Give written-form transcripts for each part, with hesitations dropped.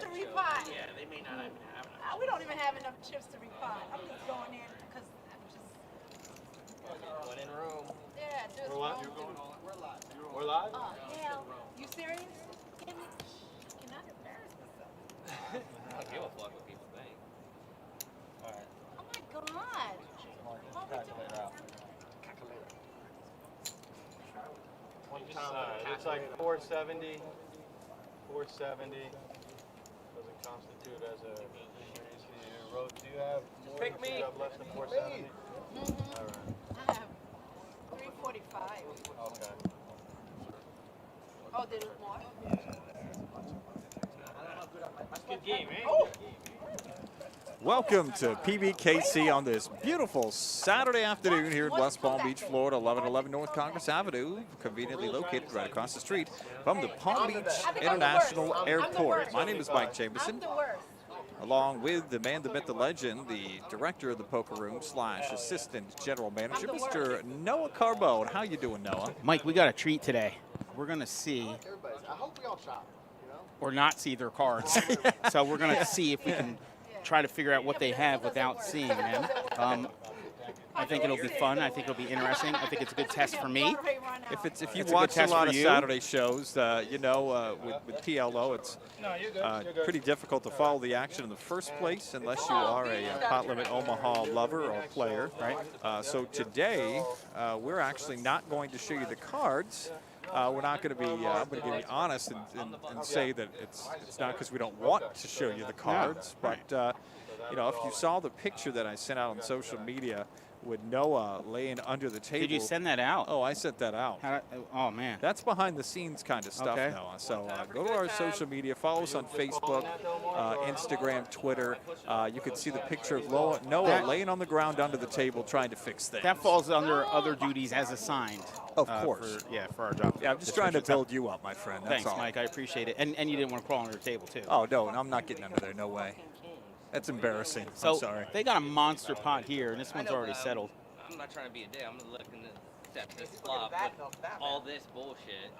to repot. Yeah, they may not even have enough. We don't even have enough chips to repot. I'm just going in because I'm just. One in room. Yeah, just. We're live? We're live. We're live? Oh, hell. You serious? Cannot embarrass myself. I don't give a fuck what people think. All right. Oh my God. Calculator out. Looks like 470. 470 doesn't constitute as a road. Do you have more? Pick me. Do you have less than 470? Mm-hmm. All right. I have 345. Okay. Oh, there's more? Good game, eh? Oh! Welcome to PBKC on this beautiful Saturday afternoon here in West Palm Beach, Florida, 1111 North Congress Avenue, conveniently located right across the street from the Palm Beach International Airport. My name is Mike Jameson, I'm the worst. along with the man, the myth, the legend, the director of the poker room / assistant general manager, Mr. Noah Carbone. How you doing, Noah? Mike, we got a treat today. We're going to see I hope we all shop, you know? or not see their cards. So we're going to see if we can try to figure out what they have without seeing them. I think it'll be fun. I think it'll be interesting. I think it's a good test for me. If you It's a good watch a test lot for of you. Saturday shows, with PLO, it's pretty difficult to follow the action in the first place unless you are a Pot Limit Omaha lover or player, right? So today, we're actually not going to show you the cards. We're not going to be. I'm going to be honest and say that it's not because we don't want to show you the cards, but if you saw the picture that I sent out on social media with Noah laying under the table. Did you send that out? Oh, I sent that out. Oh, man. That's behind the scenes kind of stuff, Okay. Noah. So go to our social media, follow us on Facebook, Instagram, Twitter. You can see the picture of Noah laying on the ground under the table trying to fix things. That falls under other duties as assigned. Of course. For our job. Yeah, I'm just trying to build you up, my friend. That's Thanks, all. Mike. I appreciate it. And you didn't want to crawl under the table, too. Oh, no, I'm not getting under there. No way. That's embarrassing. So I'm sorry. they got a monster pot here, and this one's already settled. I'm not trying to be a dick. I'm looking to set this flop with all this bullshit.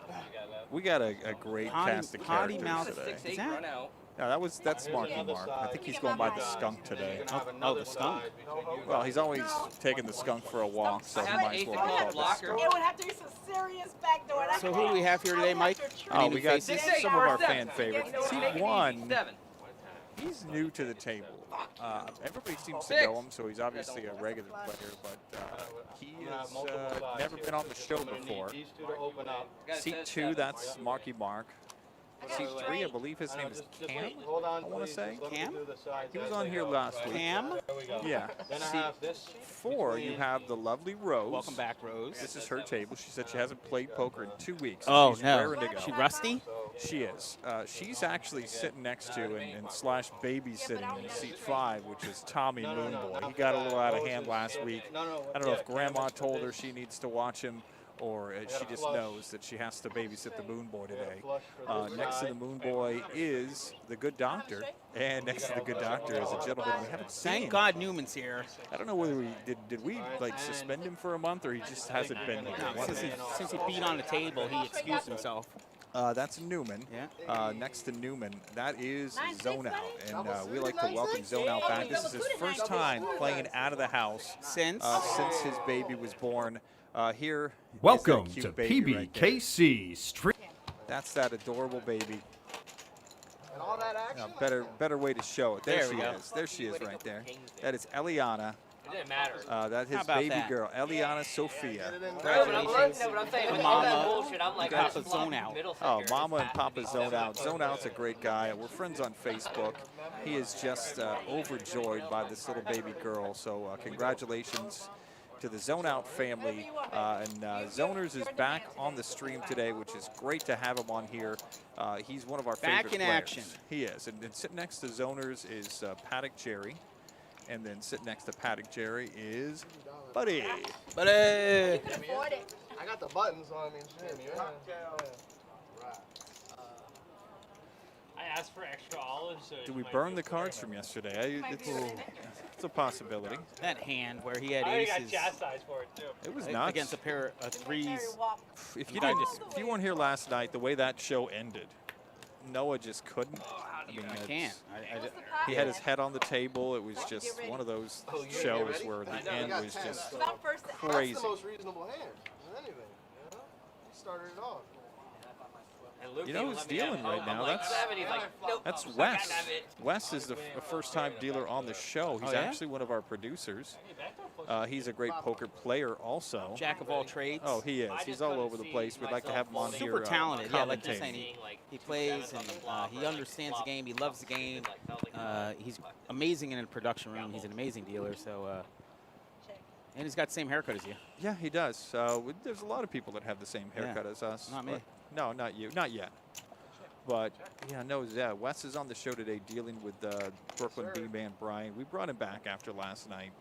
We got a great cast of Potty characters mouth. today. 6-8 Is that- run out. No, that's Marky Mark. I think he's going by the skunk today. Oh, the skunk. Well, he's always taking the skunk for a walk, so I he have might an as ace well of be clubs called the blocker. skunk. It would have to be some serious backdoor. So who do we have here today, Mike? Oh, Any we new got faces? some of our fan favorites. Take it easy, C1, 7. he's new to the table. Everybody seems to 6. know him, so he's obviously a regular player, but he has never been on the show before. These two to open up. C2, that's Marky Mark. C3, I believe his name is Cam, Hold on, I want to please. say. Just let me Cam? do the sides He was as on they here go. last week. Cam? There we go. Yeah. Then I have this. C4, you have the lovely Rose. Welcome back, Rose. This is her table. She said she hasn't played poker in 2 weeks. Oh, She's no. raring to go. She rusty? She is. She's actually sitting next to and / babysitting in seat 5, which is Tommy Moonboy. He got a little out of hand last week. I don't know if Grandma told her she needs to watch him or she just knows that she has to babysit the Moonboy today. Next to the Moonboy is the Good Doctor, and next to the Good Doctor is a gentleman we haven't seen. Thank God Newman's here. I don't know whether we did we like suspend him for a month or he just hasn't been here. No, since he beat on the table, he excused himself. That's Newman. Yeah. Next to Newman, that is Zone Out, and we like to welcome Zone Out back. This is his first time playing out of the house Since his baby was born. Here, Welcome is that cute to baby right there. PBKC Street. That's that adorable baby. And all that action? Better way to show it. There There she we go. is. There she is right there. That is Eliana. It didn't matter. That's his How about baby that? girl, Eliana Sophia. Congratulations. No, but I'm saying, with Mama. all that bullshit, I'm like, I Papa just flopped Zone Out. middle Oh, finger. Mama It's and Papa fat. Zone Out. Zone Out's a great guy. We're friends on Facebook. He is just overjoyed by this little baby girl. So congratulations to the Zone Out family. And Zoners is back on the stream today, which is great to have him on here. He's one of our Back favorite in players. action. He is. And sitting next to Zoners is Paddock Jerry. And then sitting next to Paddock Jerry is Buddy. But You can afford it. I got the buttons on me. Shit, yeah. Right. I asked for extra olives. So Did we burn the cards from yesterday? It's a possibility. that hand where he had I already got aces chastised for it too. It was nuts. against a pair of threes. If you weren't here last night, the way that show ended, Noah just couldn't. I mean, I it's- can't. He had his head on the table. It was just one of those shows where the end was just Not first. crazy. That's the most reasonable hand than anything. You know? He started it off. And Luke You know even who's let me have dealing hope. right I'm now? like, That's 7. He's like, nope. That's I Wes. gotta have it. Wes is the first-time dealer on the show. He's Oh, yeah? actually one of our producers. He's a great poker player also. Jack of all trades. Oh, he is. He's all over the place. We'd like to have him on here. Super talented. Yeah, like you're commentating. saying, he plays and he understands the game. He loves the game. He's amazing in a production room. He's an amazing dealer. So, and he's got the same haircut as you. Yeah, he does. There's a lot of people that have the same haircut as us. Not me. but- No, not you. Not yet. But, yeah, no, Wes is on the show today dealing with Brooklyn B-Man Brian. We brought him back after last night,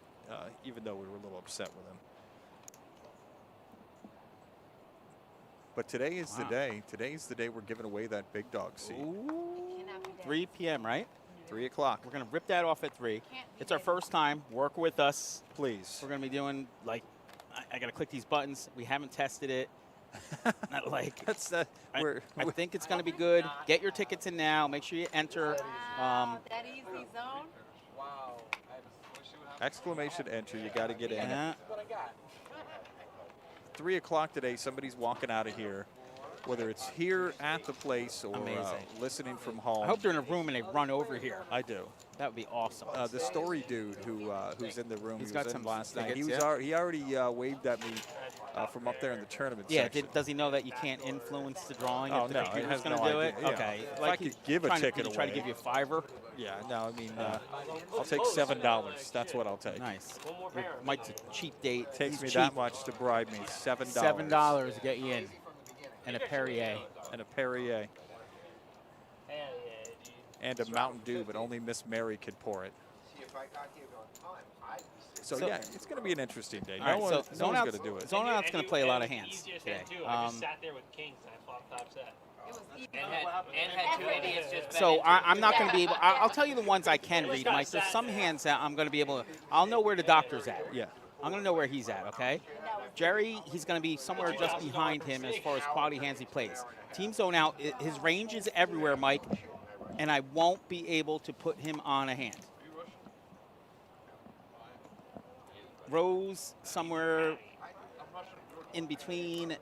even though we were a little upset with him. But today is the day. Today's the day we're giving away that big dog seat. Ooh, 3 p.m., right? 3 o'clock. We're going to rip that off at 3. It's our first time. Work with us. Please. We're going to be doing, like, I got to click these buttons. We haven't tested it. Not like That's I think it's going to be good. Get your tickets in now. Make sure you enter. That easy zone. exclamation enter. You got to get in. Yeah. 3 o'clock today, somebody's walking out of here, whether it's here at the place or listening from home. I hope they're in a room and they run over here. I do. That would be awesome. The story dude who's in the room, He's he got was in some last night. tickets, He already waved at me from up there in the tournament Yeah, section. does he know that you can't influence the drawing Oh, if the no, he computer's has going to no do idea. it? Yeah. Okay. If Like I could he's give a trying ticket to try to away. give you a $5. Yeah, no, I mean, I'll take $7. That's what I'll take. Nice. Mike's a cheap date. Takes He's me cheap. that much to bribe me. $7. $7 to get you in. And a Perrier. And a Perrier. Hell yeah, dude. And a Mountain Dew, but only Miss Mary could pour it. So, yeah, it's going to be an interesting day. All right, No so one's going to do it. Zone Out's And going to you- play a lot of and hands easiest today. hand, too. I just sat there with kings and I flop top set. It was easy. And had 2 idiots just bet So into I'm not going to be able. I'll tell you the ones I can read, Mike. There's some hands that I'm going to be able to. I'll know where the doctor's at. Yeah. I'm going to know where he's at. Okay. Jerry, he's going to be somewhere just behind him as far as quality hands he plays. Team Zone Out, his range is everywhere, Mike, and I won't be able to put him on a hand. Rose somewhere in between.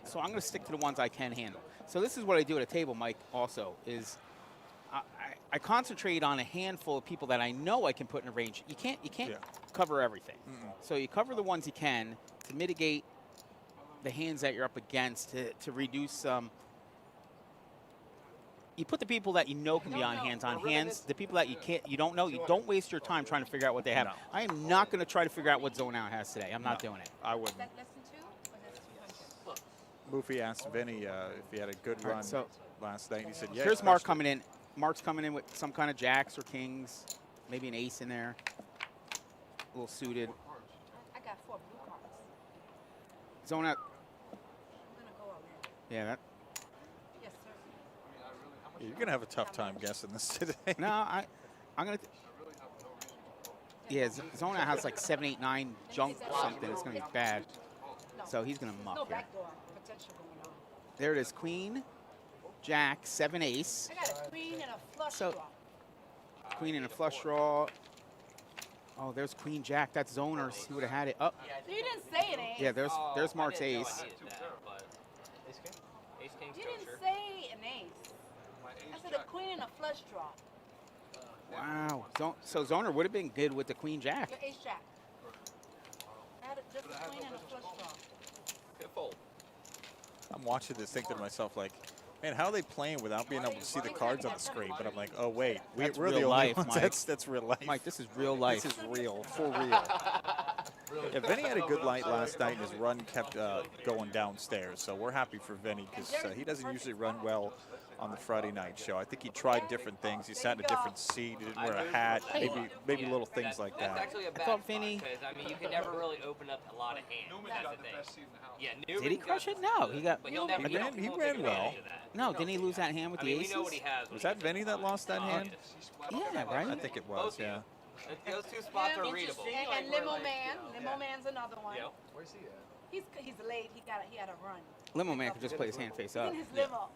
So I'm going to stick to the ones I can handle. So this is what I do at a table, Mike, also, is I concentrate on a handful of people that I know I can put in a range. You can't cover everything. So you cover the ones you can to mitigate the hands that you're up against, to reduce you put the people that you know can be on hands. The people that you don't know, you don't waste your time trying to figure out what they have. No. I am not going to try to figure out what Zone Out has today. I'm not doing it. I wouldn't. That lesson 2 or that's 200? Moofy asked Vinny if he had a good All right, run so last night. He said, yeah. here's Mark crushed it. coming in. Mark's coming in with some kind of jacks or kings, maybe an ace in there, a little suited. I got 4 blue cards. Zone Out. I'm gonna go on that. Yeah, that. Yes, sir. Yeah, you're going to have a tough time guessing this today. No, I'm gonna. Yeah, Zone Out has like 7, 8, 9 junk or something. It's gonna be bad. So he's gonna No muck here. backdoor potential going on. There it is. Queen, Jack, 7 ace. I got a queen and a flush So- draw. Queen and a flush draw. Oh, there's Queen Jack. That's Zoners. He would have had it up. So you didn't say it, eh? Yeah, there's Mark's I didn't know ace. I needed that, but Ace King's You kosher. didn't say an ace. I said a queen and a flush draw. Wow. So Zoner would have been good with the Queen Jack. Your ace jack. I had just a queen and a flush draw. Good fold. I'm watching this thinking to myself, like, man, how are they playing without being able to see the cards on the screen? But I'm like, oh, wait. That's We're the real only life, ones. Mike. That's real life. Mike, this is real life. This is real, for real. Yeah, Vinny had a good night last night, and his run kept going downstairs. So we're happy for Vinny because he doesn't usually run well on the Friday night show. I think he tried different things. He sat in a different seat. He didn't wear a hat. Maybe little things like That's that. actually a bad thought spot, Vinny- because, I mean, you can never really open up a lot of hands. That's the thing. Yeah, Did he crush it? No, he got. But he'll never, He ran- he he'll ran take well. advantage of that. No, didn't he lose that hand with I the mean, we aces? know what he has. when Was he that gets Vinny it. that lost that hand? Yeah, right. I think it was, yeah. Those 2 spots are readable. And Limo Man. Limo Man's another one. Yep. Where's he at? He's late. He had a run. Limo Man could just play his hand face He's up. in his limo.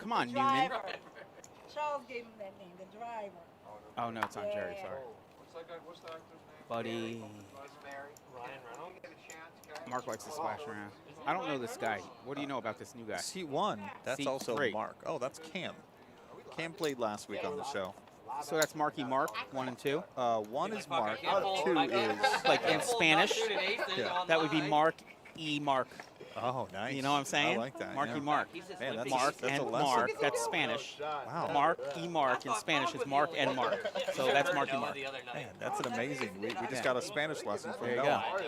Come on, The Newman. driver. Charles gave him that name, the driver. Oh, no, it's on Jerry. Yeah. Sorry. What's the actor's name? Buddy. Ryan Reynolds. Mark likes to splash around. I don't know this guy. What do you know about this new guy? Seat 1, that's Seat also 3. Mark. Oh, that's Cam. Cam played last week on the show. So that's Marky Mark, 1 and 2. 1 is Mark, 2 is... Like in Spanish, Yeah. that would be Mark E. Mark. Oh, nice. You know what I'm saying? I like that. Marky yeah. Mark. Man, that's, Mark that's and a lesson. Mark, that's Spanish. Wow. Mark E. Mark in Spanish is Mark and Mark. So that's Marky Mark. Man, that's an amazing. We just got a Spanish lesson from There you Noah. go.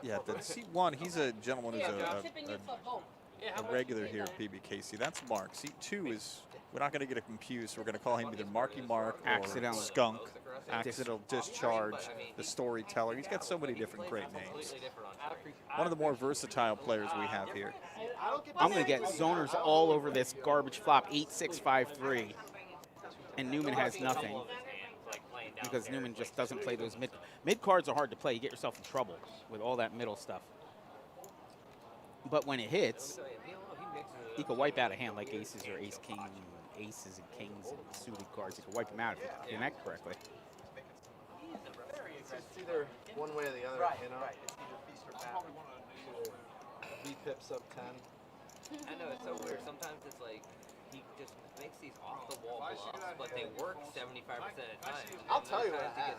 Yeah, the seat 1, he's a gentleman who's Tipping you for both. a regular here at PBKC. That's Mark. Seat 2 is, we're not going to get it confused. We're going to call him either Marky Mark or Accidental. Skunk, Accidental Discharge, the Storyteller. He's got so many different great names. One of the more versatile players we have here. I'm going to get zoners all over this garbage flop, 8-6-5-3. And Newman has nothing because Newman just doesn't play those mid. Mid cards are hard to play. You get yourself in trouble with all that middle stuff. But when it hits, you can wipe out a hand like aces or aces and kings and suited cards. You can wipe them out if you connect correctly. It's either one way or the other, you know? It's either feast or famine. B pips up 10. I know, it's so weird. Sometimes it's like he just makes these off-the-wall bluffs, but they work 75% of the time. I'll tell you what I had.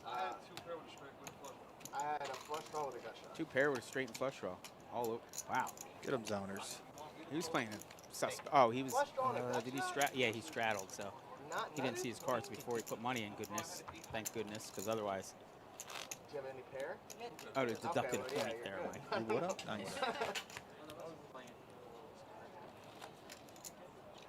I had 2 pair with a straight with flush. I had a flush draw with a gut shot. 2 pair with a straight and flush draw. All over. Wow. Get him zoners. He was playing oh, he was. Flush draw and a gut Did he shot? Yeah, he straddled. So Not he didn't nutted? see his cards before he put money in. Goodness, thank goodness, because otherwise, Do you have any pair? I would have deducted well, a yeah, point you're there. good. Mike. You would have? Nice.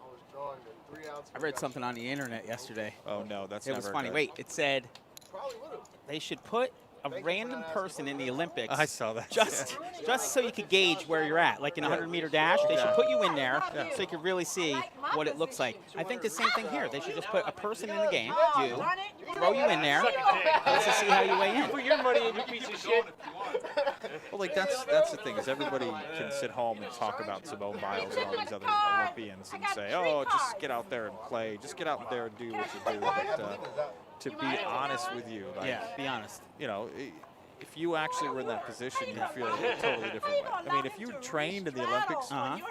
I was drawing the 3 outs. I read something on the internet yesterday. Oh, no, that's It never was funny. good. Wait, it said Probably would have. they should put a random person in the Olympics. I saw that. Just so you could gauge where you're at. Like in a 100-meter dash, they should put you in there so you can really see what it looks like. I think the same thing here. They should just put a person in the game, you, throw you in there, let's just see how you weigh in. Put your money in, you piece of shit. Well, like that's the thing is everybody can sit home and talk about Simone Biles and all these other Olympians and say, oh, just get out there and play, just get out there and do what you do. But to be honest with you, like, Yeah, be honest. you know, if you actually were in that position, you feel a totally different way. I mean, if you trained in the Olympics,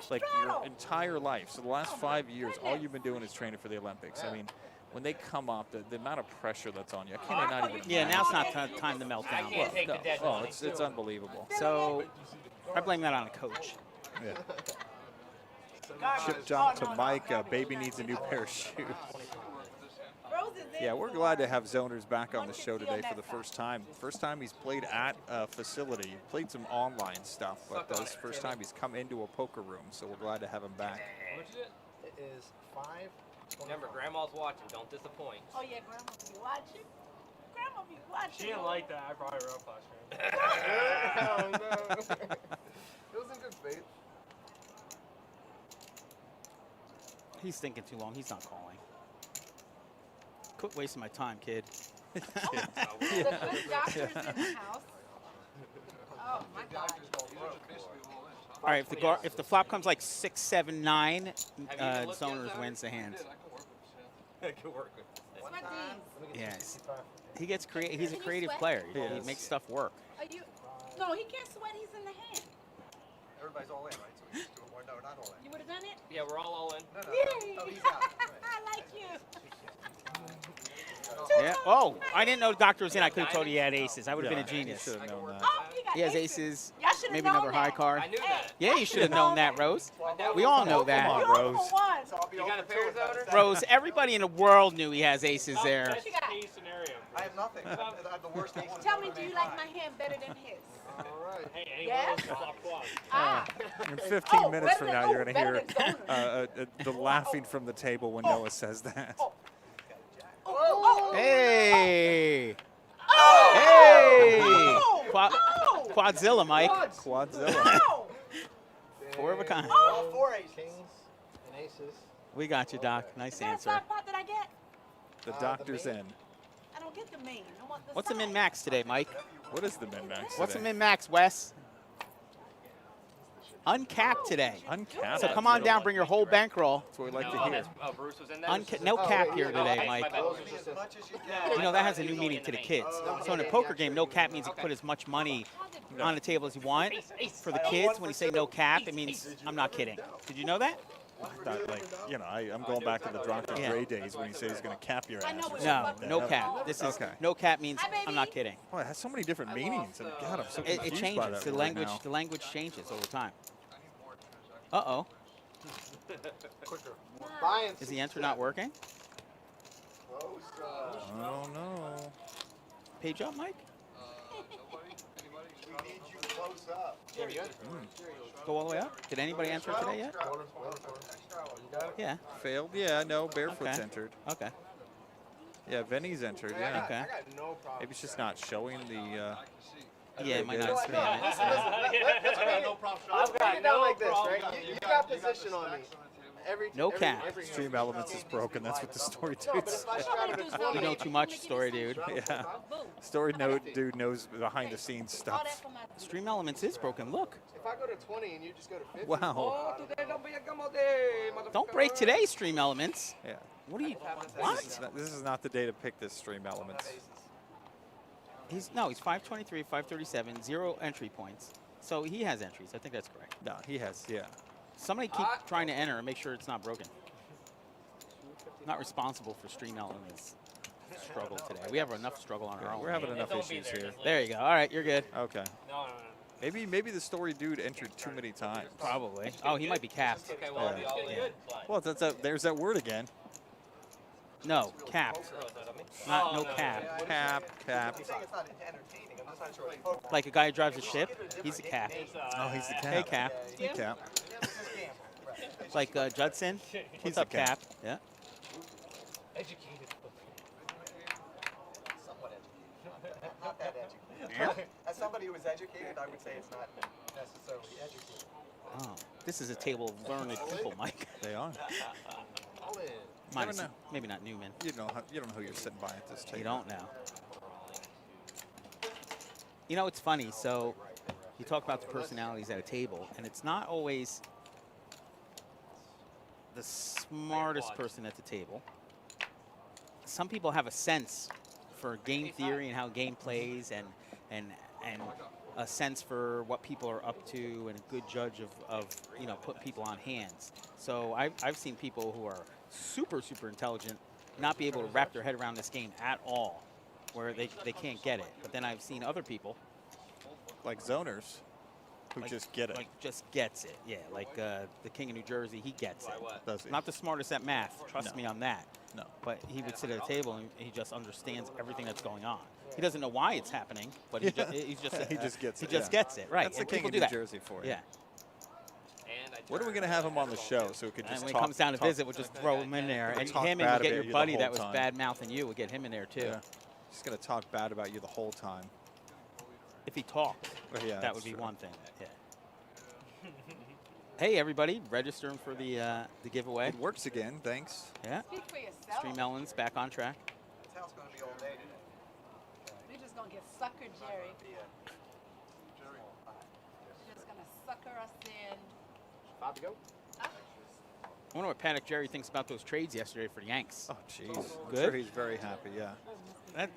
like your entire life, so the last 5 years, all you've been doing is training for the Olympics. I mean, when they come up, the amount of pressure that's on you, I not even. Yeah, now's not time to melt down. can't take the dead Oh, money. it's unbelievable. So I blame that on a coach. Yeah. Chip jump to Mike. Baby needs a new pair of shoes. Yeah, we're glad to have Zoners back on the show today for the first time. First time he's played at a facility. He played some online stuff, but this is the first time he's come into a poker room, so we're glad to have him back. It is 5. Remember, Grandma's watching. Don't disappoint. Oh, yeah, Grandma be watching. Grandma be watching. She didn't like that. I brought her up last round. Oh, no. It was in good faith. He's thinking too long. He's not calling. Quit wasting my time, kid. The good doctor's in the house. Oh, my God. All right, if the flop comes like 6, 7, 9, Zoners wins the hand. I can work with this. Sweat these. Yes. He gets creative. He's a creative player. He Yes. makes stuff work. Are you? No, he can't sweat. He's in the hand. Everybody's all in, right? So we just do it more. No, not all in. You would have done it? Yeah, we're all in. No, no. Yay. Oh, he's out. I like you. Yeah. Oh, I didn't know the doctor was in. I could have told you he had aces. I would have been a You genius. should have known that. Oh, he got He has aces. Y'all should have Maybe known another high that. card. I knew that. Yeah, you should have known that, Rose. We all know that. on, You Rose. over one. So I'll be You got a over pair two zoner? instead. Rose, everybody in the world knew he has aces there. That's the case scenario. I have nothing. I have the worst ace. Tell me, do you like my hand better than his? All right. Hey, any Yeah? one of those flop quads. Ah. In 15 Oh, minutes better from than- now, you're going to better hear than Zoners. the laughing from the table when Noah says that. Oh. Hey. Oh. Hey. Oh. Oh. Quadzilla, Mike. Quadzilla. Oh. 4 of a kind. All 4 aces. Kings and aces. We got you, Doc. Nice Is that a answer. side pot that I get? The the doctor's main. in. I don't get the main. I want the What's the side. min-max today, Mike? What is the min-max What's the today? min-max, Wes? Uncapped today. Uncapped. So come on down, bring your whole bankroll. That's what we like to hear. Bruce was in that? No cap here today, Mike. As much as you can. You know, that has a new meaning to the kids. So in a poker game, no cap means you put as much money on the table as you want. For the kids, when you say no cap, it means I'm not kidding. Did you know that? Thought, like, you know, I'm going back to the Dr. Dre days when he said he's going to cap your ass. or something No, like that. no cap. This is Okay. no cap means I'm not kidding. Boy, it has so many different meanings. And God, I'm so confused It by changes. that The word language, now. the language changes over time. Uh-oh. Is the enter not working? Oh, no. Page up, Mike? We need you close up. Go all the way up? Did anybody enter today yet? Yeah. Failed? Yeah, no. Barefoot's Okay. entered. Okay. Yeah, Vinny's entered, yeah. Okay. Maybe it's just not showing the... Yeah, it might not Listen, spam it. listen, let's bring it down like this, right? You got position on me. No cap. Stream Elements is broken. That's what the story No, dude but said. if I strap it to You know too much, story dude. Yeah. Story dude knows behind the scenes stuff. Stream Elements is broken. Look. If I go to 20 and you just go to 50. Wow. Don't break today, Stream Elements. Yeah. What are you? This is not the day to pick this Stream Elements. He's 523, 537, 0 entry points. So he has entries. I think that's correct. No, he has, yeah. Somebody keep trying to enter and make sure it's not broken. Not responsible for Stream Elements' struggle today. We have enough struggle on our own. We're having enough issues here. There you go. All right, you're good. Okay. No. Maybe the story dude entered too many times. Probably. Oh, he might be capped. Okay, well, I'll be all Yeah. good. Well, there's that word again. No, capped. Not no cap. Cap. It's not entertaining. I'm just not sure what Like a guy who drives a ship, he's a cap. Oh, he's the cap. Hey, cap. Hey, cap. Like Judson. What's He's up, a cap. cap? Yeah. Educated. somewhat educated. Not that educated. As somebody who is educated, I would say it's not necessarily educated. Oh, this is a table of learned people, Mike. They are. Minus, know. maybe not Newman. You don't know who you're sitting by at this table. You don't know. You know, it's funny. So you talk about the personalities at a table, and it's not always the smartest person at the table. Some people have a sense for game theory and how game plays, and a sense for what people are up to, and a good judge of putting people on hands. So I've seen people who are super intelligent not be able to wrap their head around this game at all, where they can't get it. But then I've seen other people Like zoners, who just get it. like just gets it. Yeah, like the King of New Jersey, he gets it. Does he? Not the smartest at math, trust me on that. No. But he would sit at a table and he just understands everything that's going on. He doesn't know why it's happening, but he just He just gets he it, just yeah. gets it, right? That's the And King people of do New that. Jersey for you. Yeah. When are we going to have him on the show so we could just And when talk? he comes down to talk- visit, we'll just throw him in there. And talk him bad and we'll get about your you the buddy whole that was time. bad mouthing you. We'll get him in there too. Yeah. Just going to talk bad about you the whole time. If he talked, Well, yeah, that that's would be true. one thing. Yeah. Hey everybody, registering for the giveaway. It works again, thanks. Yeah. Speak for yourself. Stream Ellens back on track. This house is going to be all day today. We're just gonna get suckered, Jerry. We're just gonna sucker us in. 5 to go. I wonder what Paddock Jerry thinks about those trades yesterday for the Yanks. Oh, jeez. I'm Good? sure he's very happy, yeah.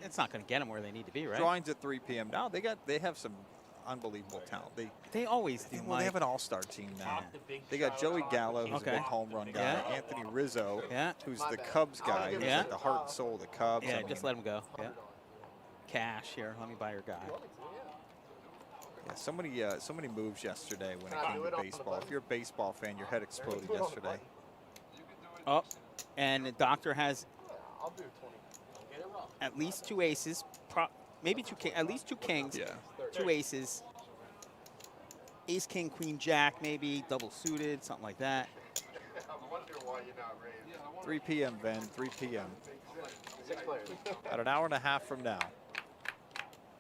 It's not going to get them where they need to be, right? Drawings at 3 p.m. Now they have some unbelievable talent. They always do, Well, they Mike. have an all-star team now. They got Joey Gallo, who's a Okay. big home run guy. Yeah. Anthony Rizzo, Yeah. who's the Cubs guy. Who's Yeah. like the heart and soul of the Cubs. Yeah, I just mean, let him go. Yeah. Cash here. Let me buy your guy. yeah, so many moves yesterday when it Can I came do to it on the baseball. button? If you're a baseball fan, your head exploded Do it on the yesterday. button. Oh, and the doctor has I'll do 20. at least 2 aces, maybe at least 2 kings, Yeah. 2 aces, ace, king, queen, jack, maybe double suited, something like that. I wonder why you're not raised. 3 p.m., Ben, 3 p.m. 6 players. About an hour and a half from now.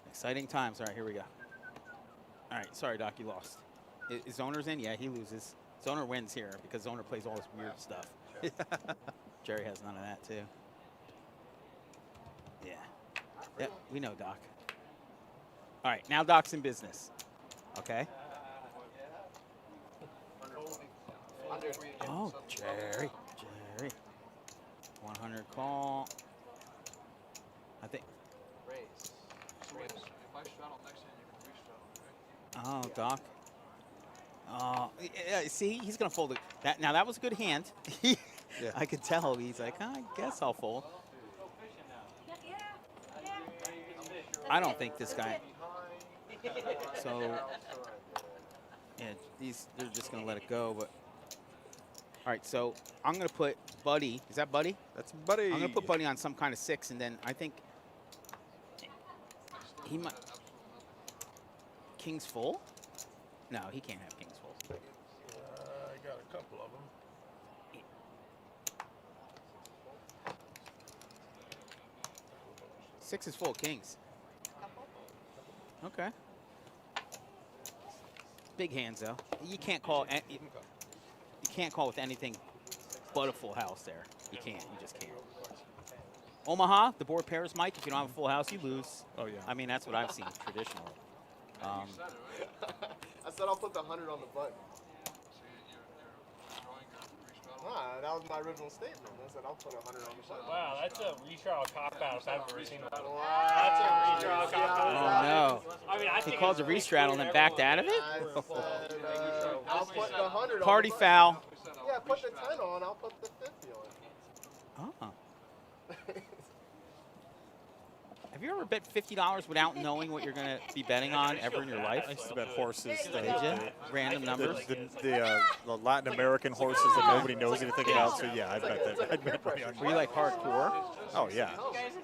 Exciting times. All right, here we go. All right, sorry, Doc, you lost. Is Zoner's in? Yeah, he loses. Zoner wins here because Zoner plays all this weird stuff. Jerry has none of that, too. Yeah. Yep, we know, Doc. All right, now Doc's in business. Okay? Oh, Jerry. 100 call. I think. Raise. Oh, Doc. Oh, yeah, see, he's gonna fold it. Now that was a good hand. Yeah. I could tell. He's like, I guess I'll fold. I don't think this guy. So, yeah, they're just gonna let it go. But all right, so I'm gonna put Buddy. Is that Buddy? That's Buddy. I'm gonna put Buddy on some kind of 6, and then I think he might. King's full? No, he can't have King's full. I got a couple of them. Six is full of Kings. Okay. Big hands though. You can't call. You can't call with anything but a full house there. You can't. You just can't. Omaha, the board pairs, Mike. If you don't have a full house, you lose. Oh, yeah. I mean, that's what I've seen traditionally. I said I'll put the 100 on the button. That was my original statement. I said I'll put 100 on the button. Wow, that's a retrial cop-out if I've ever seen one. Wow. That's a retrial cop-out. Oh no! I mean, I He think called it's a restraddle and then backed out of it. I said I'll put the 100 Party on the foul. button. Yeah, put the 10 on. I'll put the 50 on. Oh. Have you ever bet $50 without knowing what you're going to be betting on ever in your life? I used to bet horses. Did you? Random numbers? The Latin American horses that nobody knows anything about. So yeah, I bet that. I'd bet money on. Were you like hardcore? Oh yeah.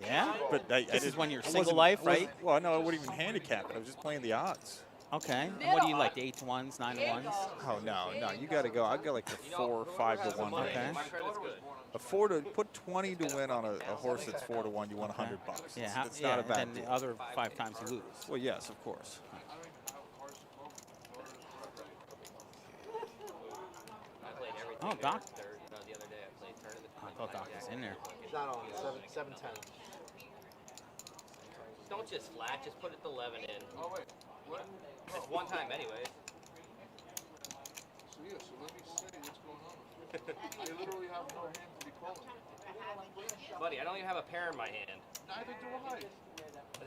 Yeah? But This is when you're single life, right? Well, no, I wouldn't even handicap it. I was just playing the odds. Okay. And what do you like, the 8 to 1s, 9 to 1s? Oh no, you got to go. I got like the 4 or 5 to 1. Okay. My credit's good. A 4 to put 20 to win on a horse that's 4 to 1. You won $100. Yeah, It's not a bad and then deal. the other 5 times you lose. Well, yes, of course. I played everything. Oh, Doc. The other day I played tournament. I thought Doc was in there. It's not on. 710. Don't just flat, just put it to 11 in. Oh, wait. What? It's one time anyways. So let me say what's going on. I literally have no hand to be calling. Buddy, I don't even have a pair in my hand. Neither do I.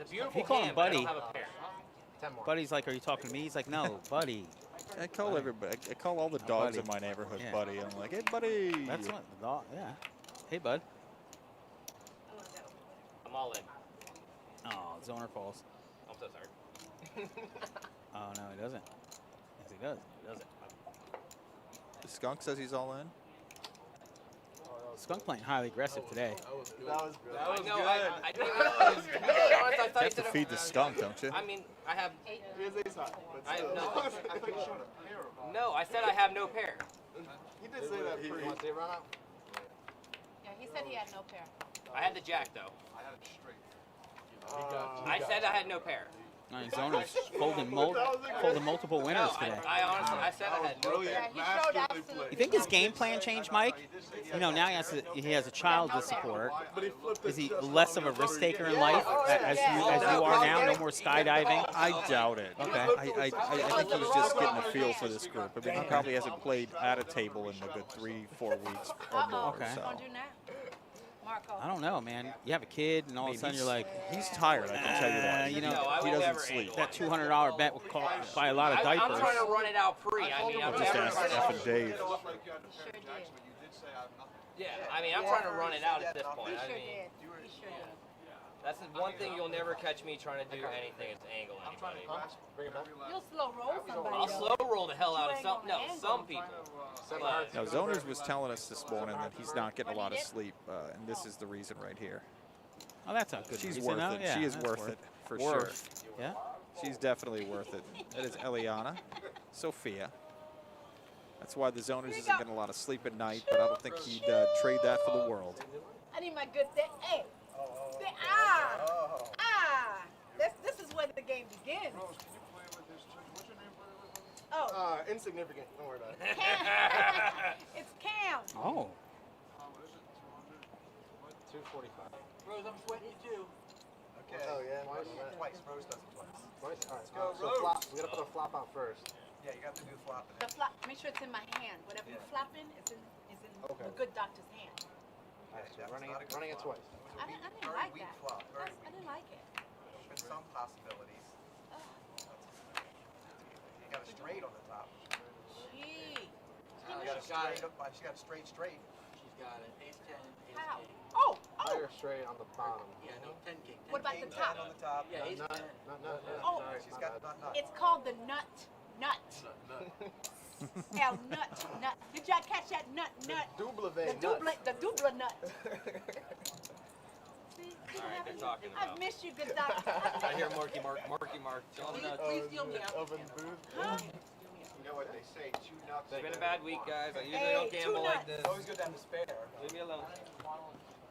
It's a beautiful He called him hand, but I Buddy. don't have a pair. 10 more. Buddy's like, are you talking to me? He's like, no, Buddy. I call everybody. I call all the dogs buddy. in my neighborhood Yeah. buddy. I'm like, hey, buddy. That's what the dog, yeah. Hey, bud. I'm all in. Oh, zoner calls. I'm so sorry. Oh, no, he doesn't. Yes, he does. He doesn't. The skunk says he's all in. Skunk playing highly aggressive today. That was good. I know, I didn't realize. I You have to feed the skunk, don't you? I mean, I have. Here's ace high. But I have still. no. I think you should have pair of them. No, I said I have no pair. He did say that pretty much. They run out. Yeah, he said he had no pair. I had the jack though. I had it straight. I said I had no pair. Nice zoners folding multiple winners No, today. I honestly, I said I had no pair. Yeah, he showed absolutely. You think his game plan changed, Mike? You know, now he has a child to support. Is he less of a risk taker in life as you are now? No more skydiving? I doubt it. Okay. I think he's just getting a feel for this group. I mean, he probably hasn't played at a table in a good 3-4 weeks or more. Okay. So. What do now? Marco. I don't know, man. You have a kid, and all of a sudden you're like, He's tired, I can tell you that. you know, No, I he will doesn't never sleep. angle that it. $200 bet will buy a lot of I'm diapers. trying to run it out free. I mean, I'm Just never ask trying to. F and Dave. Like you had the pair of Sure jacks, did. but you did say I have nothing. Yeah, I mean, I'm trying to run it out at this point. He I sure mean, did. He sure did. that's the one thing you'll never catch me trying to do anything is angle anybody. Bring it back. You'll slow roll somebody. I'll though. slow roll the hell out of some. No, some people. But Now, Zoners was telling us this morning that he's not getting a lot of sleep, and this is the reason right here. Oh, that's not good. She's reason, worth no? it. Yeah, She is that's worth it, for Worth. Yeah. sure. She's definitely worth it. That is Eliana, Sophia. That's why the Zoners isn't getting a lot of sleep at night, but I don't think he'd trade that for the world. I need my good thing. Hey. This is where the game begins. Rose, can you play with this too? What's your name, brother? Oh, Insignificant. Don't worry about it. Cam. It's Cam. Oh. What is it? 200? 245. Rose, I'm sweating you too. Okay. Oh yeah. Twice. Rose does it twice. Twice. All right. go, So Rose. flop. We gotta put a flop out first. Yeah, you got to do the flop. The flop. Make sure it's in my hand. Whatever you're flopping is in the good doctor's hand. Running it twice. I didn't like that. I didn't like it. With some possibilities. You got a straight on the top. Gee. She got a straight. She's got an ace 10. How? Oh. Higher straight on the bottom. Yeah, no, 10 king. What about the 10 top? on the top. Yeah, ace 10. Not. Oh. She's got nut. It's called the nut. L nut. Did y'all catch that nut? Double The vein double nut. See, Alright, they're talking I about. miss you, good doctor. I hear Marky Mark. John Nuts. Please deal me out. Oven booth. Huh? You know what they say, 2 nuts. It's been a bad week, guys. I usually Hey, don't gamble 2 like nuts. this. It's always good to have a spare. Leave me alone.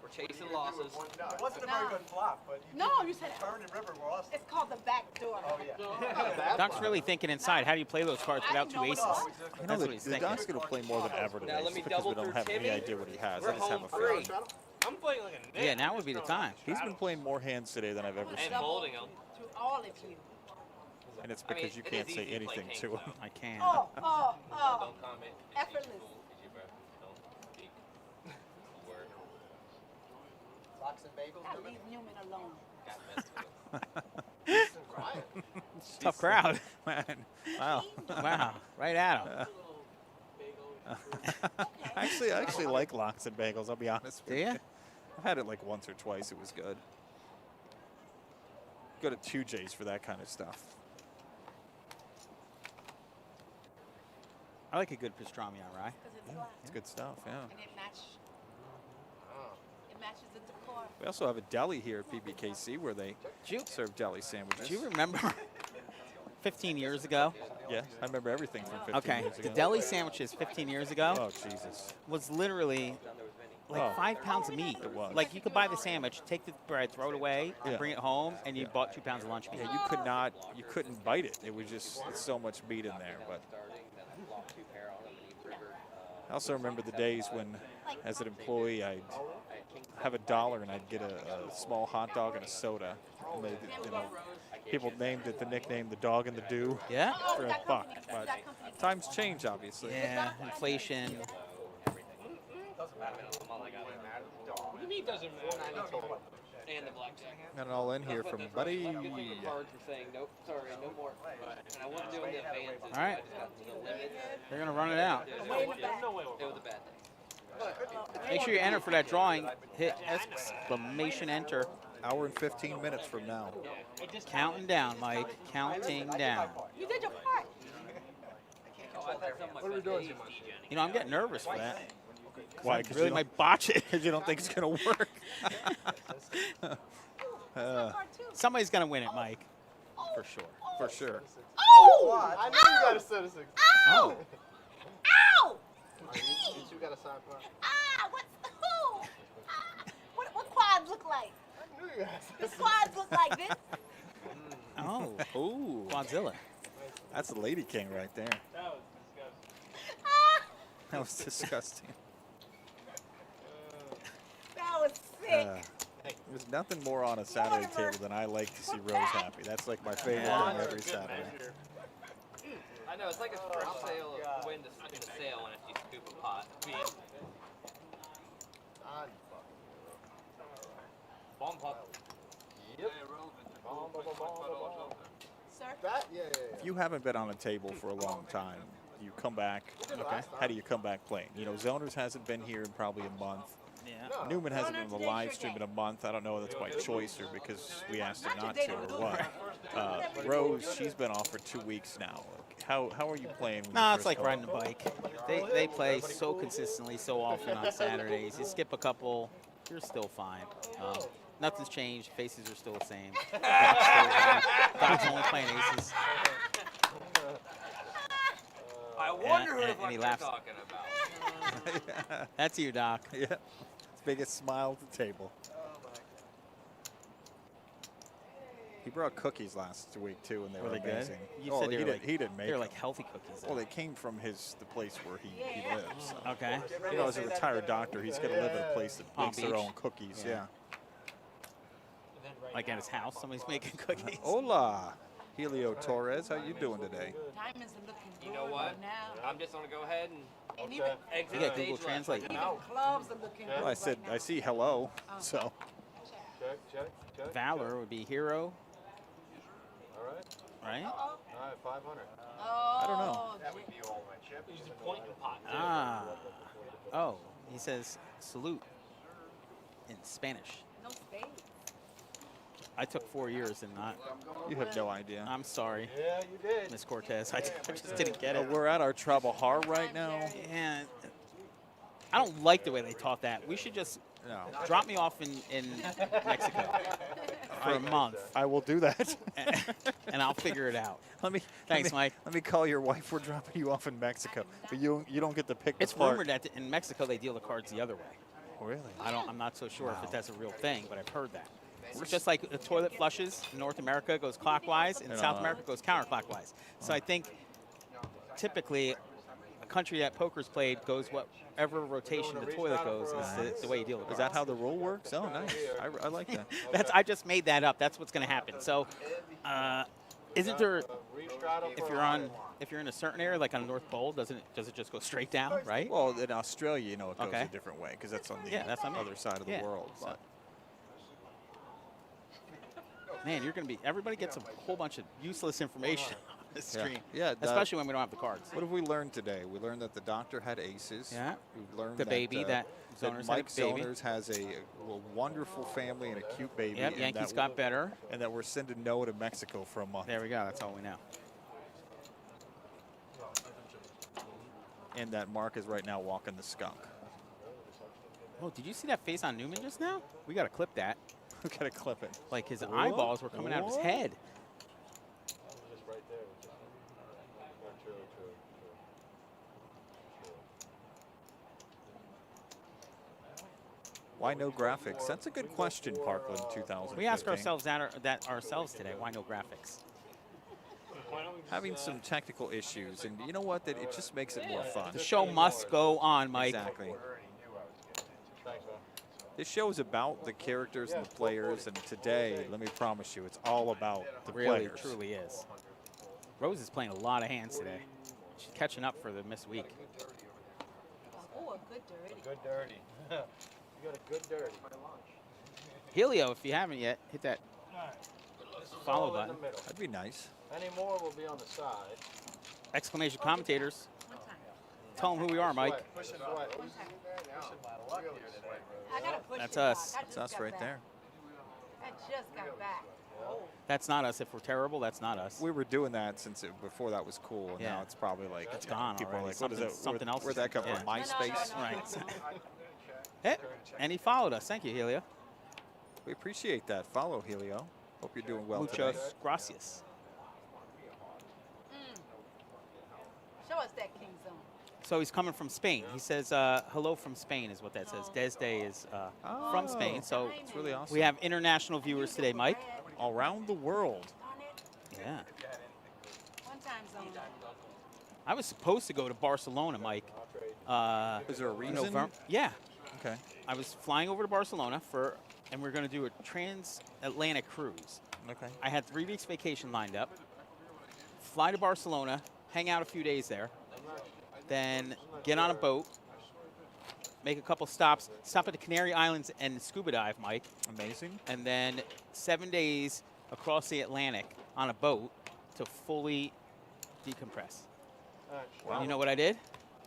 We're chasing losses. It wasn't a No. very good flop, but You said it. Turn and river were awesome. It's called the back door. Oh, yeah. Doc's really thinking inside. How do you play those cards without 2 aces? You know, That's what he's the thinking. Doc's going to play more than ever today Now let me because we double don't through have any Timmy. idea what he has. We're I just have home a free. feeling. I'm playing like a Yeah, now would be the time. He's been playing more hands today than I've ever And seen. folding them. To all of you. And it's I mean, because you it can't is say easy to play anything kings, to him. though. I can. Oh. Don't comment. It's Effortless. easy to- it's your breath. Don't speak. Word. Fox and bagels, God, leave Newman alone. Got messed with. Tough crowd. Man, wow. Wow. Right at him. I actually like lox and bagels, I'll be honest Do with you. you? I've had it like once or twice. It was good. Go to 2J's for that kind of stuff. I like a good pastrami on rye. Because it's black. It's good stuff, yeah. And it matches the decor. We also have a deli here at PBKC where they serve deli sandwiches. Do you remember 15 years ago? Yeah, I remember everything from 15 Okay, years the ago. deli sandwiches 15 years ago Oh, Jesus. was literally like Oh. 5 pounds of meat. It was. Like you could buy the sandwich, take the bread, throw it away, Yeah. bring it home, and you bought 2 pounds of lunch meat. Yeah, you couldn't bite it. It was just so much meat in there. But I also remember the days when, as an employee, I'd have $1 and I'd get a small hot dog and a soda. And they, people named it the nickname "the dog in the dew" Yeah? for $1. But times change, obviously. Yeah, inflation. What do you mean doesn't matter? And the blackjack. Got it all in here from Buddy. Cards were saying, nope, sorry, no more. And I wasn't doing the advances. All right. I just got to the limit. They're going to run it out. It was a bad day. Make sure you enter for that drawing. Hit exclamation enter. Hour and 15 minutes from now. Counting down, Mike. Counting down. You did your part. What are we doing? You know, I'm getting nervous for that. Why? I Because really you, might botch it. you don't think it's going to work. Part two. Somebody's going to win it, Mike. For sure. For sure. Oh! I knew you got a citizen. Ow! Ow! You two got a side part. Ah! What's ooh! Ah! What quads look like? I knew you guys. The quads look like this. Oh. Ooh. Quadzilla. That's the Lady King right there. That was disgusting. Ah! That was disgusting. That was sick. There's nothing more on a Saturday table than I like to see Rose happy. That's like my favorite thing every Saturday. I know, it's like a first sale, win in the sale when you scoop a pot. Bomb pot. Yep. Sir? That? Yeah. If you haven't been on a table for a long time, you come back. Okay. How do you come back playing? You know, Zoners hasn't been here in probably a month. Yeah. Newman hasn't been on the today's live your stream day. in a month. I don't know if that's by choice or because we asked her not Not to your or day. what. Rose, she's been off for 2 weeks now. How are you playing? When No, you it's first like come riding a home? bike. They play so consistently, so often on Saturdays. You skip a couple, you're still fine. Nothing's changed. Faces are still the same. Doc's only playing aces. I wonder who and- the and fuck he you're laughs. talking about. That's you, Doc. Yeah. Biggest smile at the table. He brought cookies last week too, and they were Were they good? amazing. You Oh, said he they were didn't. like, He didn't make They're them. like healthy cookies. Well, they came from the place where he lives. Okay. You know, as a retired doctor, he's going to live at a place that Palm makes their Beach. own cookies. Yeah. Yeah. Like at his house, somebody's making cookies. Hola. Helio Torres, how you doing today? Diamonds are looking good You know what? right now. I'm just gonna go ahead and And even, exit Yeah, the Google stage left. Translate. even clubs are looking good Well, I said right now. I see hello, so Check, check, check. Valor would be hero, All right. right? All right, 500. Oh, I don't know. He's the point and pot. Ah. Oh, he says salute in Spanish. no spades. I took 4 years and not. you have no idea. I'm sorry, Yeah, you did. Miss Cortez. I just didn't get it. We're at our Trabajar right now. And I don't like the way they taught that. We should just No, drop me off in Mexico for a month, I will do that. and I'll figure it out. let Thanks, me, Mike. Let me call your wife. We're dropping you off in Mexico, but you don't get to pick. It's the part. rumored that in Mexico they deal the cards the other way. Really? I'm not so sure if that's a real thing, but I've heard that. It's just like the toilet flushes in North America goes clockwise, and South America goes counterclockwise. So I think typically a country that poker's played goes whatever rotation the toilet goes is the way you deal with it. Is that how the rule works? Oh, nice. I like that. I just made that up. That's what's going to happen. So, isn't there? If you're in a certain area, like on the North Pole, does it just go straight down, right? Well, in Australia, it goes Okay. a different way because that's on the Yeah, that's what I mean. other side of the Yeah. world. But Man, everybody gets a whole bunch of useless information on this stream. Yeah, Especially when we don't have the cards. what have we learned today? We learned that the doctor had aces. Yeah. We learned The baby that Zoners Mike had a baby. Zoners has a wonderful family and a cute baby. Yep, and Yankees that got better. And that we're sending Noah to Mexico for a month. There we go. That's all we know. And that Mark is right now walking the skunk. Oh, did you see that face on Newman just now? We got to clip that. We gotta clip it. Like his eyeballs were coming out of his head. Just right there. True. Why no graphics? That's a good question, Parkland 2015. We ask ourselves that ourselves today. Why no graphics? Having some technical issues, and you know what? That it just makes it more fun. The show must go on, Mike. Exactly. This show is about the characters and the players, and today, let me promise you, it's all about the Really, players. truly is. Rose is playing a lot of hands today. She's catching up for the missed week. Oh, a good dirty. Good dirty. You got a good dirty. Helio, if you haven't yet, hit that follow button. That'd be nice. Any more will be on the side. Exclamation commentators. One time. Tell them who we are, Mike. Push it away. One time. I gotta push That's it us. back. I It's just us got right back. there. I just got back. That's not us. If we're terrible, that's not us. We were doing that before that was cool, and Yeah. now it's probably like It's gone People already. are like, what is Something- that? something else Where'd is- that come yeah. from? No, no, MySpace. no, no. Right. Hey, and he followed us. Thank you, Helio. We appreciate that. Follow Helio. Hope you're doing well today. Muchos gracias. Show us that King Zone. So he's coming from Spain. He says, hello from Spain is what that says. Desde is from Spain. So It's really awesome. we have international viewers today, Mike. Around the world. On it. Yeah. One time zone. I was supposed to go to Barcelona, Mike. Is there a reason? November. Yeah. Okay. I was flying over to Barcelona and we're going to do a transatlantic cruise. Okay. I had 3 weeks vacation lined up. Fly to Barcelona, hang out a few days there, then get on a boat, make a couple stops, stop at the Canary Islands and scuba dive, Mike, Amazing. and then 7 days across the Atlantic on a boat to fully decompress. Wow. You know what I did?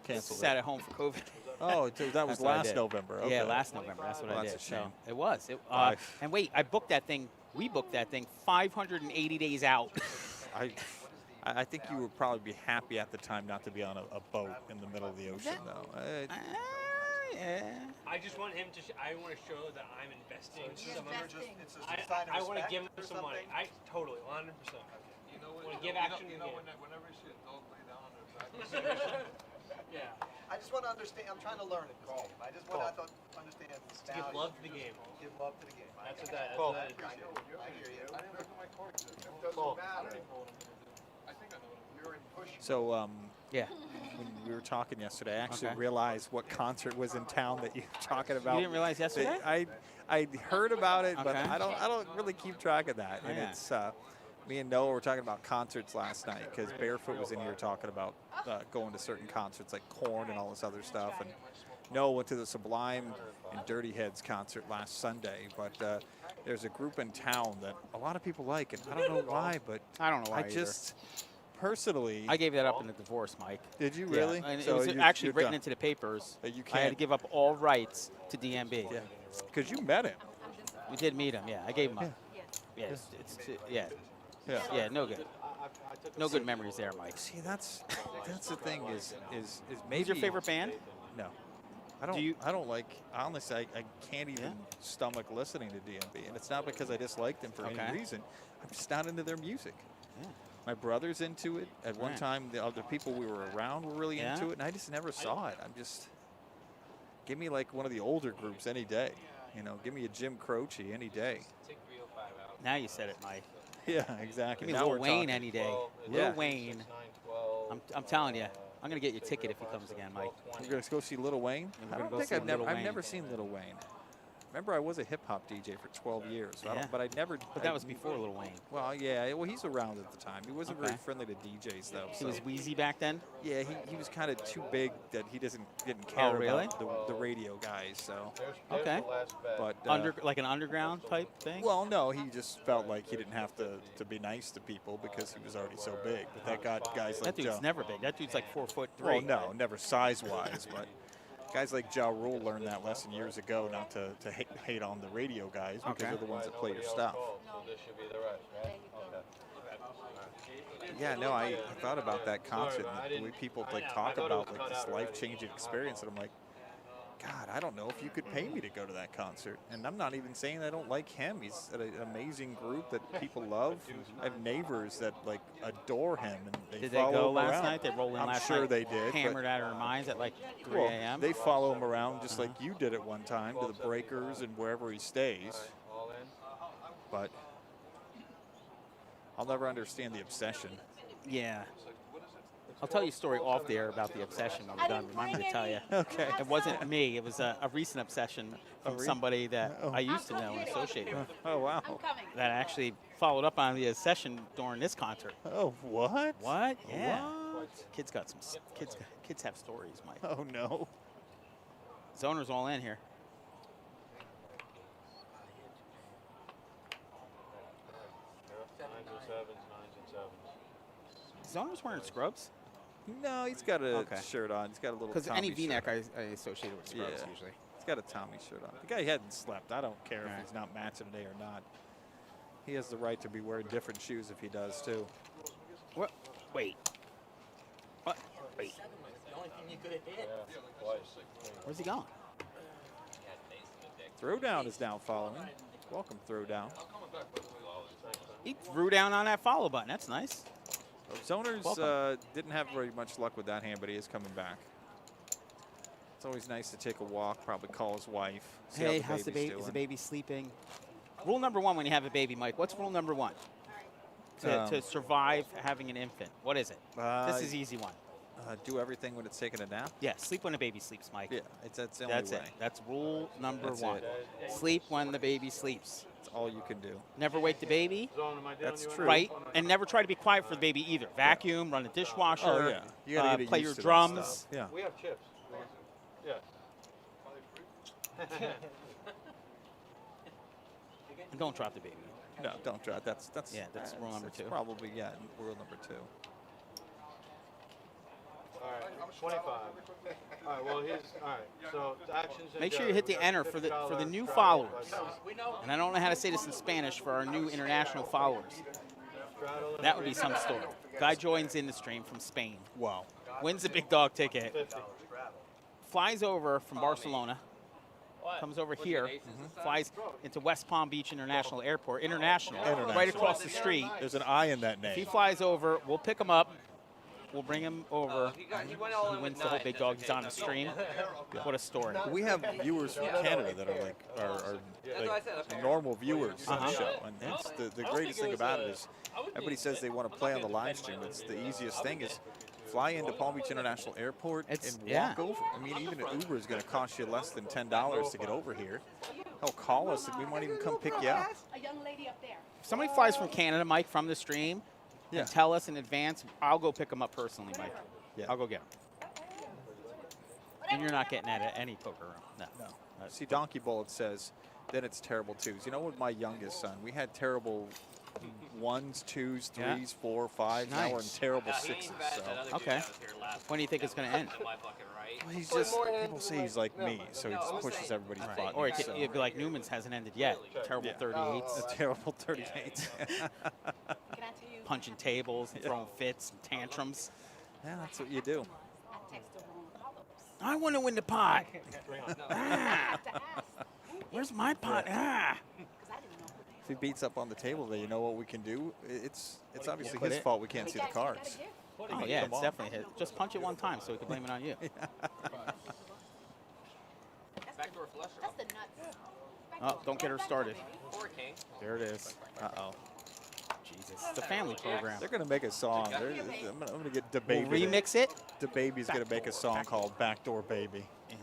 Canceled Sat it. at home for COVID. Oh, that was That's what I last did. November. Okay. Yeah, last November. That's what Well, I that's did. a shame. So it was. And wait, I booked that thing. We booked that thing 580 days out. I think you would probably be happy at the time not to be on a boat in the middle of the ocean, though. Yeah. I just want him to. I want to show that I'm investing. some of it. Investing. I want to give him some money. I totally 100%. You know Wanna give action to the game. whenever you see a dog lay down on their back, Yeah. I just want to understand. I'm trying to learn it. This game. I just want to understand the Give style. love to the game. Give love to the game. That's what that. That's Cool. what that is. I know. I hear you. I didn't look at my cards. It Cool. doesn't matter. I don't know what I'm gonna do. I think I know what I'm You're in push. So, Yeah. when we were talking yesterday, I actually Okay. realized what concert was in town that you were talking about. You didn't realize yesterday? I heard about it, but Okay. I don't really keep track of that. Oh, And yeah. it's Me and Noah were talking about concerts last night because Barefoot was in here talking about going to certain concerts like Korn and all this other stuff. And Noah went to the Sublime and Dirty Heads concert last Sunday. But there's a group in town that a lot of people like, and I don't know why, but I don't know why I just personally. I gave that up in the divorce, Mike. Did you really? Yeah. And so it was you're actually written done. into the papers. That you I had to can't. give up all rights to DMB. Yeah, because you met him. We did meet him. Yeah, I gave him up. Yeah. Yeah, yeah, no good. No good memories there, Mike. See, that's the thing is maybe. Who's your favorite band? No. I don't like, honestly, I can't even stomach listening to DMB. And it's not because I dislike them for any reason. I'm just not into their music. Yeah. My brother's into it. At one time, the other people we were around were really into it, and I just never saw it. I'm just, give me like one of the older groups any day. You know, give me a Jim Croce any day. Now you said it, Mike. Yeah, exactly. Give me Now Lil we're Wayne talking. any day. Yeah. Lil Wayne. I'm telling you, I'm gonna get you a ticket if he comes again, Mike. We're gonna go see Lil Wayne. And we're I gonna don't go think see Lil I've Wayne. never seen Lil Wayne. Remember, I was a hip hop DJ for 12 years, so but I never. But that was before Lil Wayne. Well, yeah. Well, he's around at the time. He wasn't very Okay. friendly to DJs though. He was Wheezy back then. Yeah, he was kind of too big that he didn't care really? about the radio guys. So Okay. but Like an underground type thing. well, no, he just felt like he didn't have to be nice to people because he was already so big. But that got guys like that dude's Joe. never big. That dude's like 4'3". Well, no, never size-wise, but guys like Ja Rule learned that lesson years ago, not to hate on the radio guys because they're the ones that play your stuff. Yeah, no, I thought about that concert and the way people like talk about like this life-changing experience, and I'm like, God, I don't know if you could pay me to go to that concert. And I'm not even saying I don't like him. He's an amazing group that people love. I have neighbors that like adore him, and Did they follow go him last around. night? They rolled in I'm last sure night. they did. Hammered out of their minds at like 3 Well, a.m. they follow him around just like you did at one time to the breakers and wherever he stays. But I'll never understand the obsession. Yeah. I'll tell you a story off the air about the obsession when we're done. Remind me to tell you. Okay. It wasn't me. It was a recent obsession from somebody that I used to know and associate with. Oh, wow. I'm coming. That actually followed up on the obsession during this concert. Oh, what? What? Yeah. What? Kids got some. Kids have stories, Mike. Oh, no. Zoners all in here. Zoners wearing scrubs? No, he's got a Okay. shirt on. He's got a little Because Tommy any V-neck shirt. I associate with scrubs Yeah. usually. He's got a Tommy shirt on. The guy hadn't slept. I don't care Right. if he's not matching today or not. He has the right to be wearing different shoes if he does, too. What? Wait. What? Wait. Where's he going? Throwdown is now following. Welcome, Throwdown. He threw down on that follow button. That's nice. Zoners Welcome. didn't have very much luck with that hand, but he is coming back. It's always nice to take a walk, probably call his wife. See Hey, how how's the baby's baby? Is the doing. baby sleeping? Rule number one when you have a baby, Mike. What's rule number one? To survive having an infant. What is it? This is easy one. Do everything when it's taking a nap? Yeah, sleep when the baby sleeps, Mike. Yeah, that's the only That's way. it. That's rule number That's one. it. Sleep when the baby sleeps. That's all you can do. Never wake the baby. That's true. Right? And never try to be quiet for the baby either. Vacuum, run the dishwasher, Oh, yeah. You gotta get play used your to that drums. stuff. Yeah. We have chips. Yeah. And don't drop the baby. No, don't try. That's Yeah, that's rule number that's two. Probably, yeah, rule number 2. All right, 25. All right, well, here's, all right, so the actions. Make sure you hit the enter for the new followers. And I don't know how to say this in Spanish for our new international followers. That would be some story. Guy joins in the stream from Spain. Wow. Wins the big dog ticket. Flies over from Barcelona. Comes over here. Flies into West Palm Beach International Airport. International. Right across the street. There's an I in that If he name. flies over, we'll pick him up. We'll bring him over. He went all He in wins with the whole 9. big dog. He's on the stream. What a story. We have viewers from Canada that are like normal viewers on the show, and it's the greatest thing about it is everybody says they want to play on the live stream. It's the easiest thing is fly into Palm Beach International Airport and walk over. I mean, even an Uber is going to cost you less than $10 to get over here. Hell, call us and we might even come pick you up. A young lady up there. If somebody flies from Canada, Mike, from the stream, Yeah. and tell us in advance, I'll go pick them up personally, Mike. Yeah. I'll go get them. And you're not getting that at any poker room. No. See, Donkey Bullet says, then it's terrible twos. You know, with my youngest son, we had terrible 1s, 2s, 3s, 4, 5s. Now we're in Nice. terrible He 6s. ain't bad, So. that other dude Okay. that was here last When do you think it's going to end? Am I fucking right? Well, he's just, people say he's like me, so he just pushes everybody's buttons. Or so. it'd be like Newman's hasn't ended yet. Terrible 38s. The terrible 38s. Can I tell you? Punching tables and throwing fits and tantrums. Yeah, that's what you do. I text the wrong colors. I want to win the pot. I have to ask. Where's my pot? Ah. Because I didn't know who they If he beats up on the table, then you know what we can do. It's obviously put his it- fault we can't see the You gotta cards. give. Oh, yeah, Come it's on. definitely his. Just punch it one time so we can blame it on you. Backdoor flush That's draw. the nuts. Oh, don't get her started. Four king. There it is. Uh-oh. Jesus. It's a family program. They're going to make a song. I'm going to get We'll DeBaby. remix it. DeBaby's going to make a song called Backdoor Baby. Yeah.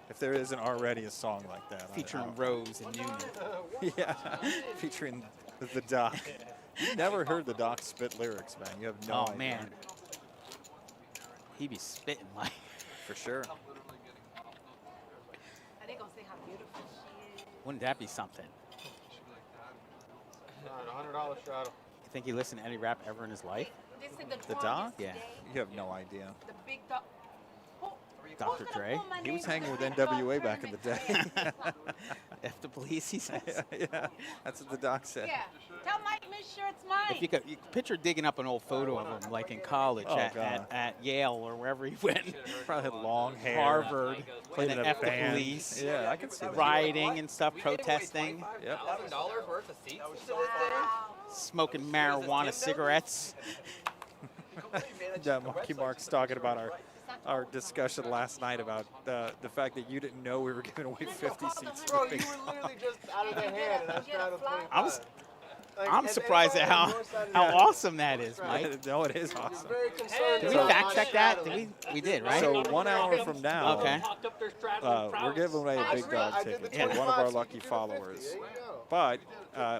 If there isn't already a song like that. Featuring Rose and Newman. Yeah, featuring the Doc. You never heard the Doc spit lyrics, man. You have no Oh, idea. man. He be spitting like. For sure. Are they going to say how beautiful she is? Wouldn't that be something? All right, $100 shadow. You think he listened to any rap ever in his life? They said The draw Doc? Yeah. yesterday, You have no idea. The big dog. Dr. Dre? He was hanging with NWA back in the day. F the police, he says. Yeah, that's what the Doc said. Yeah. Tell Mike, make sure it's mine. If you could picture digging up an old photo of him, like in college Oh, at God. Yale or wherever he went, Probably had long hair. Harvard, Played and in then a F the band. police, Yeah, I can see that. rioting and stuff, We gave away protesting, Yep. $5,000 worth of seats to this thing. Wow. smoking marijuana cigarettes. Yeah, Monkey Mark's talking about our discussion last night about the fact that you didn't know we were giving away 50 seats. Bro, you were literally just out of the hand, and I was trying to play. I was- Like, I'm and surprised at anybody on how your side of how the- awesome that is, Mike. No, it is He's awesome. very concerned. Did we about fact my check that? shadow. Did we did, right? So 1 hour from now, Okay. we're giving away a big dog I did ticket the to one of our 25, lucky you did the 50. followers. There you go. But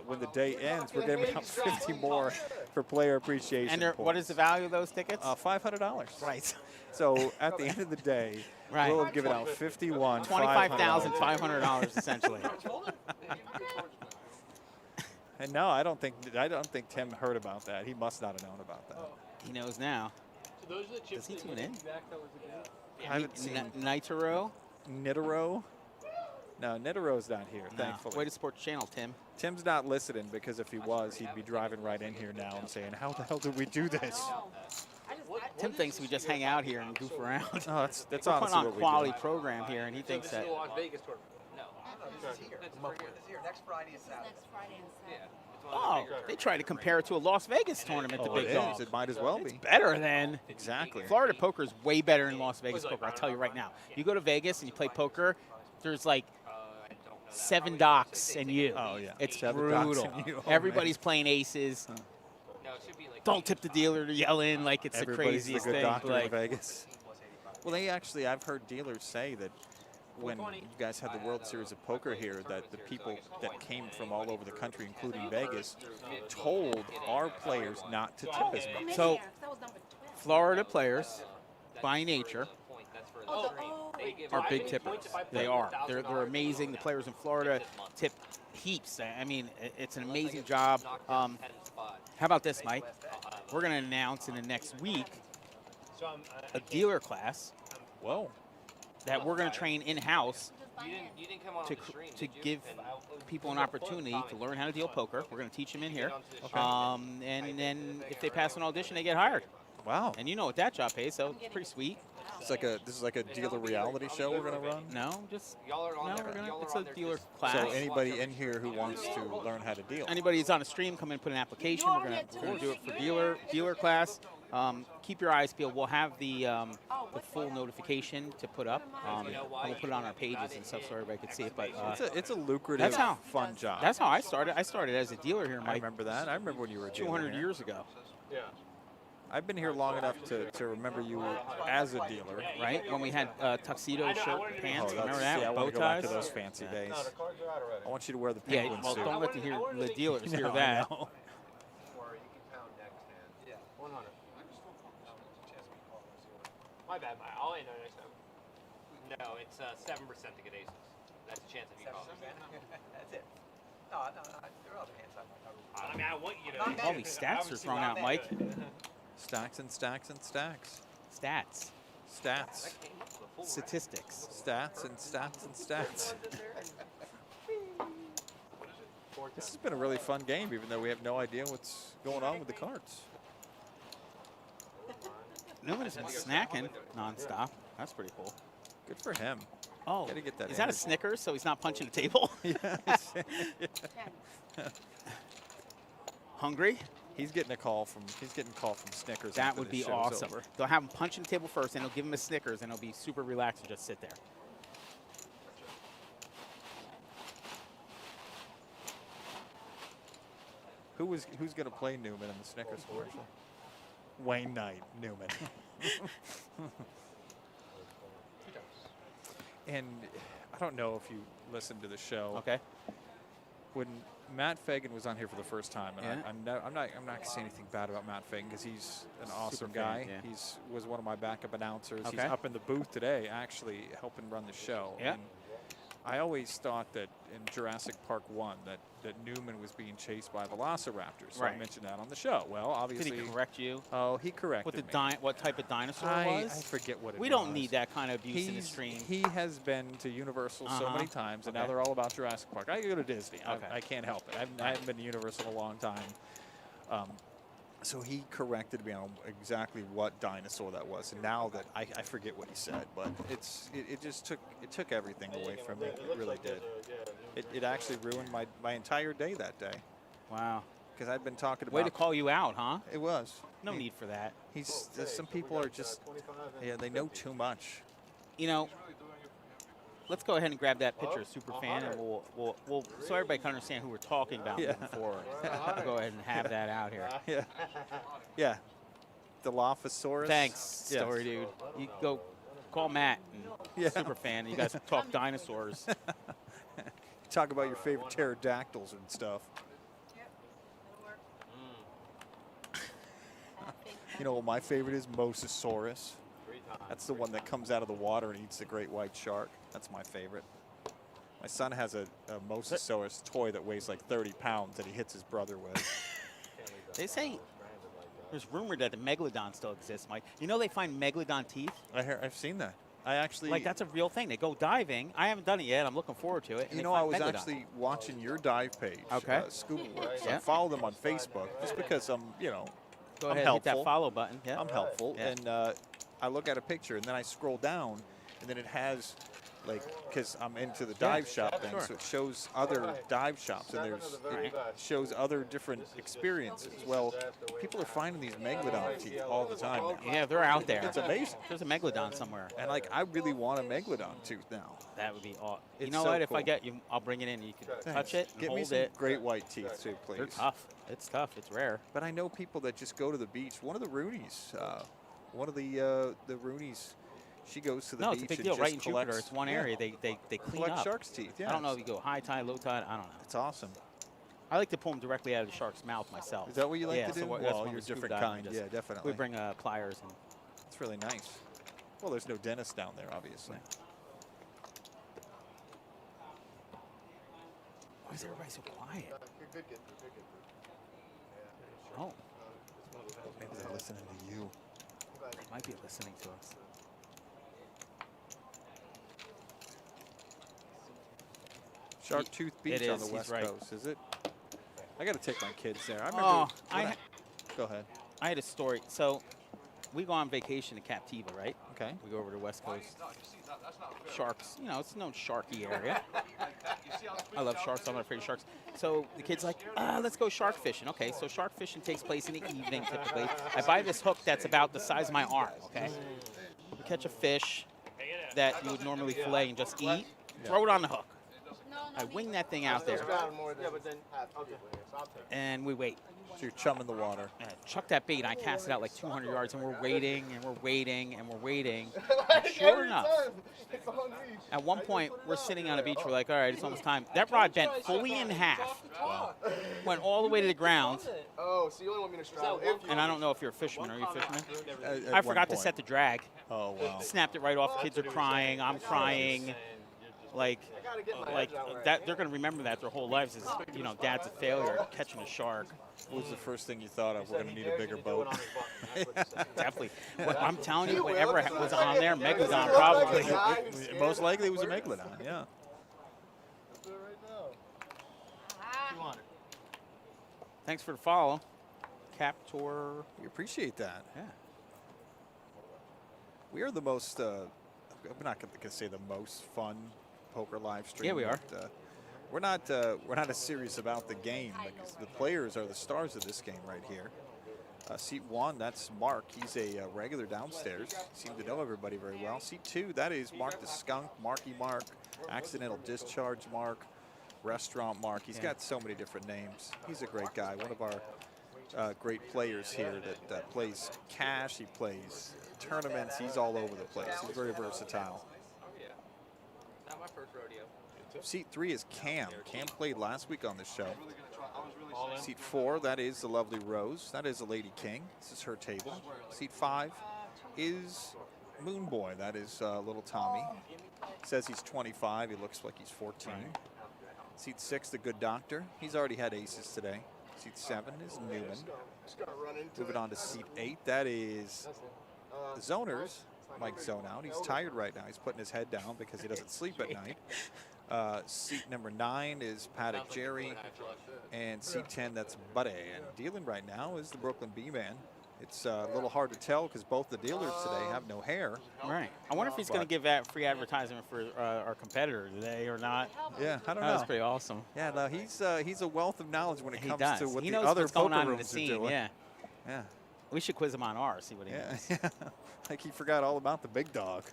when the day ends, we're giving out 50 more for player appreciation. And what is the value of those tickets? $500. Right. So at the end of the day, Right. we'll have given out 51. $25,500 essentially. And no, I don't think Tim heard about that. He must not have known about that. He knows now. So those are the chips Does he that tune you in? gave me back that was a good? I haven't seen Nitro. Nitaro. No, Nitaro's not here, No. thankfully. Way to support the channel, Tim. Tim's not listening because if he was, he'd be driving right in here now and saying, "How the hell did we do this?" Oh. Tim thinks we just hang out here and goof around. Oh, that's We're putting honestly on what we quality do. program here, and he thinks that. Las Vegas tournament. No. This is here. Next Friday and Saturday. Next Friday and Yeah. Saturday. It's one of the Oh, bigger they try to compare it to a Las Vegas tournament, the Oh, big it dog. is. It might as well be. Better than Exactly. Florida poker is way better than Las Vegas poker. I'll tell you right now. You go to Vegas and you play poker, there's like 7 docs and you. Oh, yeah. It's 7 docs brutal. and you. Oh, Everybody's playing aces. No, it should be like Don't tip the dealer to yell in like it's the Everybody's craziest the good thing. doctor in Like, Vegas. Well, I've heard dealers say that when you guys had the World Series of Poker here, that the people that came from all over the country, including Vegas, told our players not to tip as much. So, Florida players, by nature, are big tippers. They are. They're amazing. The players in Florida tip heaps. I mean, it's an amazing job. How about this, Mike? We're going to announce in the next week a dealer class Whoa. that we're going to train in-house You didn't come on to, the stream, to did you? give people an opportunity to learn how to deal poker. We're going to teach them in here. And then if they pass an audition, they get hired. Wow. And you know what that job pays, so it's pretty sweet. This is like a dealer reality show we're gonna run. No, just Y'all are on no. there. Y'all It's are a on there dealer just- class. So anybody in here who wants to learn how to deal. Anybody who's on a stream, come in and put an application. We're gonna do it for dealer class. Keep your eyes peeled. We'll have the full notification to put up. And we'll put it on our pages and stuff so everybody can see it. But It's a lucrative, fun job. that's how I started. I started as a dealer here, I Mike, remember that. I remember when you were a dealer 200 here. years ago. Yeah. I've been here long enough to remember you as a dealer. Right? When we had tuxedo shirt pants, Oh, remember that's- that? yeah, I with want to bow go back ties? to those fancy days. No, the cards are out already. I want you to wear the Yeah, penguin well, suit. don't let the dealers hear No, I that. know. Or you can pound next hand. Yeah, 100. My bad, I'll let you know next time. No, it's 7% to get aces. That's a chance if you call. That's it. No, there are other hands I might cover. I mean, I want you to. All these stats are thrown out, Mike. Stacks and stacks and stacks. Stats. Stats. Statistics. Stats and stats and stats. This has been a really fun game, even though we have no idea what's going on with the cards. Newman's been snacking nonstop. That's pretty cool. Good for him. Oh, Gotta get that is that a energy. Snickers? So he's not punching the table? Hungry? He's getting a call from Snickers. That after would this be show's awesome. over. They'll have him punching the table first, and they'll give him a Snickers, and he'll be super relaxed and just sit there. Who's going to play Newman in the Snickers commercial? Wayne Knight, Newman. And I don't know if you listened to the show. Okay. When Matt Fagan was on here for the first time, and Yeah. I'm not going to say anything bad about Matt Fagan because he's an awesome Super fan, guy. yeah. He's was one of my backup announcers. He's Okay. up in the booth today, actually helping run the show. Yeah. And I always thought that in Jurassic Park 1 that Newman was being chased by velociraptors. So I Right. mentioned that on the show. Well, obviously. Did he correct you? Oh, he corrected What me. what type of dinosaur it I was? forget what it was. We don't need that kind of abuse in the He's- stream. He has been to Universal so many times, and now Okay. they're all about Jurassic Park. I go to Disney. Okay. I can't help it. I haven't been to Universal in a long time. So he corrected me on exactly what dinosaur that was, and now that I forget what he said, but it just took everything away from me. It really did. It actually ruined my entire day that day Wow. because I'd been talking Way to about. call you out, huh? It was. No need for that. Some people are just. Yeah, they know too much. You know, let's go ahead and grab that picture of Superfan, and we'll so everybody can understand who we're talking about Yeah. moving forward. We'll go ahead and have that out here. Yeah. Yeah. Dilophosaurus. Thanks, Yes. Story Dude. You go call Matt and Yeah. Superfan. You guys talk dinosaurs. Talk about your favorite pterodactyls and stuff. Yep, that'll work. You know what my favorite is? Mosasaurus. That's the one that comes out of the water and eats the great white shark. That's my favorite. My son has a Mosasaurus toy that weighs like 30 pounds that he hits his brother with. They say there's rumored that the megalodon still exists, Mike. You know they find megalodon teeth? I've seen that. I actually. Like that's a real thing. They go diving. I haven't done it yet. I'm looking forward to it. and You they know, I find was megalodon. actually watching your dive page, Okay. Scuba. Yeah. I follow them on Facebook just because I'm Go I'm ahead, hit helpful. that follow button. Yeah. I'm helpful, Yeah. and I look at a picture, and then I scroll down, and then it has, like, because I'm into the dive shop thing, sure. so it shows other dive shops, and it shows other different experiences. Well, people are finding these megalodon teeth all the time now. Yeah, they're out there. It's amazing. There's a megalodon somewhere. And, like, I really want a megalodon tooth now. That would be awesome. You It's know so what? If I cool. get you, I'll bring it in. You can touch Thanks. it, and Get me hold some it. great white teeth, too, please. They're tough. It's tough. It's rare. But I know people that just go to the beach. One of the Roonies, the Roonies, she goes to the No, beach it's a big and deal. just Right in collects, Jupiter, it's one area. They clean collect up. shark's teeth. Yeah, I don't know if you go high tide, low tide. I don't know. It's awesome. I like to pull them directly out of the shark's mouth myself. Is that what you like yeah, to do? So that's Well, when you're we a scuba different dive, kind. we Yeah, just- definitely. We bring pliers and. It's really nice. Well, there's no dentist down there, obviously. Why is everybody so quiet? You're good, kid. You're good. Oh, Maybe they're listening to you. they might be listening to us. Shark Tooth Beach It on is, the he's West right. Coast, is it? I got to take my kids there. I remember. Oh, when go ahead. I had a story. So, we go on vacation to Captiva, right? Okay. We go over to West Coast. Sharks, you know, it's a known sharky area. I love sharks. I'm not afraid of sharks. So the kid's like, let's go shark fishing. Okay, so shark fishing takes place in the evening typically. I buy this hook that's about the size of my arm. Okay, you catch a fish that you would normally fillet and just eat. Throw it on the hook. No, I wing that thing out there, Yeah, but then okay. So I'll take it. and we wait. So you're chumming the water. Chuck that bait. I cast it out like 200 yards, and we're waiting, and we're waiting, and we're waiting. And sure enough, It's on me. at one point, we're sitting on a beach. We're like, all right, it's almost time. That rod bent fully in half, went all the way to the ground, Oh, so you only want me to straddle? and I don't know if you're a fisherman. Are you a fisherman? At I one forgot to point. set the drag. Oh, wow. Snapped it right off. Kids are crying. I'm crying. Like that, they're going to remember that their whole lives is, you know, dad's a failure at catching a shark. What was the first thing you thought of? We're going to need a bigger boat. Definitely. Well, I'm telling you, whatever was on there, Megalodon probably. Most likely it was a Megalodon, yeah. Thanks for the follow, Captor. We appreciate that. Yeah. We are the most, I'm not going to say the most fun poker live stream. Yeah, we are. But, we're not as serious about the game because the players are the stars of this game right here. Seat 1, that's Mark. He's a regular downstairs. Seem to know everybody very well. Seat 2, that is Mark the Skunk, Marky Mark, Accidental Discharge Mark, Restaurant Mark. He's got so many different names. He's a great guy. One of our great players here that plays cash. He plays tournaments. He's all over the place. He's very versatile. Not my first rodeo. Seat 3 is Cam. Cam played last week on the show. Seat 4, that is the lovely Rose. That is the Lady King. This is her table. Seat 5 is Moon Boy. That is little Tommy. Says he's 25. He looks like he's 14. Seat 6, the Good Doctor. He's already had aces today. Seat 7 is Newman. Moving on to seat 8, that is the Zoners. Mike zone out. He's tired right now. He's putting his head down because he doesn't sleep at night. Seat number 9 is Paddock Jerry. And seat 10, that's Buddy. And dealing right now is the Brooklyn B-Man. It's a little hard to tell because both the dealers today have no hair. Right. I wonder if he's going to give that free advertisement for our competitor today or not. Yeah, I don't know. That's pretty awesome. Yeah, no, he's a wealth of knowledge when it comes does. to what he the knows other what's going poker on in the rooms are scene. doing. Yeah. Yeah. We should quiz him on ours, see what he knows. Yeah. Like he forgot all about the big dog.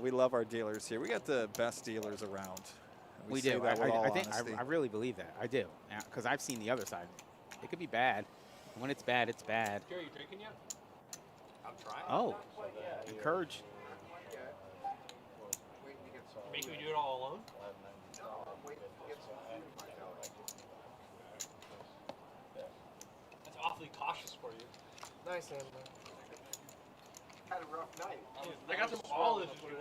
We love our dealers here. We got the best dealers around. We say do. that with all I think honesty. I really believe that. I do. Because I've seen the other side. It could be bad. When it's bad, it's bad. Jerry, you drinking yet? I'm trying. Oh. Encourage. Making me do it all alone? That's awfully cautious for you. Nice, man. Had a rough night. I got them all this week.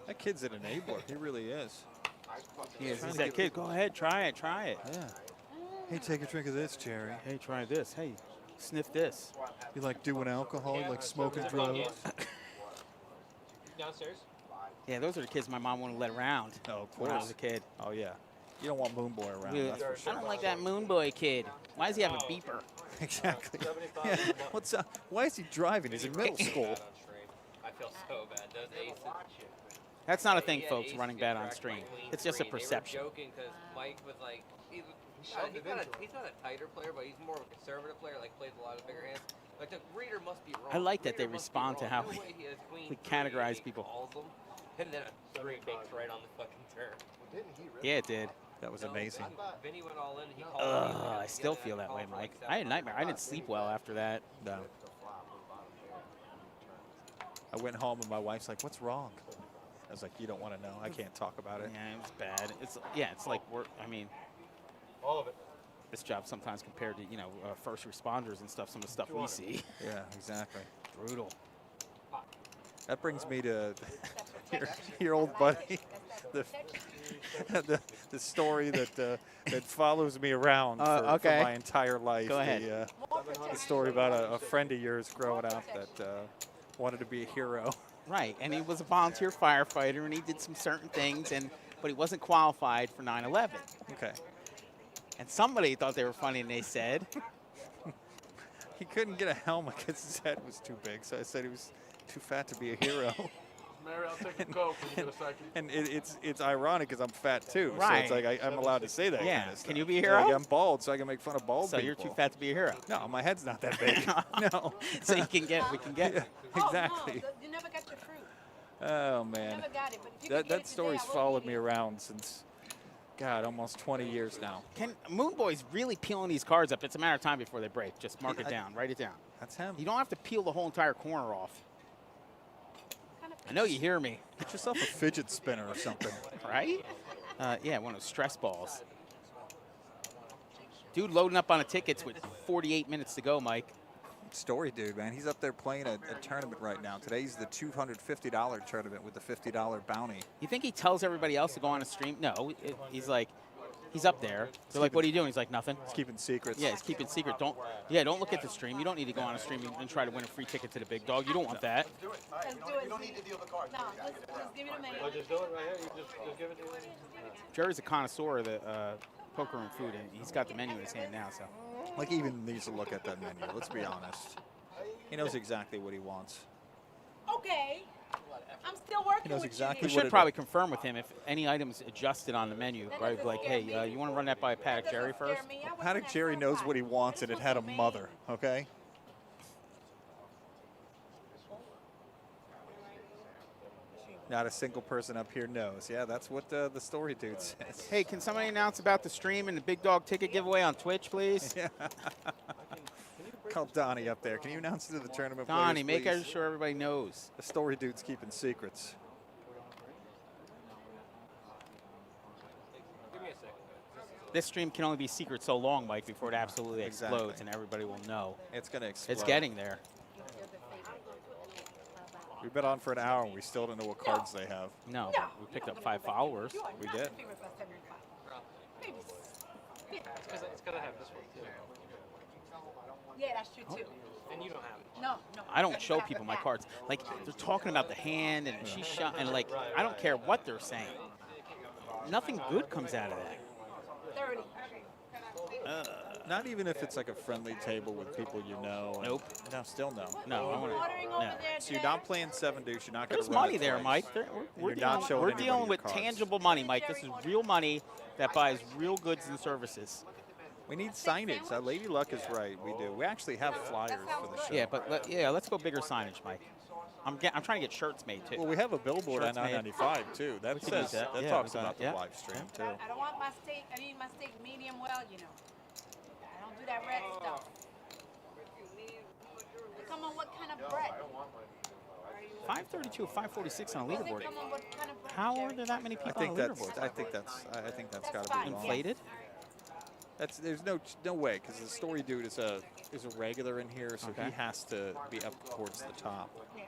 That kid's an enabler. He really is. He's that kid. Go ahead, try it, try it. Yeah. Hey, take a drink of this, Jerry. Hey, try this. Hey, sniff this. You like doing alcohol? You like smoking drugs? Downstairs? Yeah, those are the kids my mom wouldn't let around. Oh, of when I was course. a kid. Oh, yeah. You don't want Moon Boy around, Yeah, that's for sure. I don't like that Moon Boy kid. Why does he have a beeper? Exactly. Yeah. What's up? Why is he driving? He's in middle school. I feel so bad. Those aces. That's not a thing, He had folks, aces running get bad on cracked stream. by queen It's just a three. They were perception. joking because Mike was like, he's not a tighter player, but he's more of a conservative player, like plays a lot of bigger hands. Like the reader must be wrong. I like that they Reader must be respond to wrong. how No we- way he has queen we three, categorize he people. calls them, and then a 3 bakes right on the fucking turn. Yeah, it did. That was No, amazing. Vinny went all in. He called me because I he still didn't feel have that to way, call for Mike. like I had a 7 nightmare. I didn't shots. sleep well after that. No. I went home and my wife's like, "What's wrong?" I was like, "You don't want to know. I can't talk about it." Yeah, it was bad. It's like work. I mean, All of it. this job sometimes compared to first responders and stuff. Some of the stuff we see, Yeah, exactly. brutal. That brings me to your old buddy, the story that follows me around for okay. my entire life. Go ahead. The story about a friend of yours growing up that wanted to be a hero. Right, and he was a volunteer firefighter, and he did some certain things, but he wasn't qualified for 9/11. Okay. And somebody thought they were funny, and they said, He couldn't get a helmet because his head was too big, so I said he was too fat to be a hero. Mary, I'll take a Coke when you get a second. And it's ironic because I'm fat too. Right. So it's like I'm allowed to say that. Yeah. Kind of Can stuff. you be a Yeah, hero? like I'm bald, so I can make fun of bald So people. you're too fat to be a hero. No, my head's not that big. No. So we can get. Yeah, exactly. Oh, no, you never got your fruit. Oh You man, never got it. But if you could that get it story's today, I will followed eat me it. around since, God, almost 20 years now. Can Moon Boy's really peeling these cards up? It's a matter of time before they break. Just mark it down. Write it down. That's him. You don't have to peel the whole entire corner off. I know you hear me, Get yourself a fidget spinner or something. right? Yeah, one of those stress balls. Dude loading up on the tickets with 48 minutes to go, Mike. Story dude, man. He's up there playing a tournament right now. Today's the $250 tournament with the $50 bounty. You think he tells everybody else to go on a stream? No, he's like, he's up there. They're like, what are you doing? He's like, nothing. He's keeping secrets. Yeah, he's keeping secret. Don't look at the stream. You don't need to go on a stream and try to win a free ticket to the big dog. You don't want that. Let's do it. You don't need to deal the cards. No, just give it to me. Oh, just do it right here. You just give it to me. Jerry's a connoisseur of the poker room food, and he's got the menu in his hand now. So Like, he even needs to look at that menu. Let's be honest. He knows exactly what he wants. Okay. I'm still working He knows with exactly we you. should it probably confirm with him if any items adjusted on the menu. That Right, doesn't like, scare hey, me. you want to run that by Paddock That Jerry doesn't scare first? me. I work Paddock in that Jerry knows side. what he wants, and it had a Man. mother, okay? Not a single person up here knows. Yeah, that's what the story dude says. Hey, can somebody announce about the stream and the big dog ticket giveaway on Twitch, please? Yeah. Call Donnie up there. Can you announce it to the tournament Donnie, players, make please? sure everybody knows. The story dude's keeping secrets. Give me a second. This stream can only be secret so long, Mike, before it absolutely Exactly. explodes and everybody will know. It's going to explode. It's getting there. We've been on for an hour, and we still don't know what cards they have. No, No, we picked up 5 followers. You are We not did. the favorite for 75. Maybe It's gonna have this one too. Yeah, that's true too. And you don't have it. No, no. I don't that's show not people the my fact. cards. Like, they're talking about the hand and she's shot, and like, I don't care what they're saying. Nothing good comes out of that. 30. Not even if it's like a friendly table with people you know. and- Nope. No, still no. No, I want Watering to. over No. there, So you're not playing 7 deuce. You're not going to There's money there, Mike. We're You're not showing we're anybody dealing your with cards. tangible money, Mike. This is real money that buys real goods and services. We need signage. Lady Luck is right. We do. We actually have flyers for the show. Yeah, but let's go bigger signage, Mike. I'm trying to get shirts made too. Well, we have a billboard on Shirts made. 995 too. That could says use that. that Yeah, talks we got about it. the Yeah. live stream too. I don't want my steak. I need my steak medium well, you know. I don't do that red stuff. They come on what kind of bread? 532, 546 on a They leaderboard. come on what kind of bread? How are Jerry? there that many I people think on a that's. leaderboard? I think that's got to That's be fine, wrong. Inflated? That's there's no way because the story dude is a regular in here, so Okay. he has to be up towards the top. Yeah.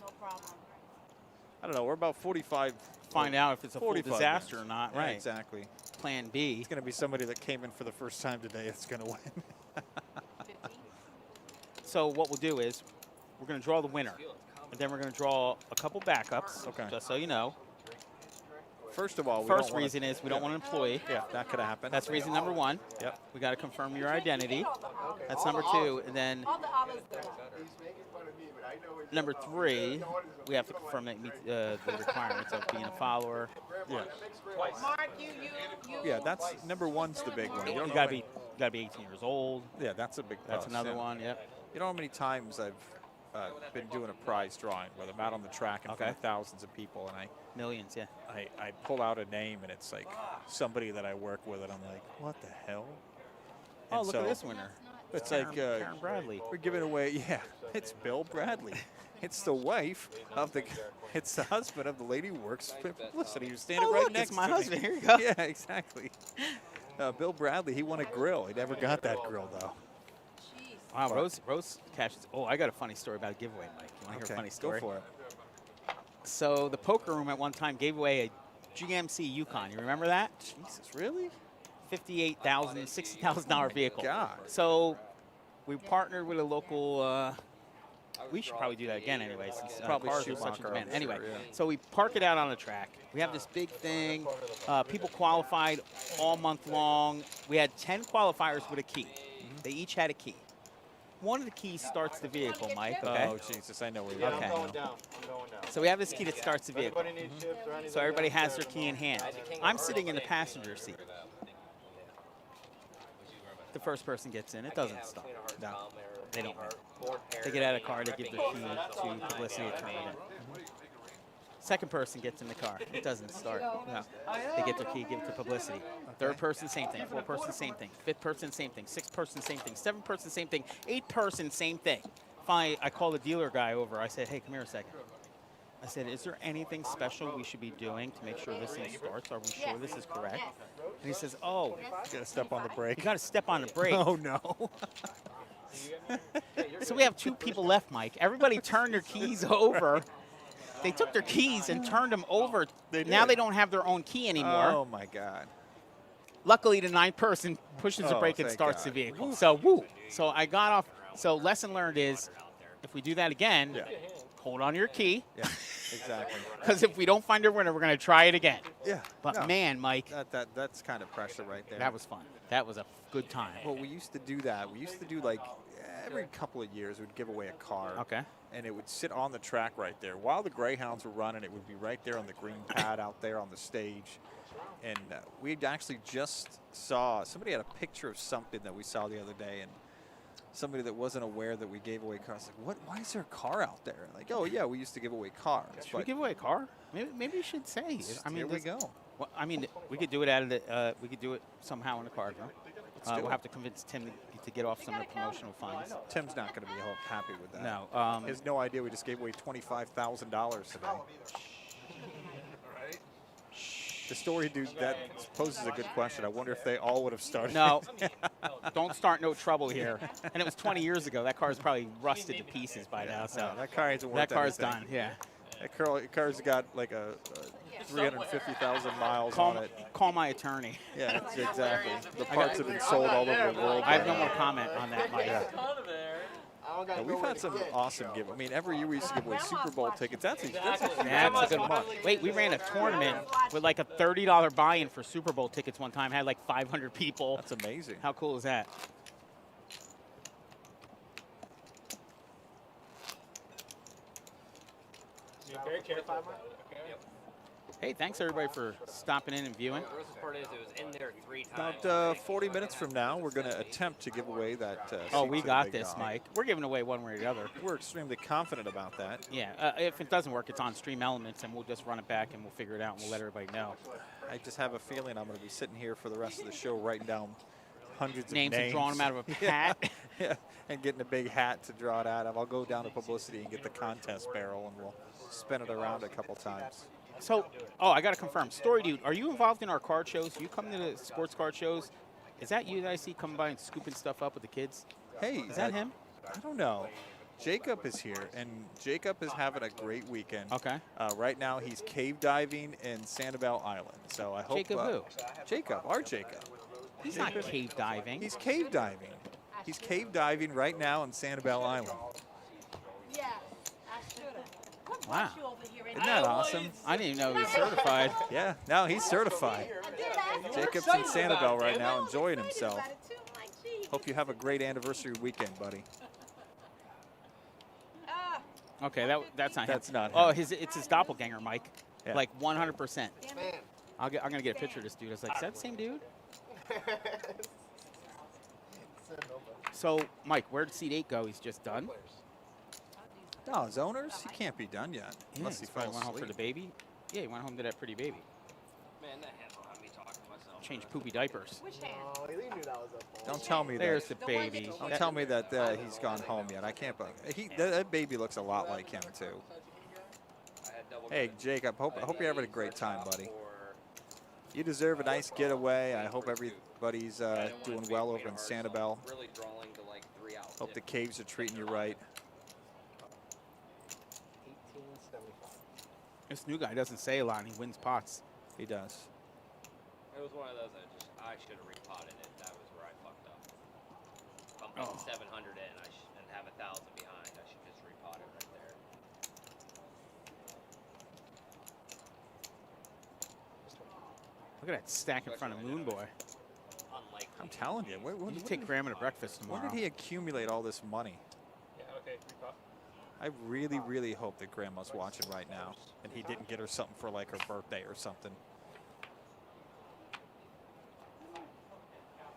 No problem. I don't know. We're about 45. Find out if it's a full 45 disaster minutes. or not. Yeah, Right. exactly. Plan B. It's going to be somebody that came in for the first time today that's going to win. 50. So what we'll do is we're going to draw the winner, and then we're going to draw a couple backups. Okay. Just so you know. First of all, we First don't wanna- reason is we don't want an employee. Yeah, that could happen. That's reason number one. Yep. We got to confirm your identity. All the olives. That's number two, and then All the olives good. number three, we have to confirm that you meet the requirements of being a follower. Yeah. Mark, you. Yeah, that's number one's the big one. You don't know got to many- be 18 years old. Yeah, that's a big. That's plus, another yeah. one. Yep. You know how many times I've been doing a prize drawing, whether I'm out on the track in front of Okay. thousands of people, and Millions. Yeah. I pull out a name, and it's like somebody that I work with, and I'm like, what the hell? Oh, And look so at this winner. It's Karen, like Karen Bradley. we're giving away. Yeah, it's Bill Bradley. It's the wife of the. It's the husband of the lady who works for publicity. He was standing Oh, right look, next it's my to me. husband. Here you go. Yeah, exactly. Bill Bradley. He won a grill. He never got that grill though. Jeez. Wow, Rose catches. Oh, I got a funny story about a giveaway, Mike. You want to hear a funny story? Go for it. So the poker room at one time gave away a GMC Yukon. You remember that? Jesus, really? $58,000, $60,000 vehicle. God. So we partnered with a local. We should probably do that again anyway, since Probably cars are such in Schumacher, demand. I'm Anyway, sure, yeah. so we park it out on the track. We have this big thing. People qualified all month long. We had 10 qualifiers with a key. They each had a key. one of the keys starts the vehicle, Mike. Okay. Oh Jesus, I know where Yeah, you're Okay. I'm going down. I'm going down. So we have this key that starts the If vehicle. anybody needs shifts or anything, So everybody has their downstairs, key in hand. I'm sitting in the passenger seat. The first person gets in. It doesn't stop. No, they don't. They get out of the car. They give their key to publicity to turn it in. Second person gets in the car. It doesn't start. No. They get their key, give it to publicity. Third person, same thing. Fourth person, same thing. Fifth person, same thing. Sixth person, same thing. Seventh person, same thing. Eighth person, same thing. Finally, I call the dealer guy over. I said, hey, come here a second. I said, is there anything special we should be doing to make sure this thing starts? Are we sure this is correct? And he says, oh, You gotta step on the brake. you got to step on the brake. Oh no. So we have 2 people left, Mike. Everybody turned their keys over. They took their keys and turned them over. Now they don't have their own key anymore. Oh my God. Luckily, the 9th person pushes the Oh, brake and thank starts God. the vehicle. So, woo. So I got off. So lesson learned is, if we do that again, Yeah. hold on to your key. Yeah. Exactly. Because if we don't find our winner, we're going to try it again. Yeah. But no, man, Mike, that's kind of pressure right there. that was fun. That was a good time. Well, we used to do that. We used to do like every couple of years we'd give away a car. Okay. And it would sit on the track right there. While the Greyhounds were running, it would be right there on the green pad out there on the stage. And we actually just saw, somebody had a picture of something that we saw the other day, and somebody that wasn't aware that we gave away cars, like, what? Why is there a car out there? Like, oh yeah, we used to give away cars. Should we give away a car? Maybe you should say. I mean, here we go. Well, I mean, we could do it out of the. We could do it somehow in the car. do We'll it. have to convince Tim to get off some of the promotional funds. Tim's not going to be happy with that. No. He has no idea we just gave away $25,000 today. The story, dude, that poses a good question. I wonder if they all would have started. No, don't start no trouble here. And it was 20 years ago. That car's probably rusted to pieces by now. So No, that car hasn't worked. that car's anything. done. Yeah. That car's got like a 350,000 miles on it. Call my attorney. Yeah, exactly. The parts have been sold all over the world. I have no more comment on that, Mike. Yeah, we've had some awesome give. I mean, every year we used to give away Super Bowl tickets. That's a That's a good one. Wait, we ran a tournament with like a $30 buy-in for Super Bowl tickets one time. Had like 500 people. That's amazing. How cool is that? Very careful. Hey, thanks everybody for stopping in and viewing. The worst part is it was in there 3 times. About 40 minutes from now, we're going to attempt to give away that. Oh, seat we to the got big this, dog. Mike. We're giving away one way or the other. We're extremely confident about that. Yeah, if it doesn't work, it's on Stream Elements, and we'll just run it back and we'll figure it out and we'll let everybody know. I just have a feeling I'm going to be sitting here for the rest of the show writing down hundreds Names of and names. drawing them out of a hat. Yeah, and getting a big hat to draw it out of. I'll go down to publicity and get the contest barrel, and we'll spin it around a couple times. So, I got to confirm. Story Dude, are you involved in our card shows? You come to the sports card shows? Is that you that I see coming by and scooping stuff up with the kids? Hey, Is that him? I don't know. Jacob is here, and Jacob is having a great weekend. Okay. Right now, he's cave diving in Sanibel Island. So I hope. Jacob who? Jacob, our Jacob. He's not cave diving. He's cave diving. He's cave diving right now on Sanibel Island. Yeah, I should have. What Wow. brought you over here Isn't that awesome? I didn't even know he was certified. Yeah, now he's certified. I did ask him. Jacob's in Sanibel right now, enjoying Excited himself. about it too. I'm like, gee. Hope you have a great anniversary weekend, buddy. Ah, Okay, that's not him. That's not him. Oh, it's his doppelganger, Mike. Yeah. Like 100%. damn it. I'm gonna get a picture of this dude. I was like, is that the same dude? So, Mike, where'd seat 8 go? He's just done. No, his owners, he can't be done yet. Unless he he's probably falls went home for the asleep. baby. Yeah, he went home to that pretty baby. Man, that handle had me talking to myself. Change poopy diapers. Which hand? Oh, he knew that was a Don't tell me There's that. the The one that baby. you- Don't That- tell me that he's gone home yet. I can't believe that baby looks a lot like him too. I had double Hey, covered. Jacob, hope Like you're having a for great time, top buddy. or- You deserve a nice getaway. I hope everybody's I didn't want doing it to be well way over in hard, so I'm Sanibel. Really drawing to like 3 out. Hope the caves are treating you right. 1875. This new guy doesn't say a lot, and he wins pots. He does. It was one of those I should have repotted it. That was where I fucked up. If I'm putting 700 in and have 1,000 behind, I should just repot it right there. Look at that stack in front of Moon Boy. Unlikely. I'm telling you. You take Grandma to breakfast tomorrow. Where did he accumulate all this money? Yeah, okay, 3 pot. I really, really hope that Grandma's watching right now and he didn't get her something for like her birthday or something.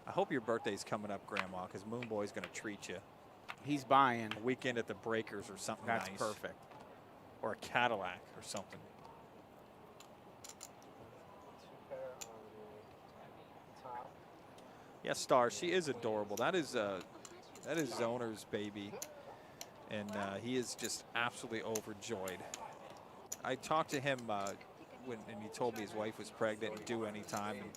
I hope your birthday's coming up, Grandma, because Moon Boy's going to treat you. He's buying. A weekend at the Breakers or something That's nice. perfect. Or a Cadillac or something. 2 pair on the top. Yeah, Star, she is adorable. That is Zoner's baby. And he is just absolutely overjoyed. I talked to him and he told me his wife was pregnant and due anytime. And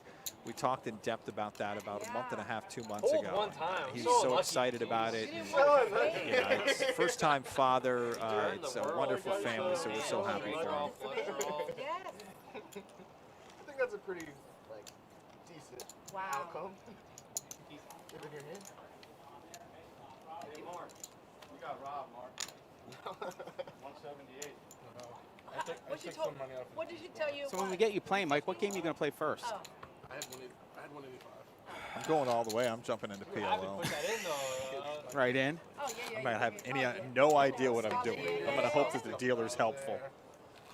we talked in depth about that about a month and a half, 2 months Hold ago. one time. He's So so lucky. excited about it. And, You you know, it's first-time father. It's a wonderful family, so we're so happy for him. Yes. I think that's a pretty, like, decent Wow. outcome. Give it your hand. We got robbed, Mark. 178. What did she tell you? So when we get you playing, Mike, what game are you going to play first? Oh. I had 185. I'm going all the way. I'm jumping into PLO. Put that in though. Right in. Oh, yeah, I'm going to have no idea what I'm doing. I'm going to hope that the dealer's helpful.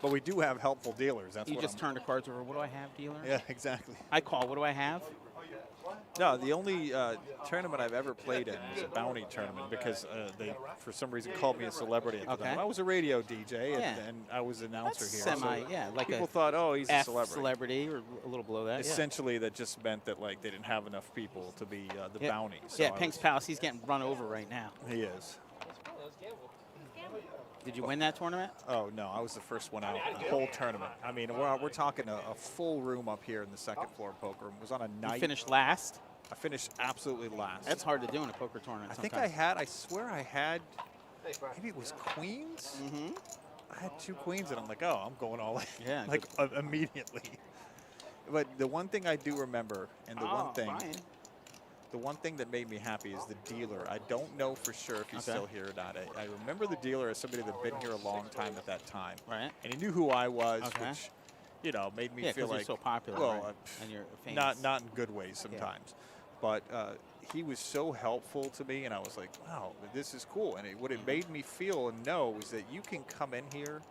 But we do have helpful dealers. That's You what just I'm, turn the cards over. What do I have, dealer? Yeah, exactly. I call. What do I have? No, the only tournament I've ever played in was a bounty tournament because they, for some reason, called me a celebrity at the time. I was a radio DJ and I was an announcer That's here. Semi, so yeah, like people a thought, oh, he's a F celebrity. or a little below that. Essentially, that just meant that like they didn't have enough people to be the Yeah. bounty. So Yeah, I Pink's was- Palace. He's getting run over right now. He is. Did you win that tournament? Oh no, I was the first one out the whole tournament. I mean, we're talking a full room up here in the second floor poker room. It was on a night. You finished last. I finished absolutely last. That's hard to do in a poker tournament. I think sometimes. I swear I had, maybe it was queens. Mm-hmm. I had 2 queens, and I'm like, oh, I'm going all in. Yeah, like immediately. But the one thing I do remember, and the one thing that made me happy is the dealer. I don't know for sure if he's still here or not. I remember the dealer as somebody that'd been here a long time at that time. Right. And he knew who I was, which, you know, made me feel like you're so popular. well, right? And you're famous. not in good ways sometimes. But he was so helpful to me, and I was like, wow, this is cool. And what it made me feel and know is that you can come in here,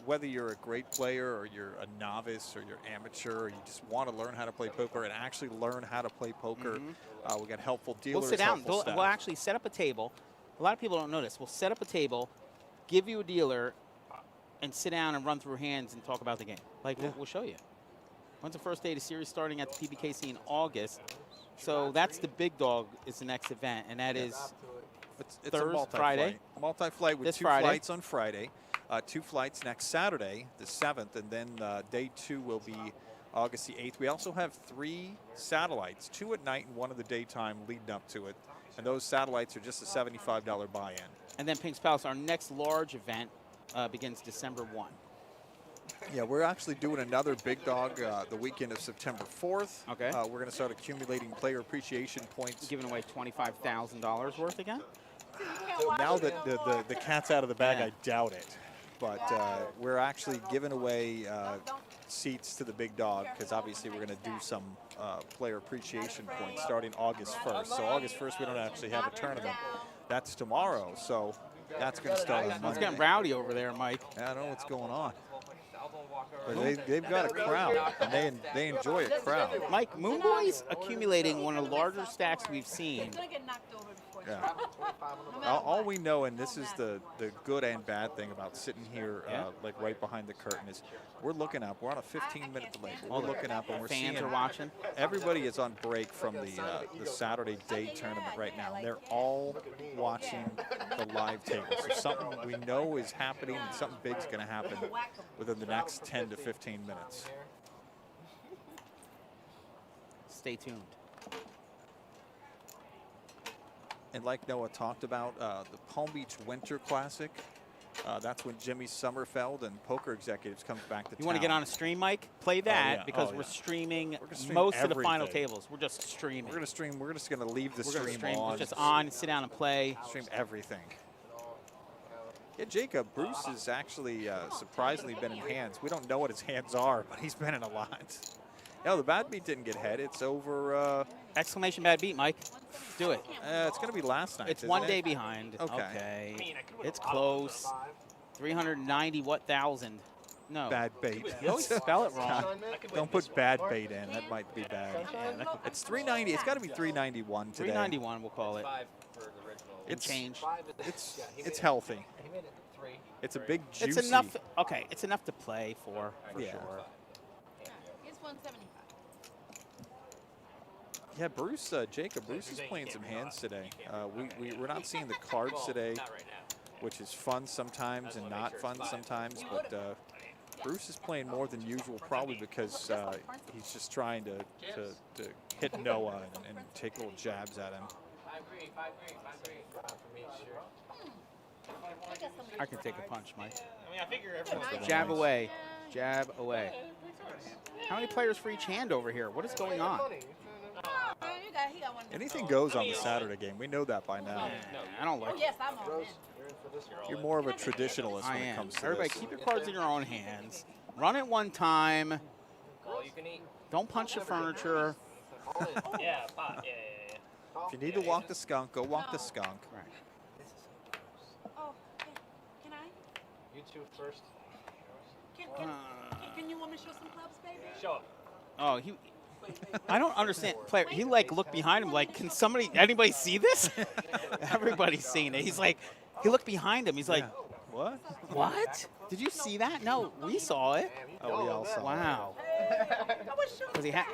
whether you're a great player or you're a novice or you're amateur or you just want to learn how to play poker and actually learn how to play poker. We got helpful dealers. We'll sit down. helpful staff. We'll actually set up a table. A lot of people don't know this. We'll set up a table, give you a dealer, and sit down and run through hands and talk about the game. Like, we'll show you. When's the first day of the series starting at the PBKC in August? So that's the big dog is the next event, and that is it's Thursday, a multi-flight. Friday. Multi-flight with This 2 Friday. flights on Friday, 2 flights next Saturday, the 7th, and then day 2 will be August the 8th. We also have 3 satellites, 2 at night and 1 in the daytime leading up to it. And those satellites are just a $75 buy-in. And then Pink's Palace, our next large event, begins December 1. Yeah, we're actually doing another big dog the weekend of September 4th. Okay. We're going to start accumulating player appreciation points. Giving away $25,000 worth again? Now that the cat's out of the bag, I doubt it. But we're actually giving away seats to the big dog because obviously we're going to do some player appreciation points starting August 1st. So August 1st, we don't actually have a tournament. That's tomorrow. So that's going to start on It's Monday. getting rowdy over there, Mike. I don't know what's going on. But they've got a crowd, and they enjoy a crowd. Mike, Moonboy's accumulating one of the larger stacks we've seen. It's gonna get knocked over before. Yeah. All we know, and this is the good and bad thing about sitting here, like right behind the curtain, is we're looking up. We're on a 15-minute delay. We're looking up, and we're Fans seeing are watching. everybody is on break from the Saturday day tournament right now. They're all watching the live table. So something we know is happening, and something big's going to happen within the next 10 to 15 minutes. Stay tuned. And like Noah talked about, the Palm Beach Winter Classic, that's when Jimmy Sommerfeld and Poker Executives comes back to town. You want to get on a stream, Mike? Play that yeah. because Oh, we're yeah. streaming gonna stream most of the final everything. tables. We're just streaming. We're going to stream. We're just going to leave the We're gonna stream on. It's just on, sit down and play. Stream everything. Yeah, Jacob, Bruce has actually surprisingly been in hands. We don't know what his hands are, but he's been in a lot. No, the bad beat didn't get head. It's over. Exclamation bad beat, Mike. Do it. It's going to be last night. It's 1 day behind. Okay. It's close. 390 what thousand? No. Bad bait. You always spell it wrong. Don't put bad bait in. That might be bad. It's 390. It's got to be 391 today. 391, we'll call it. 5 for the original. It's change. It's healthy. He made it 3. It's a big juicy. It's enough. Okay, it's enough to play for Yeah. sure. It's 175. Yeah, Bruce, Jacob, Bruce is playing some hands today. We're not seeing the cards today, Not right now. which is fun sometimes and not fun sometimes. But Bruce is playing more than usual, probably because he's just trying to hit Noah and take little jabs at him. 5 green, 5 green, 5 green. From each year. I can take a punch, Mike. I mean, I figure everyone's Jab away. Jab away. How many players for each hand over here? What is going on? He got one. Anything goes on the Saturday game. We know that by now. I don't like Oh, it. yes, I'm on Rose, it. you're in for this one. You're more of a traditionalist I when it am. comes to Everybody, this. keep your cards in your own hands. Run it one time. All you can eat. Don't punch the furniture. Yeah, 5. Yeah. If you need to walk the skunk, go walk the skunk. Right. Oh, yeah. Can I? You two first. Can you want me to show some clubs, baby? Show up. Oh, I don't understand. Player, he like looked behind him like, can anybody see this? Everybody's seeing it. He's like, he looked behind him. He's like, What? what? Did you see that? No, we saw it. Oh, we all saw it. Wow. I was showing. Was he That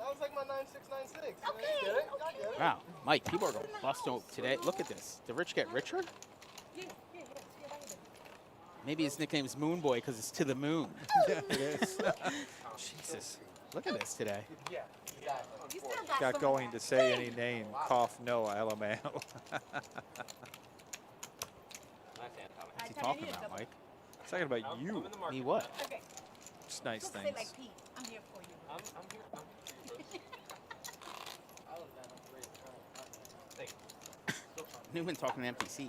was like my 9696. Okay, Get it? I get it. Wow. Mike, people are going bust today. Look at this. The rich get richer? Yeah, yeah, yeah. Maybe his nickname is Moon Boy because it's to the moon. Yeah, it is. Jesus. Look at this today. You still Got some going more. to say any name. Cough Noah, LMAO. Nice hand, Tommy. What's he talking about, Mike? Talking about I'm you. in the market. Me what? Okay. Just nice Just say things. like Pete. I'm here for you. I'm here. I'm here. Newman talking to MPC.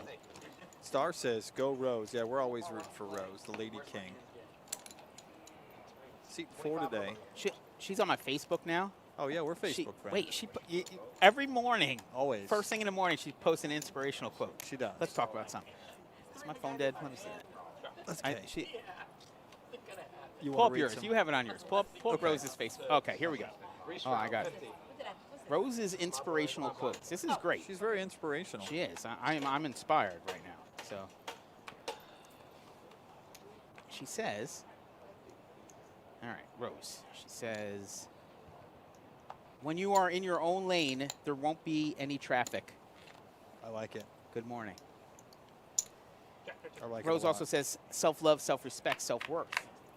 Star says, go Rose. Yeah, we're always rooting for Rose, the Lady King. Seat 4 today. She's on my Facebook now. Oh, yeah, we're Facebook friends. Wait, every morning, Always. first thing in the morning, she posts an inspirational quote. She does. Let's talk about something. Is my phone dead? Let me see that. Okay. You Pull wanna up read yours. some- You have it on yours. Pull up Okay. Rose's Facebook. Okay, here we go. Oh, I got it. What did I? What's that? Rose's inspirational quotes. This is great. She's very inspirational. She is. I'm inspired right now. So she says, all right, Rose. She says, when you are in your own lane, there won't be any traffic. I like it. Good morning. I like Rose it a lot. also says self-love, self-respect, self-worth.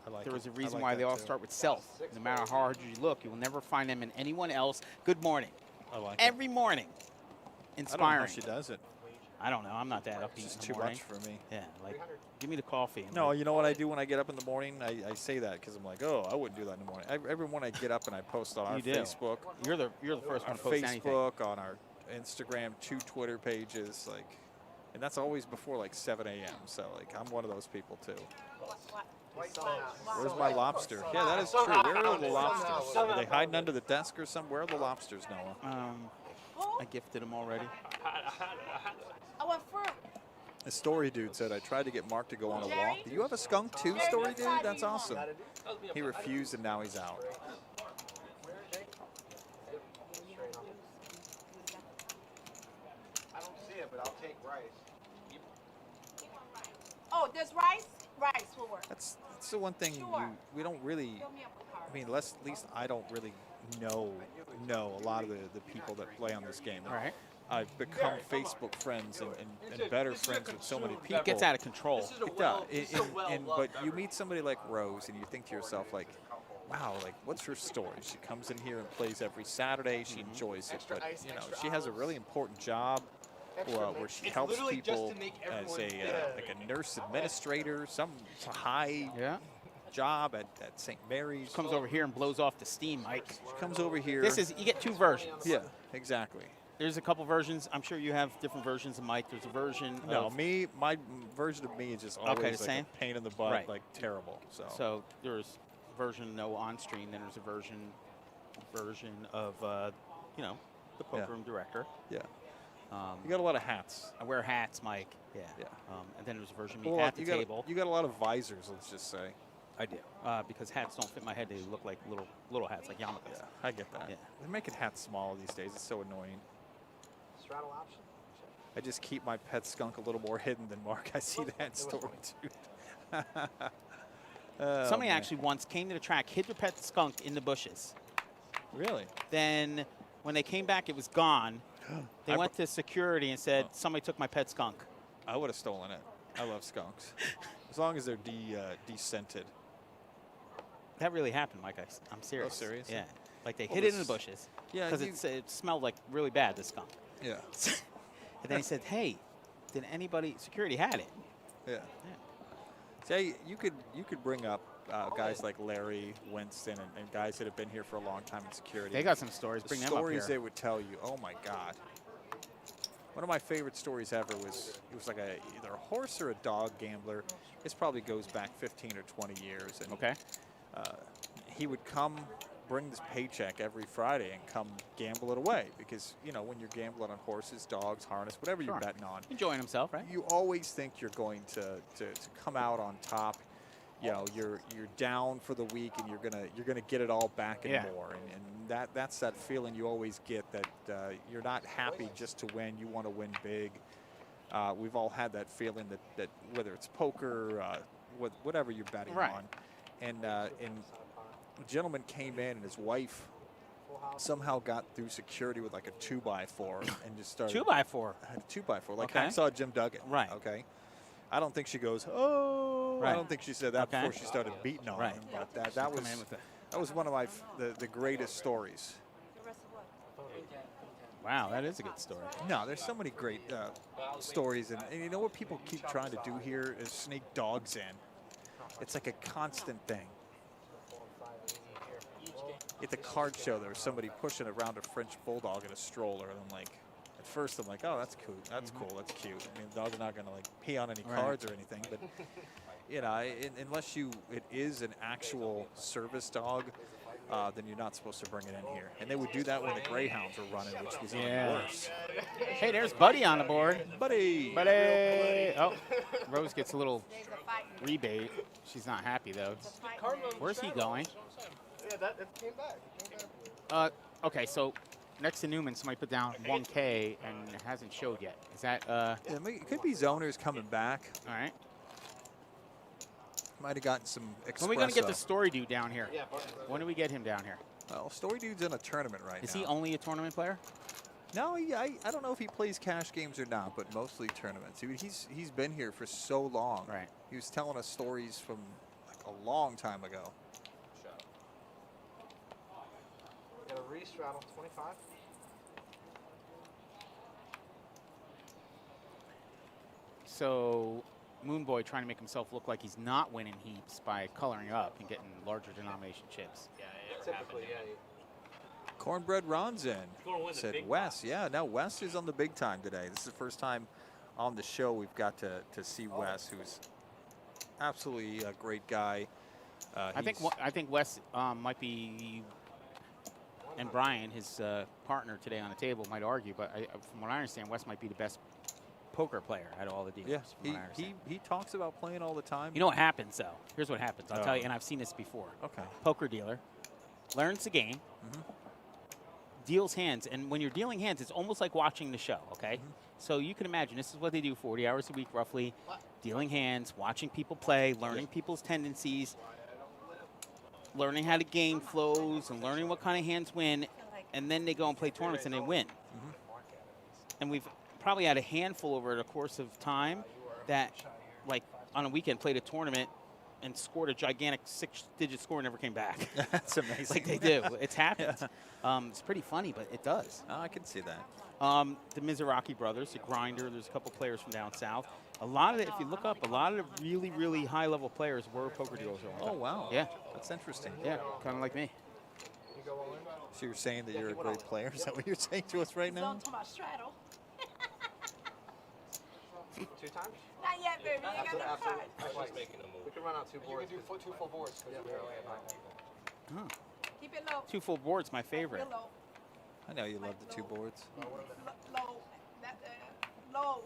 I like There it. is a I reason like why that they all too. start with self. No matter how hard you look, you will never find them in anyone else. Good morning. I like it. Every morning. I don't know Inspiring. how she does it. I don't know. I'm not that upbeat It's in the too morning. much for me. Yeah, like, give me the coffee. and No, like- you know what I do when I get up in the morning? I say that because I'm like, oh, I wouldn't do that in the morning. Every morning I get up and I post on our You do. Facebook, You're the first our one to post anything. Facebook, on our Instagram, 2 Twitter pages, like, and that's always before like 7 a.m. So like, I'm one of those people too. Where's my lobster? Yeah, that is true. Where are the lobsters? Are they hiding under the desk or somewhere? Where are the lobsters, Noah? I gifted them already. I want fruit. A story dude said, I tried to get Mark to go on a walk. Do you have a skunk too, story dude? That's awesome. He refused and now he's out. I don't see it, but I'll take rice. Oh, there's rice? Rice will work. That's the one thing Sure. we don't really, Fill me up with carbs. I mean, at least I don't really know a lot of the people that play on this game. All right. I've become Facebook friends and better friends with so many people. It gets out of control. It does. But you meet somebody like Rose and you think to yourself, like, wow, like, what's her story? She comes in here and plays every Saturday. She enjoys it. But, you know, she has a really important job where she helps people as like a nurse administrator, some high job at St. Mary's. Comes over here and blows off the steam, Mike. She comes over here. This is, you get 2 versions. Yeah, exactly. There's a couple versions. I'm sure you have different versions of Mike. There's a version No, of... my version of me is just always the like same? a pain in the butt, Right. like terrible. So So there's a version no on stream, then there's a version version of, you know, the poker room director. Yeah. You got a lot of hats. I wear hats, Mike. Yeah. Yeah. And then there's a version of me at the table. You got a lot of visors, let's just say. I do. Because hats don't fit my head. They look like little hats, like yarmulkes. Yeah, I get that. Yeah. They're making hats small these days. It's so annoying. Straddle option. I just keep my pet skunk a little more hidden than Mark. I see that story too. Somebody actually once came to the track, hid their pet skunk in the bushes. Really? Then when they came back, it was gone. They went to security and said, somebody took my pet skunk. I would have stolen it. I love skunks. As long as they're descented. That really happened, Mike. I'm serious. Oh, serious? Yeah. Like they hid it in the bushes. Yeah. Because it smelled like really bad, the skunk. Yeah. And then he said, hey, did anybody, security had it. Yeah. Say, you could bring up guys like Larry, Winston, and guys that have been here for a long time in security. They got some stories. Bring them up here. Stories they would tell you. Oh my God. One of my favorite stories ever was like either a horse or a dog gambler. This probably goes back 15 or 20 years. And okay. He would come, bring this paycheck every Friday and come gamble it away because, you know, when you're gambling on horses, dogs, harness, whatever you're betting on. Enjoying himself, right? You always think you're going to come out on top. You know, you're down for the week and you're gonna get it all back and more. And that's that feeling you always get that you're not happy just to win. You want to win big. We've all had that feeling that whether it's poker, whatever you're betting on. And a gentleman came in and his wife somehow got through security with like a 2x4 and just started. 2x4? A 2x4, like I saw Jim Duggan. Right. Okay. I don't think she goes, oh. Right. I don't think she said that before she started beating on him. But that was one of the greatest stories. Wow, that is a good story. No, there's so many great stories. And you know what people keep trying to do here is sneak dogs in. It's like a constant thing. At the card show, there was somebody pushing around a French bulldog in a stroller. And I'm like, at first I'm like, oh, that's cool. That's cool. That's cute. I mean, the dog's not going to like pee on any cards or anything. But, you know, unless it is an actual service dog, then you're not supposed to bring it in here. And they would do that when the Greyhounds were running, which was even worse. Hey, there's Buddy on the board. Buddy. Oh, Rose gets a little rebate. She's not happy, though. Where's he going? Yeah, that came back. Okay, so next to Newman, somebody put down 1K and it hasn't showed yet. Is that? Yeah, it could be zoners coming back. All right. Might have gotten some espresso. When are we going to get the Story Dude down here? Yeah. When do we get him down here? Well, Story Dude's in a tournament right now. Is he only a tournament player? No, I don't know if he plays cash games or not, but mostly tournaments. He's been here for so long. Right. He was telling us stories from like a long time ago. Got a re-straddle, 25. So Moon Boy trying to make himself look like he's not winning heaps by coloring up and getting larger denomination chips. Yeah, it never happened. Cornbread Ron's in, said Wes. Yeah, now Wes is on the big time today. This is the first time on the show we've got to see Wes, who's absolutely a great guy. I think Wes might be, and Brian, his partner today on the table, might argue, but from what I understand, Wes might be the best poker player out of all the dealers. Yeah, he talks about playing all the time. You know what happens, though? Here's what happens. I'll tell you, and I've seen this before. Okay. Poker dealer learns the game, deals hands, and when you're dealing hands, it's almost like watching the show, okay? So you can imagine, this is what they do 40 hours a week, roughly, dealing hands, watching people play, learning people's tendencies, learning how the game flows, and learning what kind of hands win, and then they go and play tournaments and they win. And we've probably had a handful over the course of time that, like, on a weekend played a tournament and scored a gigantic 6-digit score and never came back. That's amazing. Like they do. It's happened. It's pretty funny, but it does. Oh, I can see that. The Mizuraki brothers, the Grinder, there's a couple players from down south. A lot of it, if you look up, a lot of the really, really high-level players were poker dealers. Oh, wow. Yeah. That's interesting. Yeah, kind of like me. So you're saying that you're a great player? Is that what you're saying to us right now? Two times? Not yet, baby. You got the card. We can run out two boards. You can do two full boards. Can Keep it low. 2 full boards, my favorite. Real low. I know you love the 2 boards. Low. That low.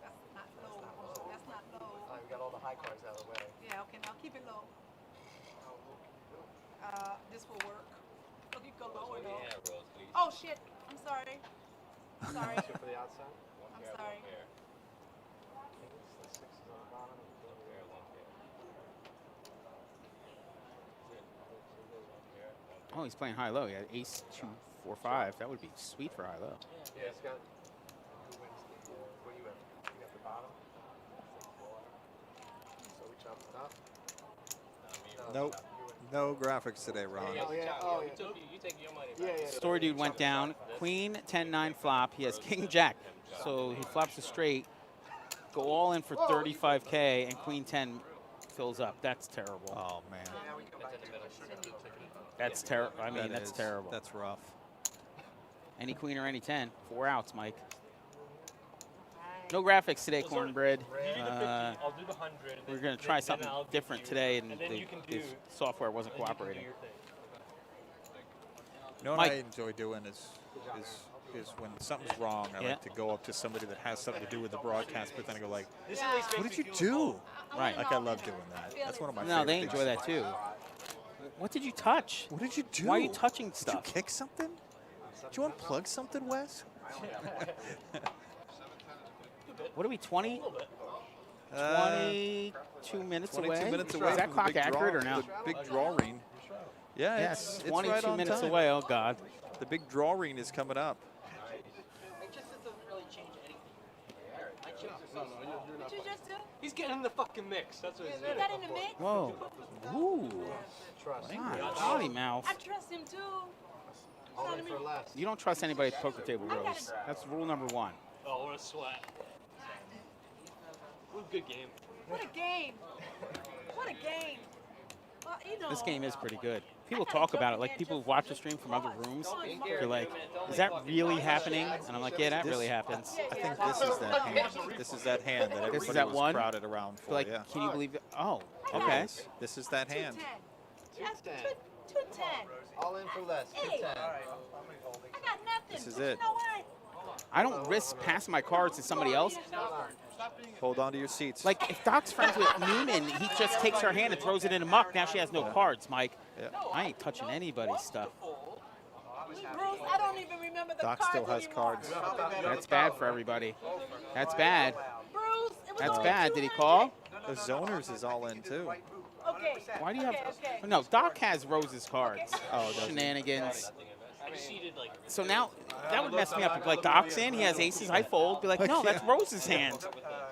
That's not low. That's not low. We got all the high cards out of the way. Yeah. Okay. Now keep it low. This will work. Look, you go lower though. Yeah, Rose, please. Oh shit. I'm sorry. Sorry. Two for the outside. I'm sorry. The sixes on the bottom. Oh, he's playing high low. Yeah, ace 2, 4, 5. That would be sweet for high low. Yeah, it's got. Who wins the? What do you have? You got the bottom. So we chopped it up. Nope. No graphics today, Ron. Oh yeah. Oh yeah. You take your money Yeah, back. yeah. Story dude went down. Queen 10-9 flop. He has King Jack, so he flops a straight. Go all in for 35K, and Queen 10 fills up. That's terrible. Oh, man. That's terrible. I mean, that's terrible. That's rough. Any queen or any 10. 4 outs, Mike. No graphics today, Cornbread. I'll do the 100. We're going to try something different today, and then you can the do- software wasn't cooperating. You know what Mike. I enjoy doing is when something's wrong, I like to go up to somebody that has something to do with the broadcast, but then I go like, what did you do? Right. Like, I love doing that. That's one of my No, favorite they things. enjoy that too. What did you touch? What did you do? Why are you touching Did stuff? you kick something? Did you unplug something, Wes? What are we, 20? 22 minutes 22 away? minutes Is away. that from the clock big accurate draw, or no? The big drawing. Yeah, Yes, it's 22 right on minutes time. away. Oh, God. The big drawing is coming up. What you just do? He's getting in the fucking mix. That's what he's You doing. got in the mix? Whoa. Ooh. Trust. God, potty mouth. I trust him too. All in for less. You don't trust anybody at the poker table, Rose. That's rule number 1. Oh, what a sweat. What a good game. What a game. What a game. Well, you know. This game is pretty good. People talk about it. Like, people who watch the stream from other rooms, they're like, is that really happening? And I'm like, yeah, that really happens. I think this is that hand. This is that hand that everybody that was one? crowded around for. They're like, yeah. can you believe it? Oh, okay. This is that hand. 210. Yes, 210. All in for less. Hey. 210. I got nothing. This is but it. You know what? I don't risk passing my cards to somebody else. Hold on to your seats. Like, if Doc's friends with Noonan, he just takes her hand and throws it in a muck. Now she has no cards, Mike. Yeah. I ain't touching anybody's stuff. Bruce, I don't even remember the Doc cards still has anymore. cards. That's bad for everybody. That's bad. Bruce, it was That's only bad. Did he 200. call? The zoners is all in too. Okay. Why do you have? Okay. No, Doc has Rose's cards. Oh, does he? Shenanigans. I exceeded like. So now that would mess me up. If like Doc's in, he has aces. I fold. Be like, no, that's Rose's hand.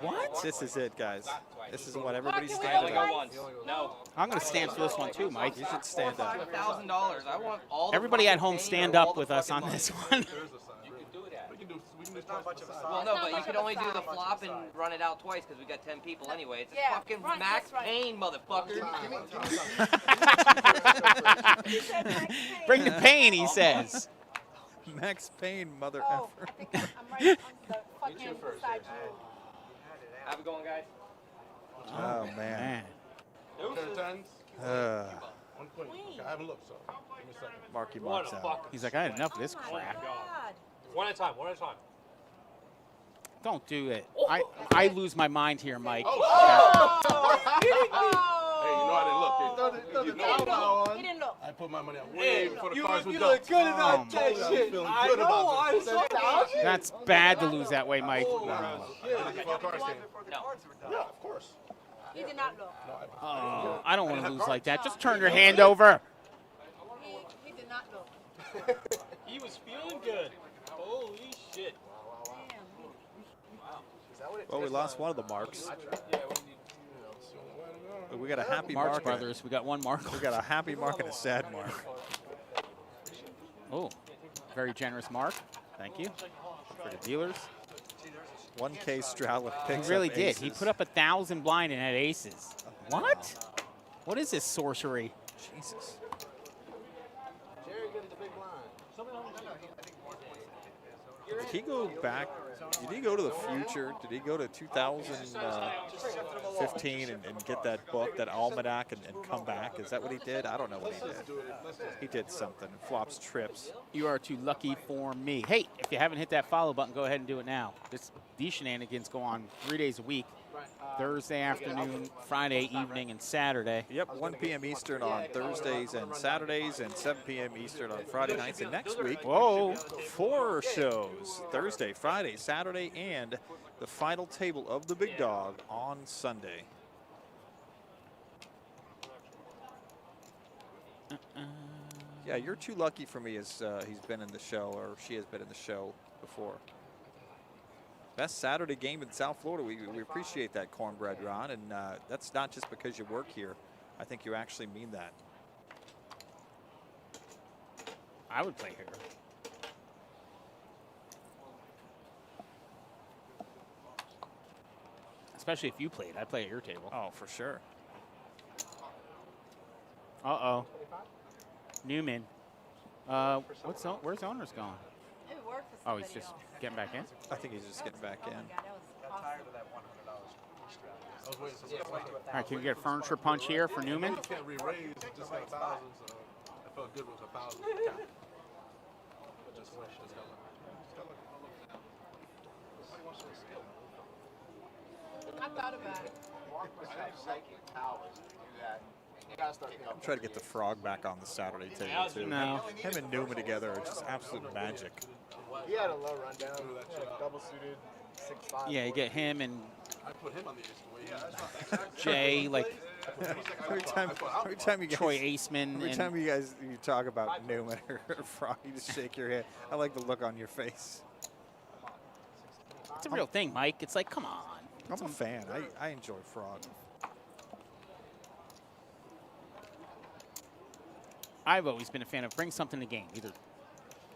What? This is it, guys. This is what everybody's Mark, can we standing go on. once? No. I'm gonna stand for this one too, Mike. You should stand up. $5,000. I want all the Everybody at fucking home, pain stand or all up the with us fucking on money. this one. We can do twice the size. Well, no, Not but you much can of a only do the size. flop and run it out twice because we got 10 people anyway. It's a Yeah, fucking right, Max that's right. Payne, motherfucker. He said Max Payne. Bring the pain, he says. Max Payne, mother Oh, effer. I think I'm right on the fucking side road. Have it going, guys. Oh, man. Ten tens. One queen. Okay, I haven't looked, so give me a second. Marky What Mark's a out. fucking. He's like, I had enough of this Oh my crap. God. One at a time. One at a time. Don't do it. I lose my mind here, Mike. Oh! Hey, you know I didn't look. He didn't look. He didn't look. I put my money out way before the you cards look were good dealt. about Oh, that my shit. God. I Good know. about I this. saw it. That's bad to lose that way, Mike. Yeah, before the cards came. Yeah, of course. He did not look. Oh, I don't want to lose like that. Just turn your hand over. He did not look. He was feeling good. Holy shit. Damn. Well, we lost one of the marks. But we got a happy Marx mark. Brothers, we got one mark. We got a happy mark and a sad mark. Oh, very generous mark. Thank you for the dealers. 1K Strala He picks really up did. aces. He put up 1,000 blind and had aces. What? What is this sorcery? Jesus. Jerry getting the big line. Did he go back? Did he go to the future? Did he go to 2015 and get that book, that almanac, and come back? Is that what he did? I don't know what he did. He did something. Flops trips. You are too lucky for me. Hey, if you haven't hit that follow button, go ahead and do it now. These shenanigans go on 3 days a week. Thursday afternoon, Friday evening, and Saturday. Yep, 1 p.m. Eastern on Thursdays and Saturdays, and 7 p.m. Eastern on Friday nights. And next week, 4 shows: Thursday, Friday, Saturday, and the final table of the Big Dog on Sunday. Yeah, you're too lucky for me as he's been in the show, or she has been in the show before. Best Saturday game in South Florida. We appreciate that, Cornbread Ron, and that's not just because you work here. I think you actually mean that. I would play here. Especially if you played. I'd play at your table. Oh, for sure. Uh-oh. Newman. Where's owners going? It worked for Oh, he's somebody just else. getting back in? I think he's just getting back in. Oh my God, that was awesome. All right, can we get a furniture punch here for Newman? You can't re-raise, just had 1,000, so I felt good with 1,000. I just wish it's I thought about it. I'm trying to get the frog back on the Saturday table, too. No. Him and Newman together are just absolute magic. He had a low rundown, double suited, 6'5". Yeah, you get him and I put him on the ace Jay, like every time you guys, Troy Aceman. every and time you talk about Newman or Frog, you just shake your head. I like the look on your face. it's a real thing, Mike. It's like, come on. I'm a fan. I enjoy Frog. I've always been a fan of bring something to game. Either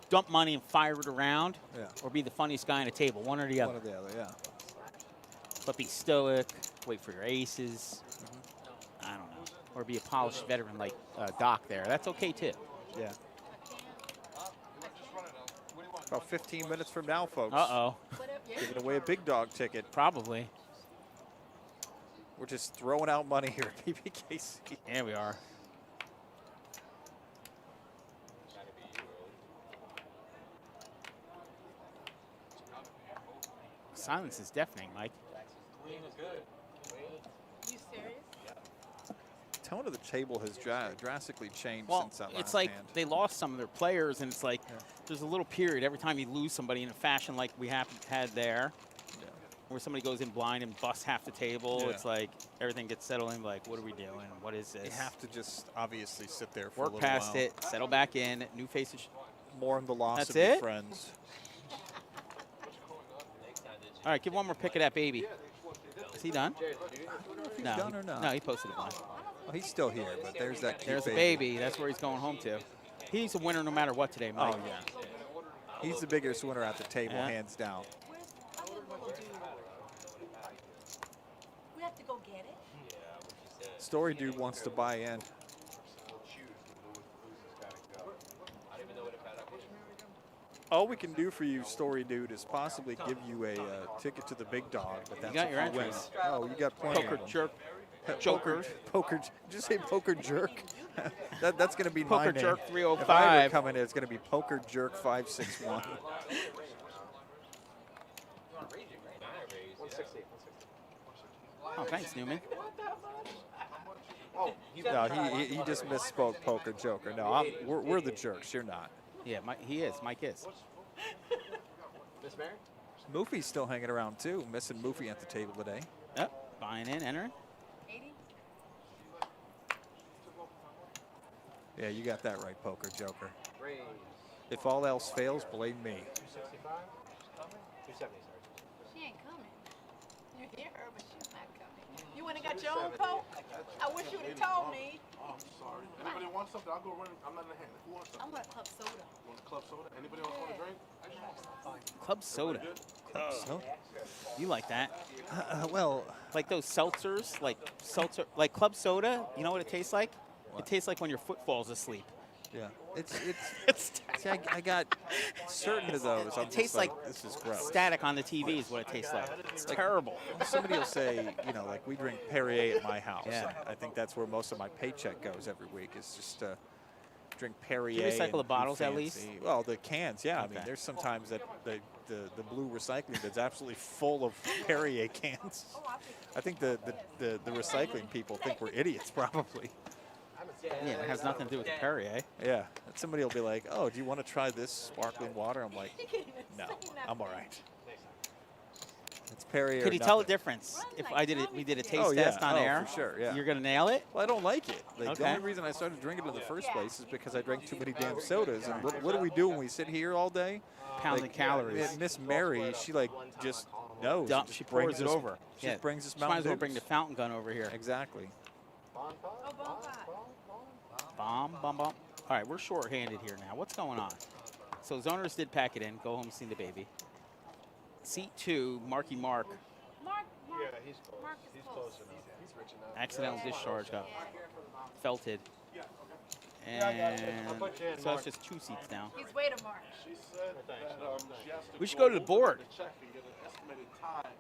dump money and fire it around, Yeah. or be the funniest guy on a table. One or the other. One or the other, yeah. But be stoic, wait for your aces. I don't know. Or be a polished veteran like Doc there. That's okay, too. Yeah. About 15 minutes from now, folks. Uh-oh. Giving away a Big Dog ticket. Probably. We're just throwing out money here at PBKC. There we are. Silence is deafening, Mike. You serious? The tone of the table has drastically changed Well, since that last it's like hand. they lost some of their players, and it's like there's a little period every time you lose somebody in a fashion like we had there, where somebody goes in blind and busts half the table. Yeah. It's like everything gets settled in, like, what are we doing? What is this? You have to just obviously sit there for a Work little past while. it, settle back in, new faces. Mourn the loss That's of your it? friends. All right, give one more pick of that baby. Is he done? He's No, done or not? no, he posted it one. Well, he's still here, but there's that cute There's a baby. That's where he's going home to. He's a winner no matter what today, Mike. Oh, yeah. He's the biggest winner at the table, Yeah. hands down. We have to go get it. Story Dude wants to buy in. All we can do for you, Story Dude, is possibly give you a ticket to the Big Dog. But that's got if your you win. entrance. Oh, you got plenty. Poker of them. jerk. Poker. Did you say Poker Jerk? That's going to be my Poker name. Jerk If I 305. ever come in, it's going to be Poker Jerk 561. 160. Oh, thanks, Newman. No, he just misspoke, Poker Joker. No, we're the jerks. You're not. Yeah, he is. Mike is. Miss Mary? Moofy's still hanging around too. Missing Moofy at the table today. Yep, buying in, entering. 80? Yeah, you got that right, Poker Joker. Raise. If all else fails, blame me. 265? 270, sorry. She ain't coming. You hear her, but she's not coming. You went and got your own poke? I wish you would have told me. Oh, I'm sorry. Anybody want something? I'll go run. I'm not in the hand. Who wants I something? want a club soda. You want a club soda? Anybody else want a drink? Club soda. So, You like that? well, Like those seltzers, like club soda. You know what it tastes like? What? It tastes like when your foot falls asleep. yeah. It's see, I got certain of those. I'm It tastes just like this is gross. static on the TV is what it tastes like. It's terrible. Somebody will say, you know, like we drink Perrier at my house. Yeah. And I think that's where most of my paycheck goes every week. Is just drink Perrier. Do you recycle and the bottles be at least? fancy. Well, the cans, yeah. I mean, Okay. there's sometimes that the blue recycling that's absolutely full of Perrier cans. I think the recycling people think we're idiots, probably. Yeah, it has nothing to do with the Perrier. Yeah. And somebody will be like, "Oh, do you want to try this sparkling water?" I'm like, "No, I'm all right." It's Perrier. Could you or tell the nothing. difference if we did a taste Oh, yeah. test on Oh, air? for sure, yeah. You're gonna nail it. Well, I don't like it. Like, the Okay. only reason I started drinking it in the first place is because I drank too many damn sodas. And what do we do when we sit here all day? Pounding calories. Miss Mary, she like just knows. Dump, Just she pours brings it us- over. She Yeah. just brings us She might Mountain as well bring the Dews. fountain gun over here. Exactly. Bomb. All right, we're short-handed here now. What's going on? So Zoners did pack it in. Go home and see the baby. Seat 2, Marky Mark. Yeah, he's close. He's close enough. He's rich enough. Accidental discharge got felted. Yeah, I got you. I'll And put you in, so Mark. it's just 2 seats now. He's way to Mark. She said Thanks. that she has to We should go to the over board. the check and get an estimated time,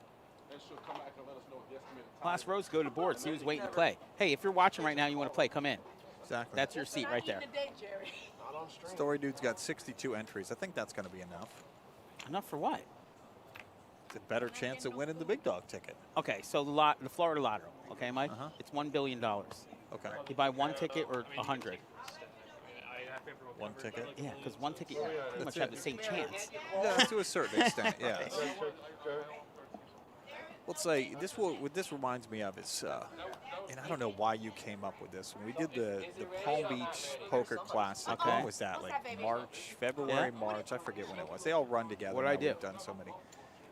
and she'll come back and let us know the estimated time. Last rows go to the board. See who's waiting to play. Hey, if you're watching right now, you want to play, come in. Exactly. That's your seat right there. Jerry. Not on stream. Story Dude's got 62 entries. I think that's going to be enough. Enough for what? It's a better chance of winning the big dog ticket. Okay, so the Florida Lotto. Okay, Mike? Uh-huh. It's $1 billion. Okay. You buy one ticket or 100. One ticket. Yeah, because one ticket, you pretty much That's have it. the same chance. Yeah, to a certain extent, yeah. Let's say what this reminds me of is, and I don't know why you came up with this. When we did the Palm Beach Poker Classic, Okay. when was that? Like February, Yeah. March? I forget when it was. They all run together. What'd I now. do? We've done so many.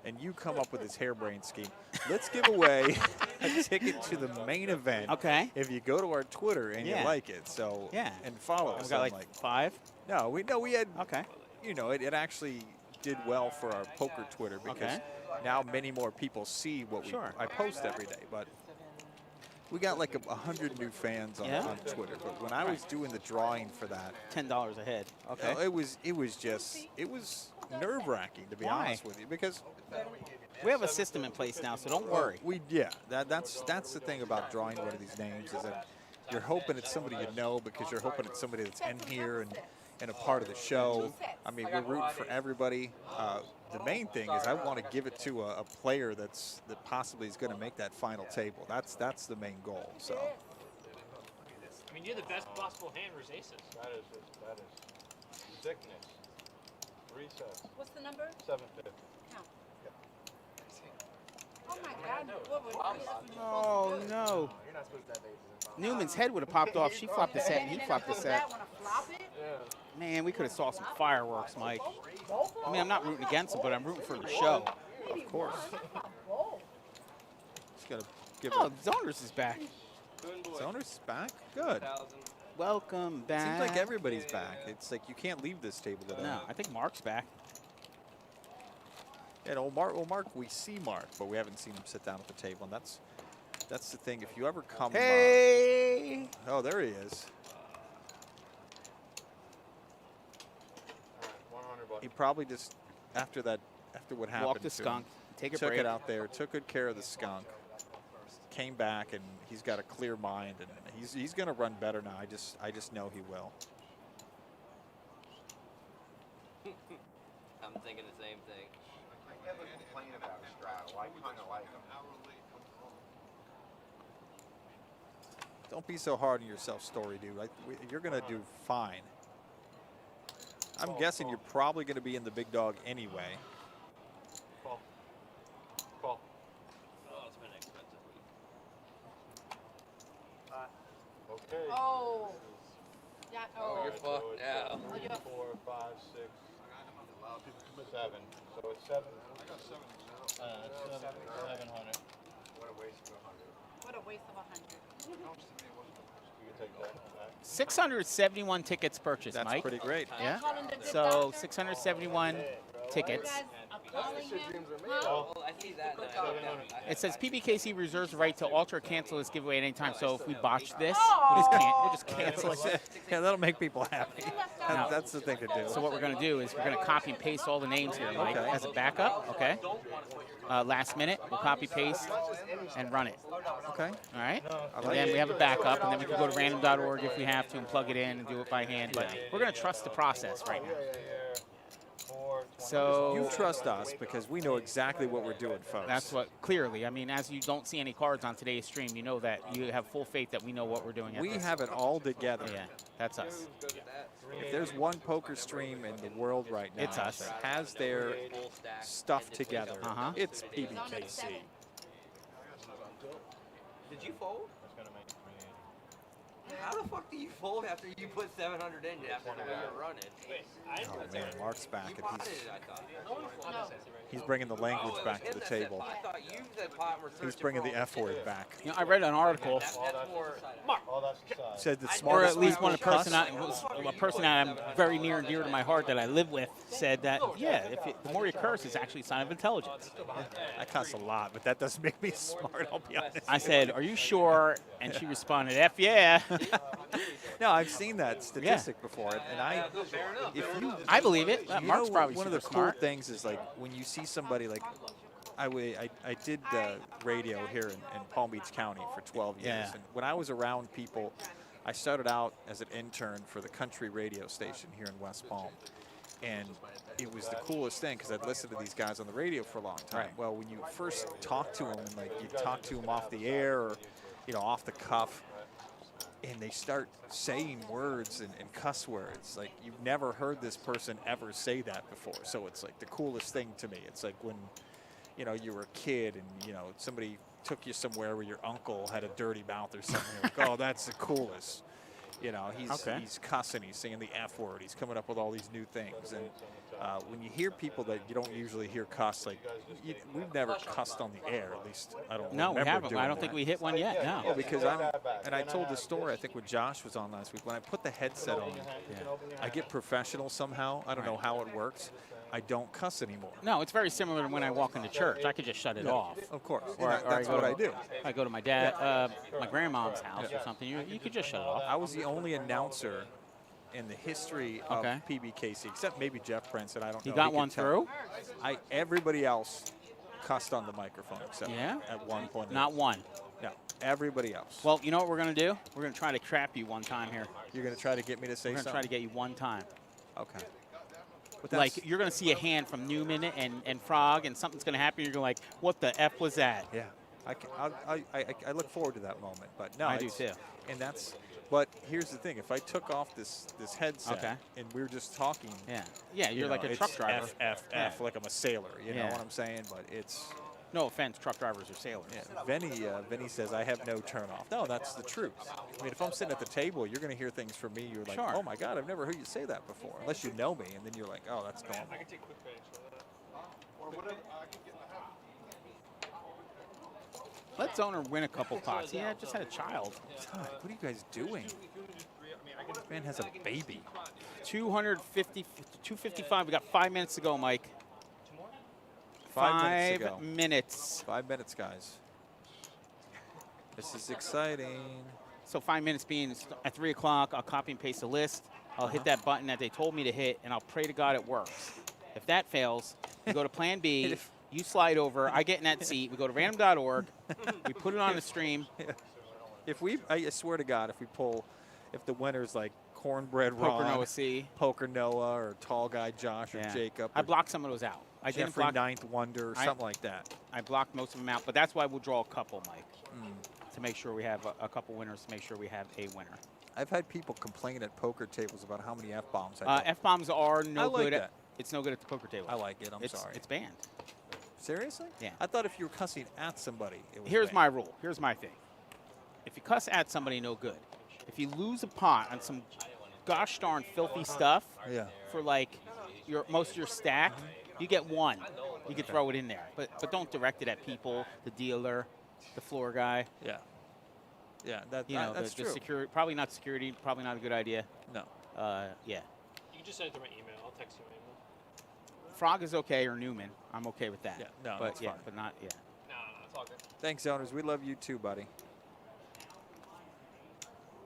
And you come up with this harebrained scheme. Let's give away a ticket to the main event. Okay. If you go to our Twitter and Yeah. you like it, so Yeah. and follow us. We got I'm like 5? no, we had Okay. you know, it actually did well for our poker Twitter because Okay. now many more people see what I post every day. But we got like 100 new fans on, Yeah? on Twitter. But when I was doing the drawing for that, $10 a head. Okay. you know, it was nerve-wracking, to be Why? honest with you, because We have a system in place now, so don't worry. that's the thing about drawing one of these names is that you're hoping it's somebody you know because you're hoping it's somebody that's in here and a part of the show. I mean, we're rooting for everybody. The main thing is I want to give it to a player that possibly is going to make that final table. That's the main goal. So I mean, you're the best possible hand versus aces. That is sickness. 3 sets. What's the number? 750. Count. Oh my God. What would Oh, no. You're not supposed to have aces in Newman's head would have popped off. She flopped the set, and he flopped the set. That one to flop it? Man, we could have saw some fireworks, Mike. I mean, I'm not rooting against him, but I'm rooting for the show. of course, just got to give Oh, it. Zoners is back. Zoners back. Good. Welcome back. Seems like everybody's back. It's like you can't leave this table today. No, I think Mark's back. Yeah, no, Mark, we see Mark, but we haven't seen him sit down at the table, and that's the thing. If you ever come, Hey! oh, there he is. All right, 100 bucks. He probably just after what happened, Walk the to skunk. him, Take a took break. it out there, took good care of the skunk, came back, and he's got a clear mind, and he's going to run better now. I just know he will. I'm thinking the same thing. I never complain about Straddle. I kind of like him. Don't be so hard on yourself, Story Dude. You're going to do fine. I'm guessing you're probably going to be in the big dog anyway. Call. Oh, it's been an expensive week. Okay. Oh. Yeah. Oh, you're So fucked it's, now. 3, 4, 5, 6, 7. So it's 7. 700. What a waste of 100. What a waste of 100. You can take that back. 671 tickets purchased, That's Mike. pretty great. Yeah. Calling the good So doctor? 671 tickets. You guys are calling him? Oh, Huh? Well, I see see that. It says PBKC reserves the right to alter or cancel this giveaway at any time. So if we botch this, we'll just cancel it. Yeah, that'll make people happy. That's the thing to do. So what we're going to do is we're going to copy and paste all the names here, Mike, as a backup, okay? Last minute, we'll copy, paste, and run it. Okay. All right? And then we have a backup, and then we can go to random.org if we have to and plug it in and do it by hand. But we're going to trust the process right now. So you trust us because we know exactly what we're doing, folks. That's what, clearly. I mean, as you don't see any cards on today's stream, you know that you have full faith that we know what we're doing. We have it all together. Yeah, that's us. If there's one poker stream in the world right now it's us. that has their stuff together, it's PBKC. Did you fold? How the fuck do you fold after you put 700 in after the way you're running? Oh man, Mark's back. You potted it, I thought. He's bringing the language back to the table. I thought you said pot were He's bringing the F word back. You know, I read an article. Said the Or smartest at least people one person, a person that I'm very near and dear to my heart that I live with said that, yeah, the more you curse, it's actually a sign of intelligence. I cuss a lot, but that doesn't make me smart, I'll be honest. I said, are you sure? And she responded, F yeah. No, I've seen that statistic before, and I believe it. Mark's probably one of the super cool smart. things is like when you see somebody like I did radio here in Palm Beach County for 12 years, Yeah. and when I was around people, I started out as an intern for the country radio station here in West Palm, and it was the coolest thing because I'd listened to these guys on the radio for a long time. Right. Well, when you first talk to them, and like you talk to them off the air or off the cuff, and they start saying words and cuss words, like you've never heard this person ever say that before. So it's like the coolest thing to me. It's like when, you were a kid and, somebody took you somewhere where your uncle had a dirty mouth or something. You're like, oh, that's the coolest. He's cussing, he's saying the F word, he's coming up with all these new things. And when you hear people that you don't usually hear cuss, like we've never cussed on the air, at least I don't No, we remember haven't. doing I don't think we hit one yet, no. Oh, because and I told this story, I think when Josh was on last week, when I put the headset on, I get professional somehow. I don't know how it works. I don't cuss anymore. No, it's very similar to when I walk into church. I could just shut it off. Of course. Or That's what I do. I go to my dad, my grandmom's house or something. You could just shut it off. I was the only announcer in the history of PBKC, except maybe Jeff Prince, and I don't know. You got one through? Everybody else cussed on the microphone except at one point. Not one. No, everybody else. Well, you know what we're going to do? We're going to try to trap you one time here. You're going to try to get me to say something? We're going to try to get you one time. Okay. Like, you're going to see a hand from Newman and Frog, and something's going to happen. You're going to like, what the F was that? Yeah. I look forward to that moment. But no, I do too. And but here's the thing. If I took off this headset and we were just talking. Yeah, you're like a truck driver. F, like I'm a sailor. You know what I'm saying? But it's. No offense, truck drivers are sailors. Yeah, Vinny says, I have no turn off. No, that's the truth. I mean, if I'm sitting at the table, you're going to hear things from me. You're like, oh, my God, I've never heard you say that before. Unless you know me, and then you're like, oh, that's going on. I can take quick page for that. Or whatever, I can get in the house. Let Zoner win a couple pots. Yeah, just had a child. God, what are you guys doing? This man has a baby. 255. We got 5 minutes to go, Mike. 5 minutes. 5 minutes, guys. This is exciting. So 5 minutes being at 3 o'clock, I'll copy and paste the list. I'll hit that button that they told me to hit, and I'll pray to God it works. If that fails, we go to plan B. You slide over. I get in that seat. We go to random.org. We put it on the stream. I swear to God, if the winner's like Cornbread Ron, Poker Noah C, Poker Noah, or Tall Guy Josh, or Jacob. I blocked some of those out. I didn't Jeffrey block Ninth Wonder, or something like that. I blocked most of them out, but that's why we'll draw a couple, Mike, to make sure we have a couple winners, to make sure we have a winner. I've had people complain at poker tables about how many F-bombs I do. F-bombs are no good. good. It's no good at the poker table. I like it. I'm sorry. It's banned. Seriously? Yeah. I thought if you were cussing at somebody, it was Here's banned. my rule. Here's my thing. If you cuss at somebody, no good. If you lose a pot on some gosh darn filthy stuff for like most of your stack, you get one. You can throw it in there, but don't direct it at people, the dealer, the floor guy. Yeah. Yeah, that's true. The security, probably not security, probably not a good idea. No. Yeah. You can just send it to my email. I'll text you my email. Frog is okay, or Newman. I'm okay with that. Yeah, no, but that's yeah, fine. but not yeah. No, it's all good. Thanks, Zoners. We love you too, buddy.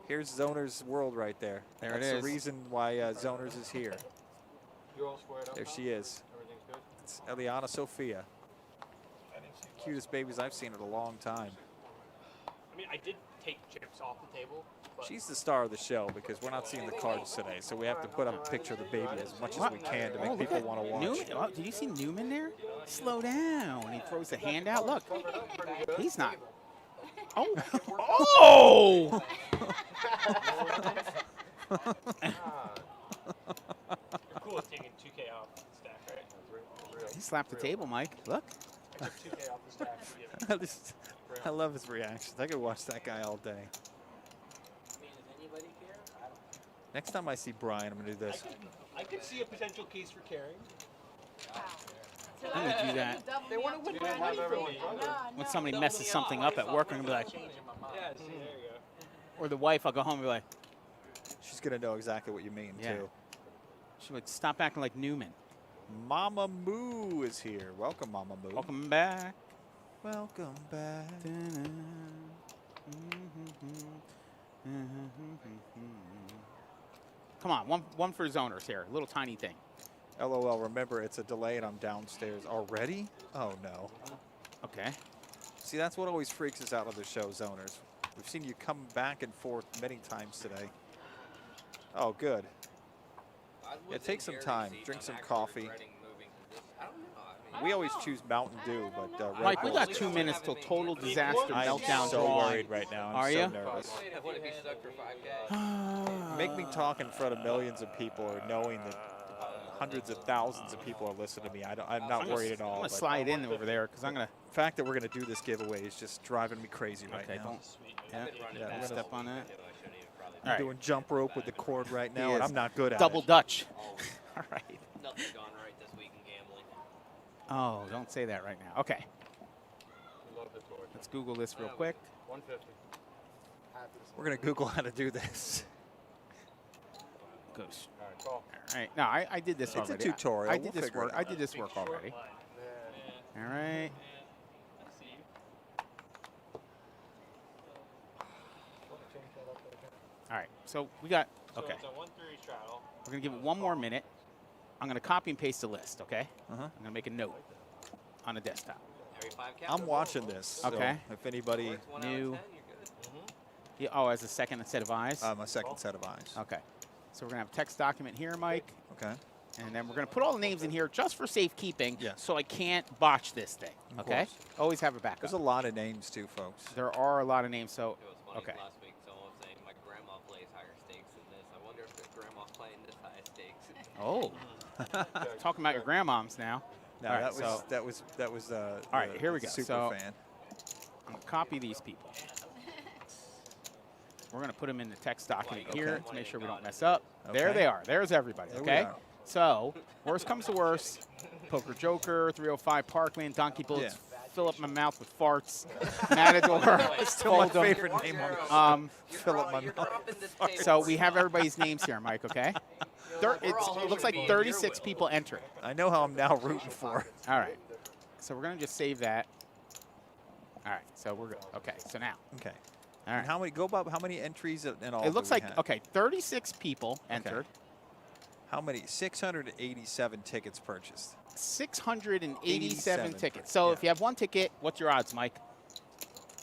Here's Zoners' world right there. There That's it is. the reason why Zoners is here. You all squared up? There now? she is. Everything's good? It's Eliana Sophia. I didn't see Cutest babies I've seen in a long time. I mean, I did take chips off the table. But She's the star of the show because we're not seeing the cards today, so we have to put up a picture of the baby as much as we can to make people want to watch. Newman. Oh, did you see Newman there? Slow down. He throws the hand out. Look, he's not. Oh! Oh! you're cool with taking 2K off the stack, right? He slapped the table, Mike. Look. I took 2K off the stack. to give it. I love his reactions. I could watch that guy all day. Next time I see Brian, I'm going to do this. I could see a potential case for carrying. I'm gonna do that. They want to win my money for me. When somebody messes something up at work, I'm gonna be like, Yeah, see, there you go. or the wife, I'll go home and be like, She's going to know exactly what you mean, Yeah. too. she would stop acting like Newman. Mama Moo is here. Welcome, Mama Moo. Welcome back. Welcome back. Come on, one for zoners here. A little tiny thing. LOL, remember, it's a delay and I'm downstairs already? Oh, no. Okay. See, that's what always freaks us out of the show, Zoners. We've seen you come back and forth many times today. Oh, good. Yeah, take some time. Drink some coffee. We always choose Mountain Dew, but Red Mike, we Bull- got 2 minutes till total disaster I am meltdown so drawing. worried right now. I'm Are so you? nervous. I wouldn't be stuck for 5K. Make me talk in front of millions of people or knowing that hundreds of thousands of people are listening to me. I'm not worried at all. I'm gonna but slide in over there because I'm gonna. the fact that we're going to do this giveaway is just driving me crazy right Okay, now. don't. Yeah, Yeah, we're gonna- step on that. I'm All right. doing jump rope with the cord right He now, and is I'm not good at Double it. Dutch. All right. Nothing's gone right this week in gambling. Oh, don't say that right now. Okay, Love the torch. let's Google this real quick. 150. We're going to Google how to do this. Goes. All right, call. All right. No, I did this It's a already. tutorial. I We'll did this figure work. it I out. did this work already. Yeah. All right. All right. So we got. So Okay. it's a 1-3 straddle. We're gonna give it one more minute. I'm gonna copy and paste the list. Okay. Uh-huh. I'm gonna make a note on the desktop. Every 5 count. I'm watching this. So Okay. if anybody, Works 1 out of 10, New. you're good. Yeah, oh, as a second set of eyes. my second set of eyes. Okay. So we're gonna have a text document here, Mike, Okay. and then we're gonna put all the names in here just for safekeeping. Yes. So I can't botch this thing. Of Okay. course. Always have a backup. There's a lot of names too, folks. There are a lot of names. So It was funny. Okay. Last week, someone was saying my grandma plays higher stakes than this. I wonder if their grandma's playing this high stakes. oh, talking about your grandmoms now. No, All right, that was so- that was All right, here we go. Super So- fan. I'm gonna copy these people. We're gonna put them in the text document Okay. here to make sure we don't mess up. There Okay. they are. There's everybody. There we Okay. are. So worst comes to worst, Poker Joker, 305 Parkland, Donkey Bullets, fill up my mouth with farts, Matador, Still my Fold'em. favorite name on fill up my You're mouth. dropping this table. So we have everybody's names here, Mike. Okay. It looks like 36 people entered. I know how I'm now rooting for. All right. So we're gonna just save that. All right. So we're good. Okay. So now. Okay. All And right. how many go Bob? How many entries in all? It looks do we like have? okay, 36 people entered. How many? 687 tickets purchased. 687 87. tickets. So Yeah. if you have one ticket, what's your odds, Mike?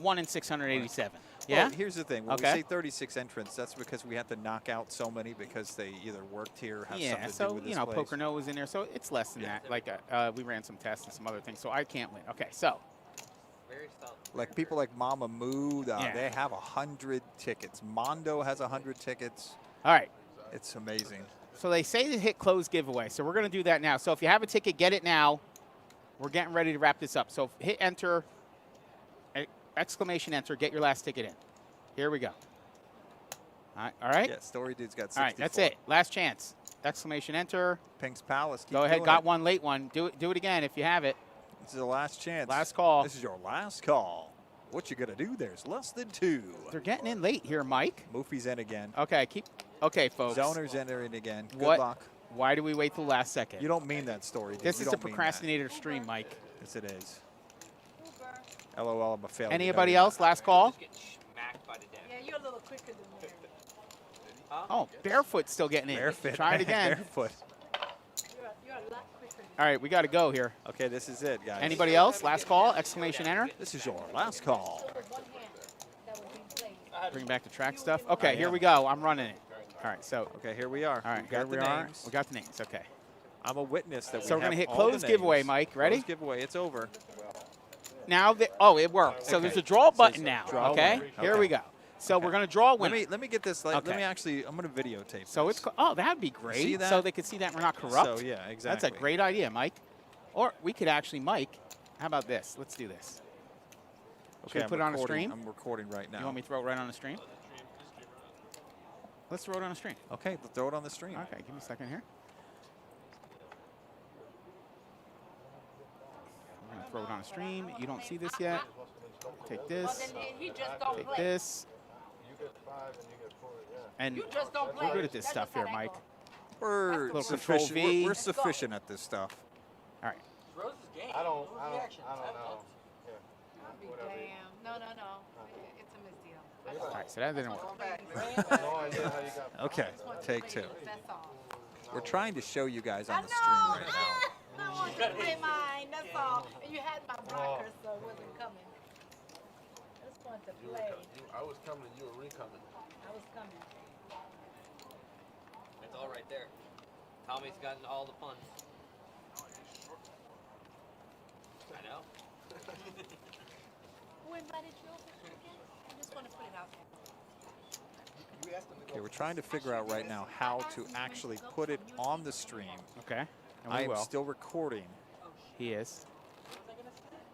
1 in 687. Well, Yeah. here's the thing. When Okay. we say 36 entrants, that's because we have to knock out so many because they either worked here or have Yeah. something to do So with you this know, place. Poker No was in there, so it's less than that. Like we ran some tests and some other things, so I can't win. Okay. So Very solid. Like people like Mama Moo, Yeah. they have 100 tickets. Mondo has 100 tickets. all right. It's amazing. So they say to hit close giveaway. So we're going to do that now. So if you have a ticket, get it now. We're getting ready to wrap this up. So hit enter, exclamation enter, get your last ticket in. Here we go. All right? Yeah, Story Dude's got 64. All right, that's it. Last chance. Exclamation enter. Pink's Palace. Keep Go ahead, doing got it. one late one. Do it again if you have it. This is the last chance. Last call. This is your last call. What you gonna do? There's less than 2. They're getting in late here, Mike. Moofy's in again. Okay, okay, folks. Zoner's entering again. Good What? luck. Why do we wait till the last second? You don't mean that story. This you is don't a mean that. procrastinator stream, Mike. Yes, it is. LOL, I'm a failure. Anybody else? Last call? Just getting smacked by the deck. Yeah, you're a little quicker than me. Oh, Barefoot's still getting in. Barefoot. Try it again. Barefoot. You're a lot quicker than me. All right, we got to go here. Okay, this is it, guys. Anybody else? Last call? Exclamation enter. This is your last call. With one hand that was being played. Bring back the track stuff. Okay, here we go. I'm running it. All right, so. Okay, here we are. All right, we got here the we are. names. We got the names. Okay. I'm a witness that So we we're gonna have hit all close the giveaway, names. Mike. Ready? Close giveaway. It's over. Now, oh, it worked. So Okay. there's a draw So button it's a now. draw Okay? button. Here Okay. we go. So we're gonna draw a winner. Let me get this. Let Okay. me actually. I'm gonna videotape. So this. it's oh, that'd be great. See that? So they could see that we're not corrupt. So yeah, exactly. That's a great idea, Mike. Or we could actually, Mike. How about this? Let's do this. Should we I'm put it on a recording- stream? I'm recording right now. You want me to throw it right on the stream? Let's throw it on the stream. Okay, let's throw it on the stream. Okay, give me a second here. We're gonna throw it on the stream. You don't see this yet. Take Well, this. then he just don't Take play. this. You get 5 and you get 4, yeah. And You just don't play. we're good at this That's stuff just how here, that Mike. goes. We're Little sufficient. control V. We're Let's go. sufficient at this stuff. All right. Rose's game. I don't Rose know. reactions. I'll be Whatever. damn. No. It's a misdeal. All right. So that didn't work. No idea how you got Okay, Just want to take play two. it, That's all. We're trying to show you guys I on know. the stream right now. I want you to play mine. That's all. And you had my blocker, so it wasn't coming. I just wanted to play. I was coming and you were recoming. I was coming. It's all right there. Tommy's gotten all the puns. I know. Who invited you over again? I just want to put it out there. Okay, we're trying to figure out right now how to actually put it on the stream. Okay. And I we am will. still recording. He is.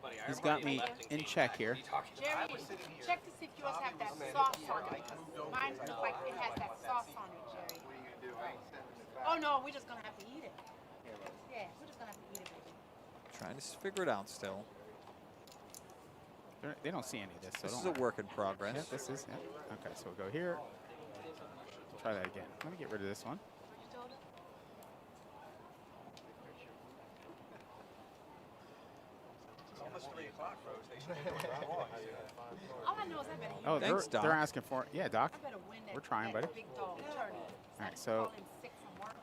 Buddy, I He's remember got you me left in game check back. here. What are you talking about? Jerry, check to see if yours have that sauce on it. Because mine looks like it has that sauce on it, Jerry. Oh no, we're just gonna have to eat it. Yeah, we're just gonna have to eat it. Trying to figure it out still. They don't see any of this. So This don't is a worry. work in progress. Yeah, this is. Yeah. Okay, so we'll go here. Try that again. Let me get rid of this one. It's almost 3 o'clock, Rose. They should All I know is I better eat Oh, it. Thanks, they're Doc. asking for it. Yeah, Doc. I better win that. We're trying, that buddy. Big dog tourney. All right, so Call in sick from work.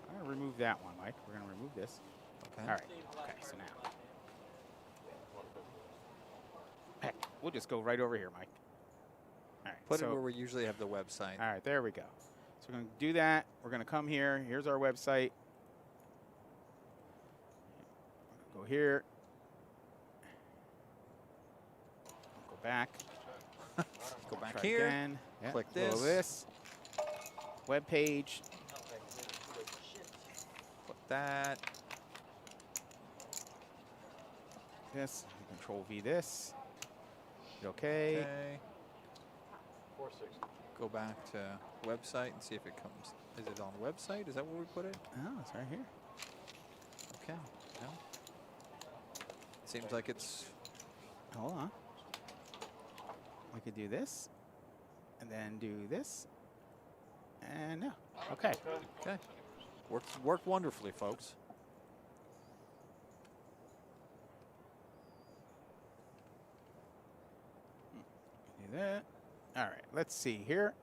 I'm gonna remove that one, Mike. We're gonna remove this. Okay. All right. Okay, so now. Heck, we'll just go right over here, Mike. All right. Put so, it where we usually have the website. all right, there we go. So we're gonna do that. We're gonna come here. Here's our website. Go here. Go back. Go back Try here. again. Yeah, Click follow this. Web page. Put that. This. Control V this. Hit OK. Okay. 460. Go back to website and see if it comes. Is it on website? Is that where we put it? Oh, it's right here. Okay. No. Seems like it's. Hold on. We could do this, and then do this, and no. Okay. Okay. Worked wonderfully, folks. Do that. All right. Let's see here.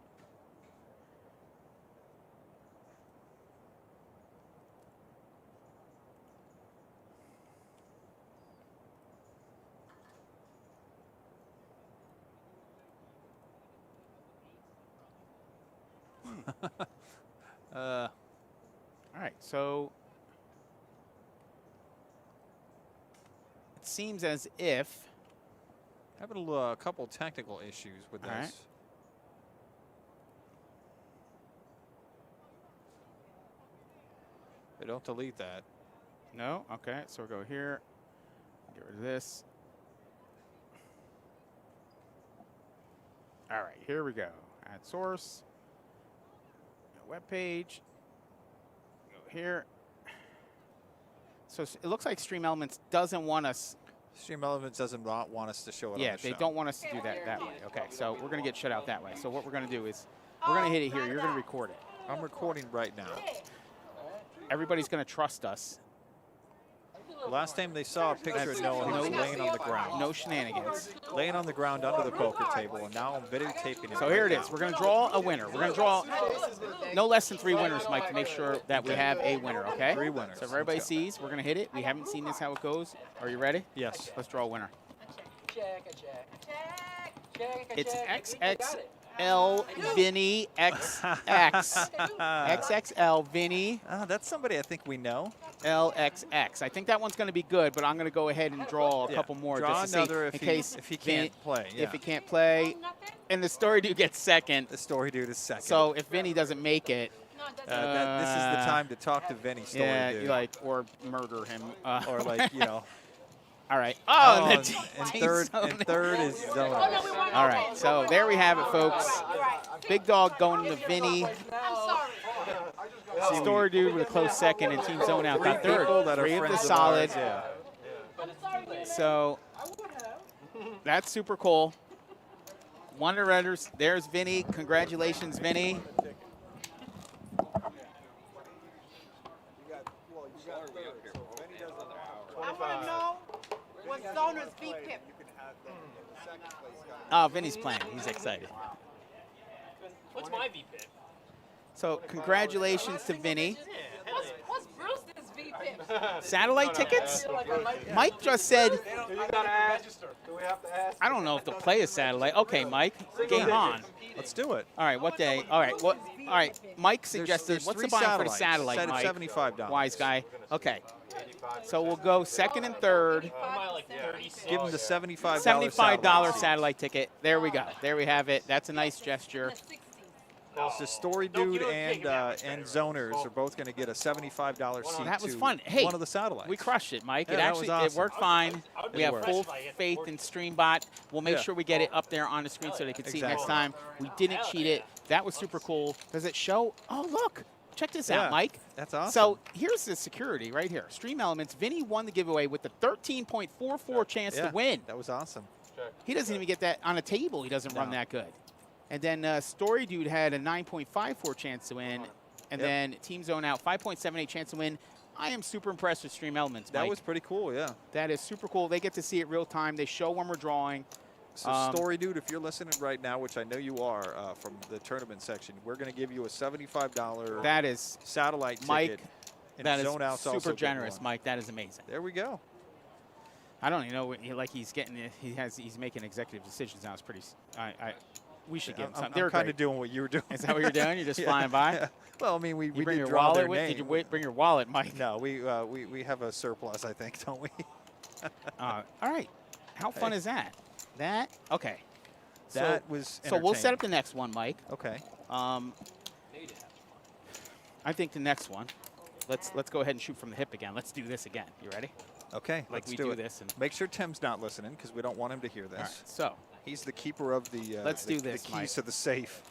All right. So it seems as if. Having a couple technical issues with this. All right. They don't delete that. No. Okay. So we'll go here. Get rid of this. All right. Here we go. Add source. Web page. Go here. So it looks like Stream Elements doesn't want us. Stream Elements doesn't want us to show it Yeah, on the they show. don't want us to do that way. Okay, so we're going to get shut out that way. So what we're going to do is we're going to hit it here. You're going to record it. I'm recording right now. Everybody's going to trust us. Last time they saw a picture of Noah, he was laying on the ground. No shenanigans. Laying on the ground under the poker table, and now I'm videotaping it. So here it is. We're going to draw a winner. We're going to draw no less than 3 winners, Mike, to make sure that we have a winner, okay? 3 winners. So if everybody sees, we're going to hit it. We haven't seen this, how it goes. Are you ready? Yes. Let's draw a winner. Check. It's XXL Vinny XX. XXL Vinny That's somebody I think we know. LXX. I think that one's going to be good, but I'm going to go ahead and draw a couple more Draw just to another see in case if he can't play. Yeah. If he can't play, and the story dude gets second. The story dude is second. So if Vinny doesn't make it, this is the time to talk to Vinny story dude. you like or murder him, or like All right. Oh, and third is Zona. All right. So there we have it, folks. Big Dog going to Vinny. Story dude with a close second, and Team Zone out got third. 3 of the solid. Yeah. So that's super cool. Wonder Redders. There's Vinny. Congratulations, Vinny. I want to know what Zona's VPIP. Oh, Vinny's playing. He's excited. What's my VPIP? So congratulations to Vinny. What's Bruce's VPIP? Satellite tickets? Mike just said, Do we have to ask? I don't know if to play a satellite. Okay, Mike, game on. Let's do it. All right, what day? All right, what? All right, Mike suggested, There's what's 3 the buy for the satellites, satellite, set at Mike? $75. Wise guy. Okay. So we'll go second and third. Give him the $75 $75 satellite ticket. There we go. There we have it. That's a nice gesture. So Story Dude and Zoners are both going to get a $75 seat. That was to fun. Hey, one of the satellites. We crushed it, Mike. Yeah, It that actually was awesome. it worked fine. We have worked. full faith in StreamBot. We'll make Yeah. sure we get it up there on the screen so they can see next Exactly. time. We didn't cheat it. That was super cool. Does it show? Oh, look. Check this out, Mike. That's awesome. So here's the security right here. Stream Elements. Vinny won the giveaway with the 13.44 chance to win. That was awesome. He doesn't even get that on a table. He doesn't run that good. And then Story Dude had a 9.54 chance to win. And then Team Zone Out, 5.78 chance to win. I am super impressed with Stream Elements, Mike. That was pretty cool, yeah. That is super cool. They get to see it real time. They show when we're drawing. So Story Dude, if you're listening right now, which I know you are from the tournament section, we're going to give you a $75 that is satellite Mike, ticket. And that is Zone Out's also super getting generous, one. Mike. That is amazing. There we go. I don't even know what like he's getting. He's making executive decisions now. It's pretty. We should give him something. I'm kind of doing what you were doing. Is that what you're doing? You're just flying by? Yeah. Well, I mean, we bring did your draw wallet their with? name. Did you bring your wallet, Mike? No, we have a surplus, I think, don't we? All right. How fun is that? That okay. That was so. We'll set up the next one, Mike. Okay. I think the next one. Let's go ahead and shoot from the hip again. Let's do this again. You ready? Okay. Like let's we do this. this. And Make sure Tim's not listening because we don't want him to hear this. all right, so he's the keeper of the. Let's do this, the keys Mike. to the safe.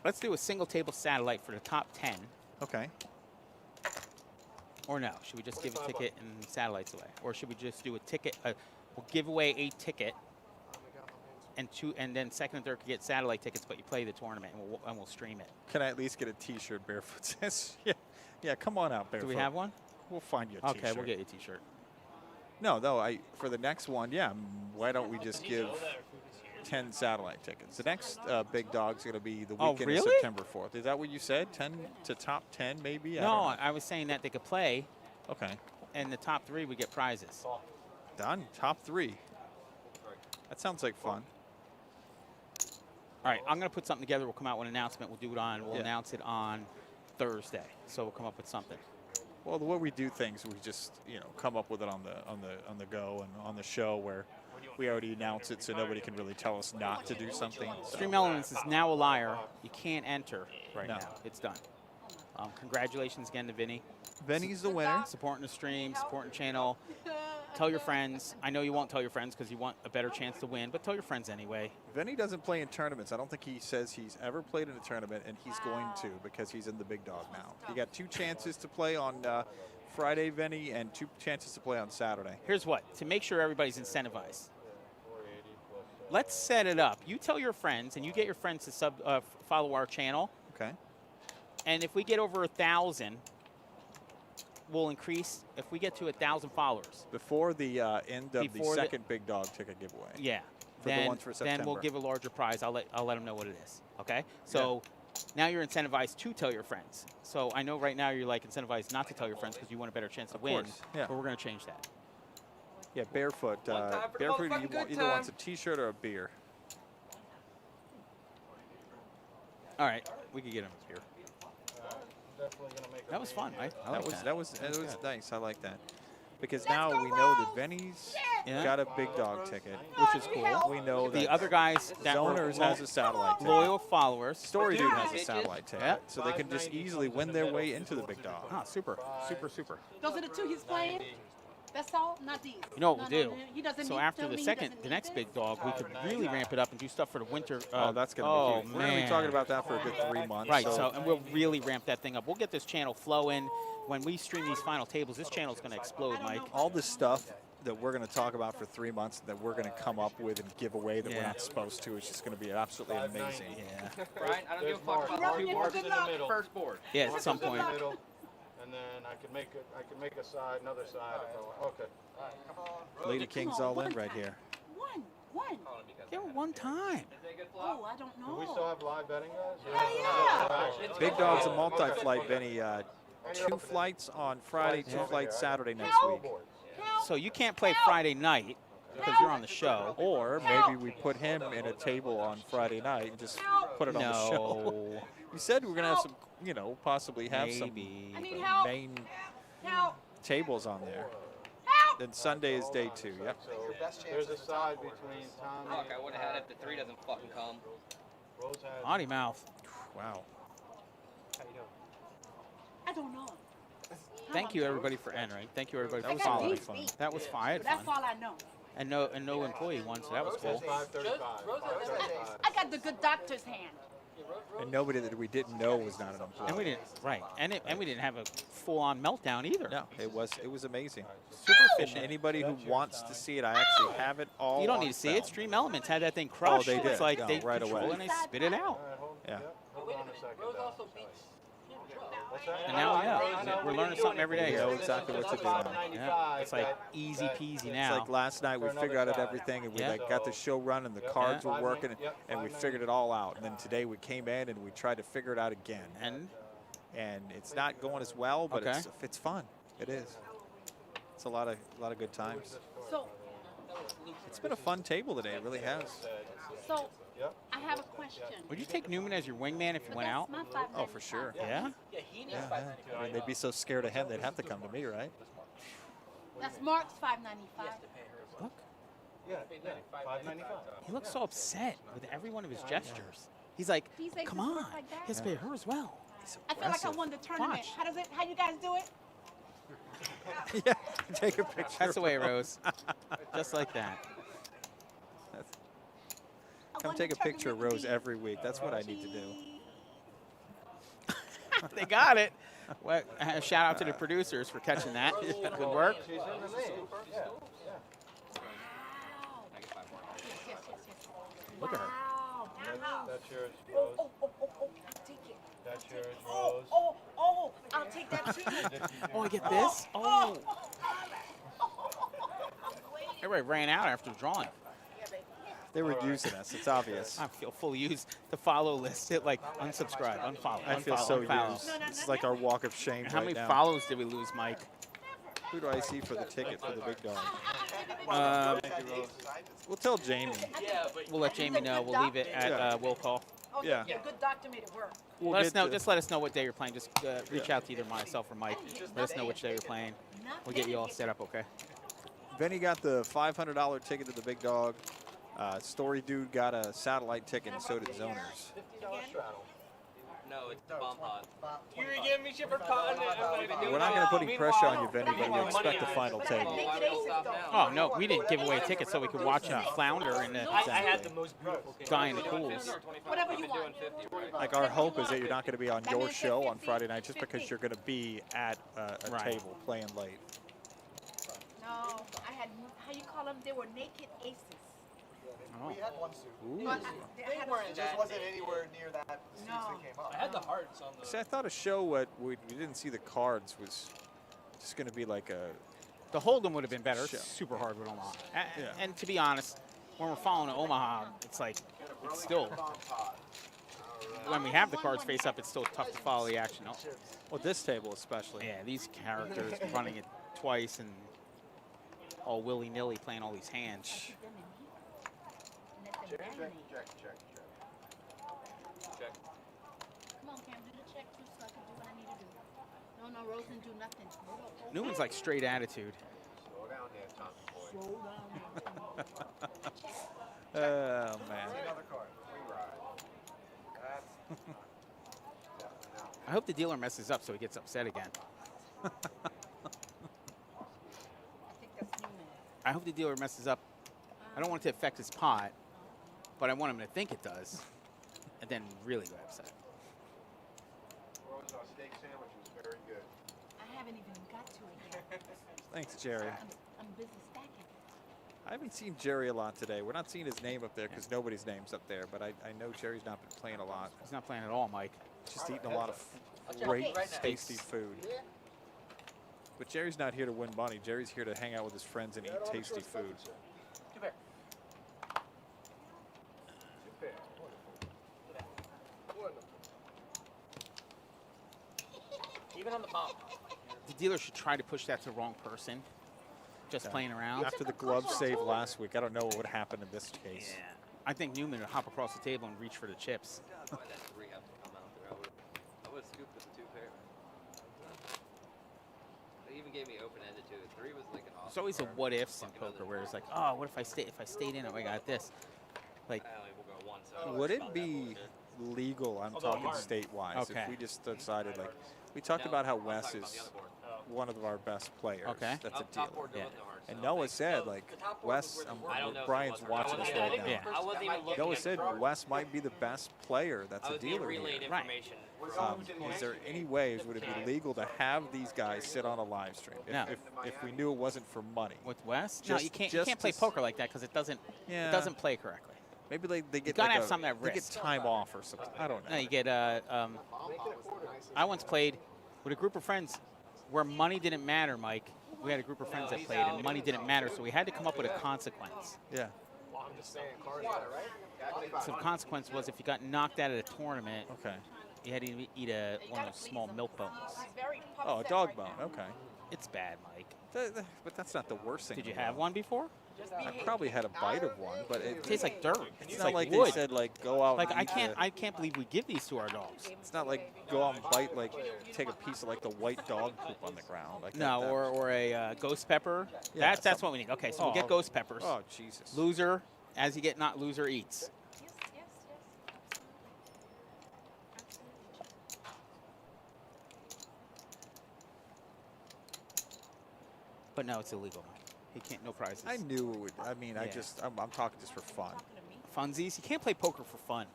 let's do a single table satellite for the top 10. Okay. Or no? Should we just give a ticket and satellites away? Or should we just do a ticket? We'll give away a ticket, and then second and third could get satellite tickets, but you play the tournament, and we'll stream it. Can I at least get a T-shirt? Barefoot says, yeah. Come on out, Barefoot. Do we have one? We'll find you a T-shirt. Okay, we'll get you a T-shirt. No, for the next one, why don't we just give 10 satellite tickets? The next Big Dog's going to be the weekend of September 4th. Is that what you said? 10 to top 10, maybe? No, I was saying that they could play. Okay. And the top 3 would get prizes. Done. Top 3. That sounds like fun. All right, I'm going to put something together. We'll come out with an announcement. We'll announce it on Thursday. So we'll come up with something. Well, the way we do things, we just come up with it on the go and on the show where we already announce it, so nobody can really tell us not to do something. Stream Elements is now a liar. You can't enter now. It's done. Congratulations again to Vinny. Vinny's the winner. Supporting the stream, supporting the channel. Tell your friends. I know you won't tell your friends because you want a better chance to win, but tell your friends anyway. Vinny doesn't play in tournaments. I don't think he says he's ever played in a tournament, and he's going to because he's in the Big Dog now. He got 2 chances to play on Friday, Vinny, and 2 chances to play on Saturday. Here's what. To make sure everybody's incentivized, let's set it up. You tell your friends, and you get your friends to follow our channel. Okay. And if we get over 1,000, we'll increase. If we get to 1,000 followers Before the end of the second big dog ticket giveaway. yeah, For the ones for September. then we'll give a larger prize. I'll let them know what it is. Okay. So now you're incentivized to tell your friends. So I know right now you're like incentivized not to tell your friends because you want a better chance to win. Yeah. But we're gonna change that. Yeah, Barefoot. Barefoot either wants a T-shirt or a beer. All right, we could get him a beer. Definitely gonna make a That was fun, Mike. I like That was nice. I like that. Because now we know that Benny's got a big dog ticket, which is cool. We know that The other guys that Zoners were has a satellite ticket. loyal followers. Story Dude has a satellite ticket, so they can just easily win their way into the big dog. Ah, super. Those are the two he's playing? That's all? Not these? You know what we'll do? He doesn't So need after to, the he second, doesn't the need next this? big dog, we could really ramp it up and do stuff for the winter. That's going to be huge. We're going to be man. talking about that for a good 3 months. Right, so and we'll really ramp that thing up. We'll get this channel flowing. When we stream these final tables, this channel is going to explode, Mike. All the stuff that we're going to talk about for 3 months that we're going to come up with and give away that we're not supposed to is just going to be absolutely amazing. Yeah. Brian, I don't give a fuck about Mark the two marks marks in the middle. first board. Yeah, at some point. Middle, and then I could make a side, another side. Okay. Lady King's all in right here. One. They were one time. Oh, I don't know. Do we still have live betting, guys? Yeah. Big Dog's a multi-flight, Benny. 2 flights on Friday, 2 flights Saturday next week. So you can't play Friday night because you're on the show. Or maybe we put him in a table on Friday night and just put it on the show. You said we're going to have some, possibly have some main tables on there. Then Sunday is day 2, yep. So there's a side between Tommy. Fuck, I would have had it if the 3 doesn't fucking come. Rose has. Potty mouth. Wow. I don't know. Thank you everybody for entering. Thank you everybody That for was following. really fun. That was fun. I had That's fun. all I know. And no employee won, so that was cool. 535. I got the good doctor's hand. And nobody that we didn't know was not an employee. And we didn't and we didn't have a full-on meltdown either. No, it was amazing. Super And efficient. anybody who wants to see it, I actually have it all. You don't on need to see film. it. Stream Elements had that thing crushed. they did. It's like No, they right control away. and they spit it out. Yeah. Hold on a second. What's that? And now we know. We're learning something every day We know here. exactly what to do now. Yeah. It's like easy peasy now. It's like last night we figured out everything and we got the show running, the cards were working, and we figured it all out. And then today we came in and we tried to figure it out again. And it's not going as well, but it's fun. It is. It's a lot of good times. So, It's been a fun table today. It really has. so I have a question. Would you take Newman as your wingman if you went out? That's my Oh, for sure. Yeah? Yeah. I mean, they'd be so scared of him, they'd have to come to me, right? That's Mark's $5.95. Look, Yeah, 595. he looks so upset with every one of his gestures. He's like, These ain't come just on. work like that. He has to pay her as well. I feel like I won the tournament. Watch. How you guys do it? Yeah, take a picture. That's the way it rose. Just like that. Come take a picture of Rose every week. That's what I need to do. They got it. Well, shout out to the producers for catching that. Good work. She's in the name. Yeah. Look at her. Wow. That's yours, Rose. I'll take it. That's yours, Rose. I'll take that too. Oh, I get this? Oh. Everybody ran out after drawing. They were using us. It's obvious. I feel fully used. The follow list. Hit like unsubscribe, unfollow, I feel unfollow, so unfollow. used. It's like our walk of shame How right many now. follows did we lose, Mike? Who do I see for the ticket for the big dog? We'll tell Jamie. We'll let Jamie know. We'll leave it at will call. Oh, Yeah. yeah. Good doctor made it work. We'll Let us get know. the- Just let us know what day you're playing. Just reach out to either myself or Mike. Let us know which day you're playing. We'll get you all set up, okay? Benny got the $500 ticket to the big dog. Story Dude got a satellite ticket, and so did Zoners. No, it's the bomb pod. You were giving me shit for potting it. We're not going to put any pressure on you, Benny, but you expect the final table. Oh, no. We didn't give away tickets so we could watch him flounder in the I had the most beautiful game. guy in the pools. Whatever you want. Like, our hope is that you're not going to be on your show on Friday night just because you're going to be at a table playing late. No, I had, how you call them? They were naked aces. We had one suit. Ooh. But It just wasn't anywhere near that the suits No. that came up. I had the hearts on the. See, I thought a show what we didn't see the cards was just going to be like a. The Hold'em would have been better. Sure. It's super hard with Omaha. Yeah. And to be honest, when we're following Omaha, it's like, it's still, when we have the cards face up, it's still tough to follow the action. Well, this table especially. Yeah, these characters running it twice and all willy-nilly playing all these hands. Check. Come on, Cam, do the check too so I can do what I need to do. No, Rose didn't do nothing. Newman's like straight attitude. Slow down there, Tommy boy. Oh man. Another card. Free ride. That's I hope the dealer messes up so he gets upset again. I think that's Newman. I hope the dealer messes up. I don't want it to affect his pot, but I want him to think it does, and then really get upset. Rose, our steak sandwich was very good. I haven't even got to it yet. Thanks, Jerry. I'm busy stacking. I haven't seen Jerry a lot today. We're not seeing his name up there because nobody's name's up there, but I know Jerry's not been playing a lot. He's not playing at all, Mike. Just eating a lot of great, tasty food. But Jerry's not here to win money. Jerry's here to hang out with his friends and eat tasty food. Even on the palm. The dealer should try to push that to the wrong person. Just playing around. After the glove save last week, I don't know what would happen in this case. Yeah. I think Newman would hop across the table and reach for the chips. Why that 3 have to come out there? I would have scooped with the 2 pair. They even gave me open-ended too. 3 was like an awesome. There's always a card. what ifs in Fucking poker other where it's like, cards. oh, what if I stayed in it? I got this. Like, I only will go 1, so Would it's it not that be bullshit. legal, I'm Although talking hard. state-wise, Okay. if we just decided, like, we talked No, about how I'm Wes talking about is the other board. one of our best players. Okay. That's a Top dealer. board, there Yeah. was no hearts, And so Noah thanks. said, So, like, the top board Wes, was where the I don't know if it Brian's was. watching I us wasn't right even- now. I wasn't even looking Noah at said the card. Wes might be the best player that's I a was being dealer relayed here. Right. information. Is there any ways would it be legal to have these guys sit on a live stream No. if we knew it wasn't for money? with Wes? No, Just- you can't just play to poker like that because it doesn't play correctly. Maybe they get gotta like have something at they get risk. time off or something. I don't know. No, you get I once played with a group of friends where money didn't matter, Mike. We had a group of friends that played and money didn't matter, so we had to come up with a consequence. Yeah. Well, I'm just saying, cards right? So the consequence was if you got knocked out of the tournament, Okay. you had to eat one of those small milk bones. Oh, a dog bone. Okay. It's bad, Mike. But that's not the worst thing. Did you in the have world. one before? I probably had a bite of one, but It tastes like dirt. It's It's not like like wood. they said like go out. Like and eat I can't believe we give these to our dogs. It's not like go out and bite like take a piece of like the white dog poop on the ground. Like No, that. or a ghost pepper. Yeah, That's something- what we need. Okay, so we'll get Oh. ghost peppers. Oh Jesus. Loser, as you get not loser eats. Yes, yes, absolutely. But no, it's illegal. He can't. No prizes. I knew it would. I mean, Yeah. I'm talking just for fun. Funsies. You can't play poker for fun.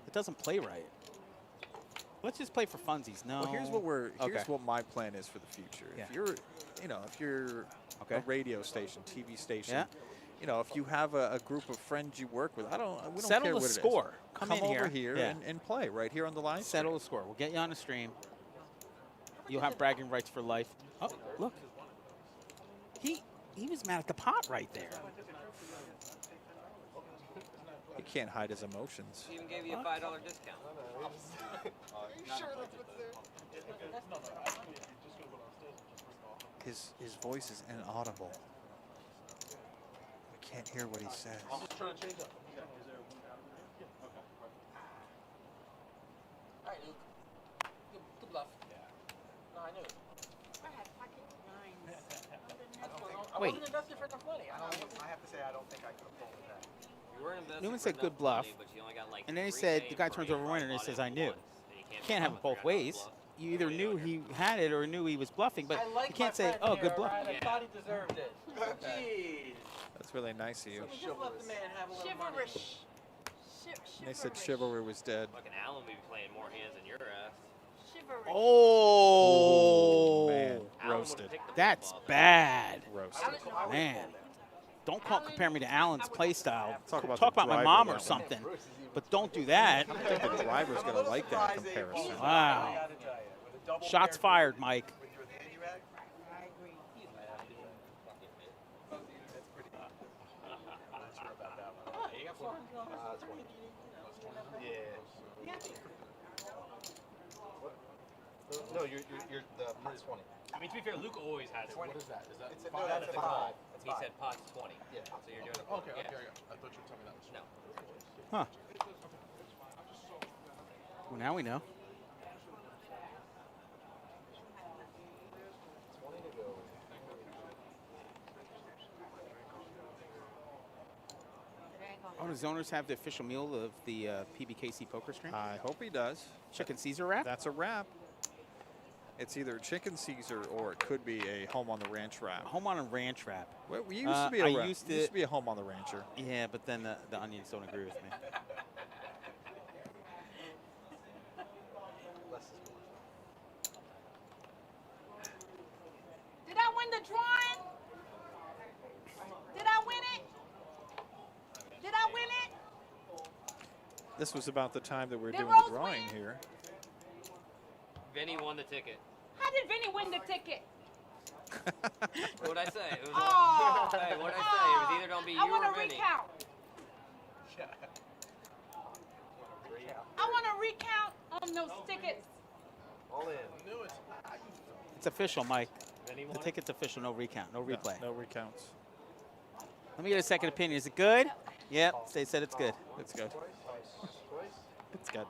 It doesn't play right. Let's just play for funsies. No. Well, here's Okay. what my plan is for the future. Yeah. If you're Okay. a radio station, TV station, Yeah. if you have a group of friends you work with, we don't Settle care the what it is. score. Come in over here. here Yeah. and play right here on the live Settle stream. the score. We'll get you on the stream. You'll have bragging rights for life. Oh, look. He was mad at the pot right there. He can't hide his emotions. He even gave you a $5 discount. His voice is inaudible. I can't hear what he says. I'm just trying to change up. Alright, Luke. Good bluff. No, I knew it. I had pocket nines. I Wait. wasn't invested for enough money. I have to say, I don't think I could have pulled with that. You weren't invested Newman for said good enough bluff. money, but you only got, like, And then he 3 said, K the guy for turns you, over a winner and he bought says, it I knew. once, and You can't have it both ways. bluff. You either knew he had it or knew he was bluffing, but I like you can't my say, friend oh, here, good bluff. alright? I Yeah. thought he deserved it. Jeez. That's really nice of you. Just let the man have a little money. Shiverish. They said chivalry was dead. Fucking Alan would be playing more hands than your ass. Shiverish. Oh, Man, Alan would've roasted. picked the That's flip-flop. bad. Roasted. Man. don't compare me to Alan's play style. Talk about Talk the about my driver, mom that or one. something. But don't do that. I don't think the driver's going to like that comparison. Wow. Shots fired, Mike. I agree. Yeah. No, you're the pot's 20. I mean, to be fair, Luke always has it. What is that? Is that It's a, five? no, that's a 5. He said pot's 20. Yeah. So you're doing it. Okay, yeah. okay, I thought you were telling me that was No. Huh. Well, now we know. 20 to go. Oh, does owners have the official meal of the PBKC poker stream? I hope he does. Chicken Caesar wrap? That's a wrap. It's either chicken Caesar or it could be a home on the ranch wrap. Home on a ranch wrap. Well, we used to be a I wrap. used Used to be a home on the rancher. Yeah, but then the onions don't agree with me. Less is more. Did I win the drawing? Did I win it? Did I win it? This was about the time that we were Did doing Rose the drawing win? here. Vinny won the ticket. How did Vinny win the ticket? What'd I say? It was Oh. hey, what'd I say? It was either gonna be you I want or to Vinny. recount. I want to recount on those tickets. All in. Knew it. It's official, Mike. Vinny The won. ticket's official, no recount, no replay. No recounts. Let me get a second opinion. Is it good? Yep, they said it's good. It's good. Twice. It's good.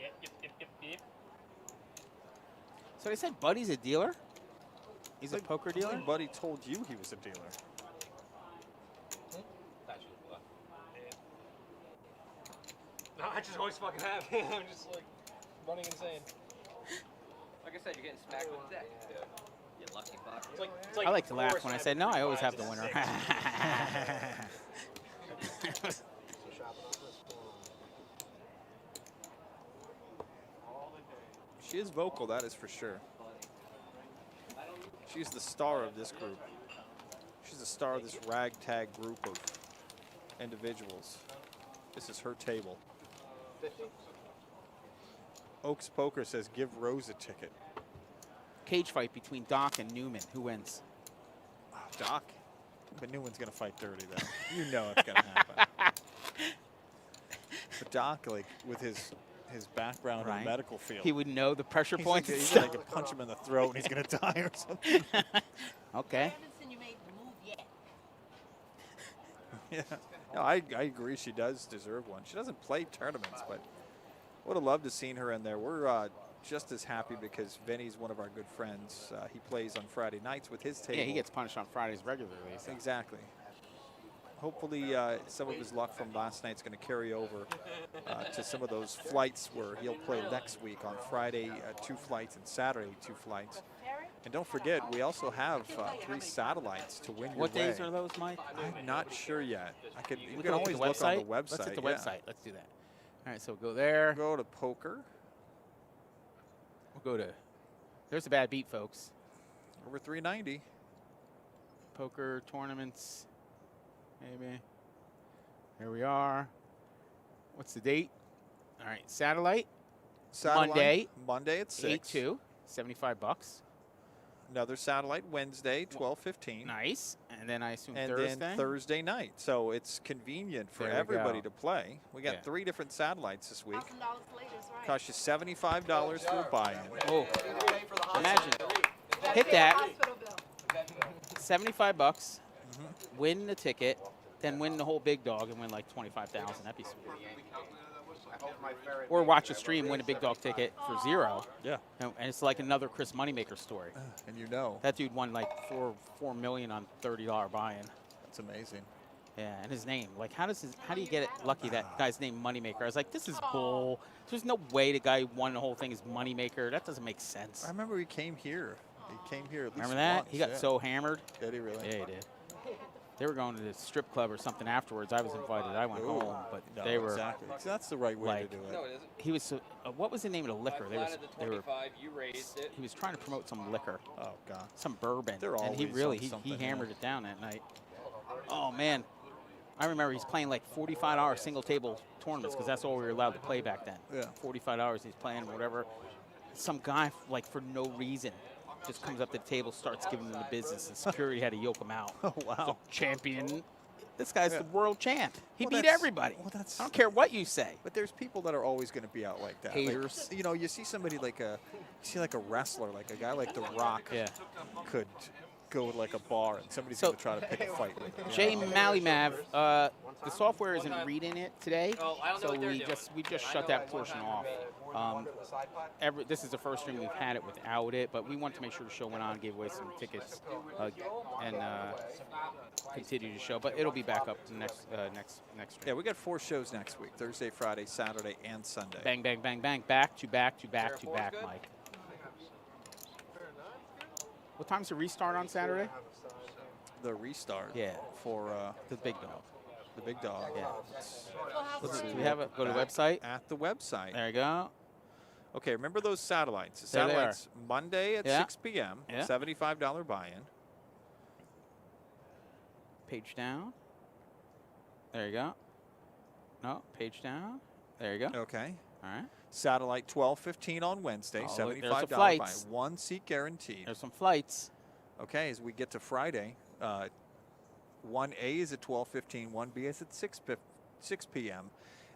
Yep. So they said Buddy's a dealer? He's a poker I dealer? think Buddy told you he was a dealer. No, I just always fucking have. I'm just like running insane. Like I said, you're getting smacked with the deck. You lucky fuck. It's like I like to laugh force when I and say, no, I always have the five, winner. six. So shopping on this one. She is vocal, that is for sure. She's the star of this group. She's the star of this ragtag group of individuals. This is her table. 50? Oaks Poker says, give Rose a ticket. Cage fight between Doc and Newman. Who wins? Oh, Doc. But Newman's going to fight dirty, though. You know it's going to happen. But Doc, like, with his background in Right. the medical field. He would know the pressure he's points. Like, and he's stuff. going to punch him in the throat and he's going to die or something. Okay. I haven't seen you make the move yet. Yeah. No, I agree. She does deserve one. She doesn't play tournaments, but would have loved to seen her in there. We're just as happy because Vinny's one of our good friends. He plays on Friday nights with his table. Yeah, he gets punished on Fridays regularly. So. Exactly. Hopefully some of his luck from last night's going to carry over to some of those flights where he'll play next week on Friday 2 flights and Saturday 2 flights. And don't forget, we also have 3 satellites to win your What way. days are those, Mike? I'm not sure yet. We You can always the look on the website. website. Let's hit the yeah. website. Let's do that. All right, so go there. Go to poker. We'll go to. There's a bad beat, folks. Over 390. Poker tournaments. Maybe. Here we are. What's the date? All right, satellite. Satellite, Monday at 6. 8-2. $75. Another satellite Wednesday, 12:15. Nice. And then I assume And Thursday. then Thursday night. So it's convenient for There we everybody go. to play. We got Yeah. 3 different satellites this week. $1,000 later is right. Cost you $75 for a buy-in. Oh, imagine. Hit that. Hospital bill. $75. Win the ticket, then win the whole big dog and win like $25,000. That'd be sweet. Or watch a stream, win a big dog ticket for 0. Yeah. And it's like another Chris Moneymaker story. And you know. That dude won like $4 million on $30 buy-in. That's amazing. Yeah, and his name. Like, how do you get it lucky that guy's name Moneymaker? I was like, this is bull. There's no way the guy who won the whole thing is Moneymaker. That doesn't make sense. I remember he came here. He came here at least Remember that? once, He got yeah. so hammered. Did he really? Yeah, he did. They were going to the strip club or something afterwards. I was invited. I went home, but No, they were exactly. That's the right way like, to do it. No, it isn't. he was. What was the name of the liquor? I They flatted the were. 25. You raised it. He was trying to promote some liquor, Oh God. some bourbon, They're and he always really on he something, hammered yeah. it down that night. Oh man, I remember he's playing like $45 single table tournaments because that's all we were allowed to play back then. Yeah. $45 he's playing whatever. Some guy like for no reason just comes up to the table, starts giving him the business, and security had to yoke him out. Oh wow. Champion. This guy's Yeah. the world champ. He Well, beat that's- everybody. well, that's- I don't care what you say. But there's people that are always going to be out like that. Like, Haters. you know, you see somebody like a wrestler, like a guy like The Rock, Yeah. could go to like a bar and somebody's So- going to try to pick a fight with him. Jay Mallymav, the software isn't reading it today, Oh, I don't know so what they're we doing. just shut that portion off. This is the first stream we've had it without it, but we wanted to make sure the show went on, gave away some tickets, and continue to show. But it'll be back up next Yeah, stream. we got 4 shows next week: Thursday, Friday, Saturday, and Sunday. Bang, bang, bang, bang, back to back to back to back, Mike. What time's the restart on Saturday? The restart. Yeah. For The big dog. the big dog. Yeah. Let's Do see. we have it? Go to the Back website. At the website. There you go. Okay, remember those satellites. The There they are. satellites Monday at Yeah. 6 p.m. Yeah. $75 buy-in. Page down. There you go. No, page down. There you go. Okay. All right. Satellite 12:15 on Wednesday. Oh, look, there's the $75 flights. buy-in. 1 seat guaranteed. There's some flights. Okay, as we get to Friday, 1A is at 12:15, 1B is at 6 p.m.,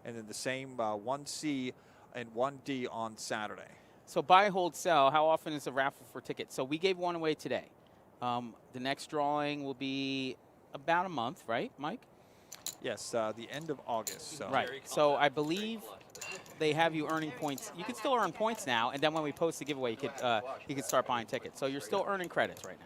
and then the same 1C and 1D on Saturday. So buy, hold, sell. How often is the raffle for tickets? So we gave one away today. The next drawing will be about a month, right, Mike? Yes, the end of August. So. Right. So I believe they have you earning points. You can still earn points now, and then when we post the giveaway, you could start buying tickets. So you're still earning credits right now.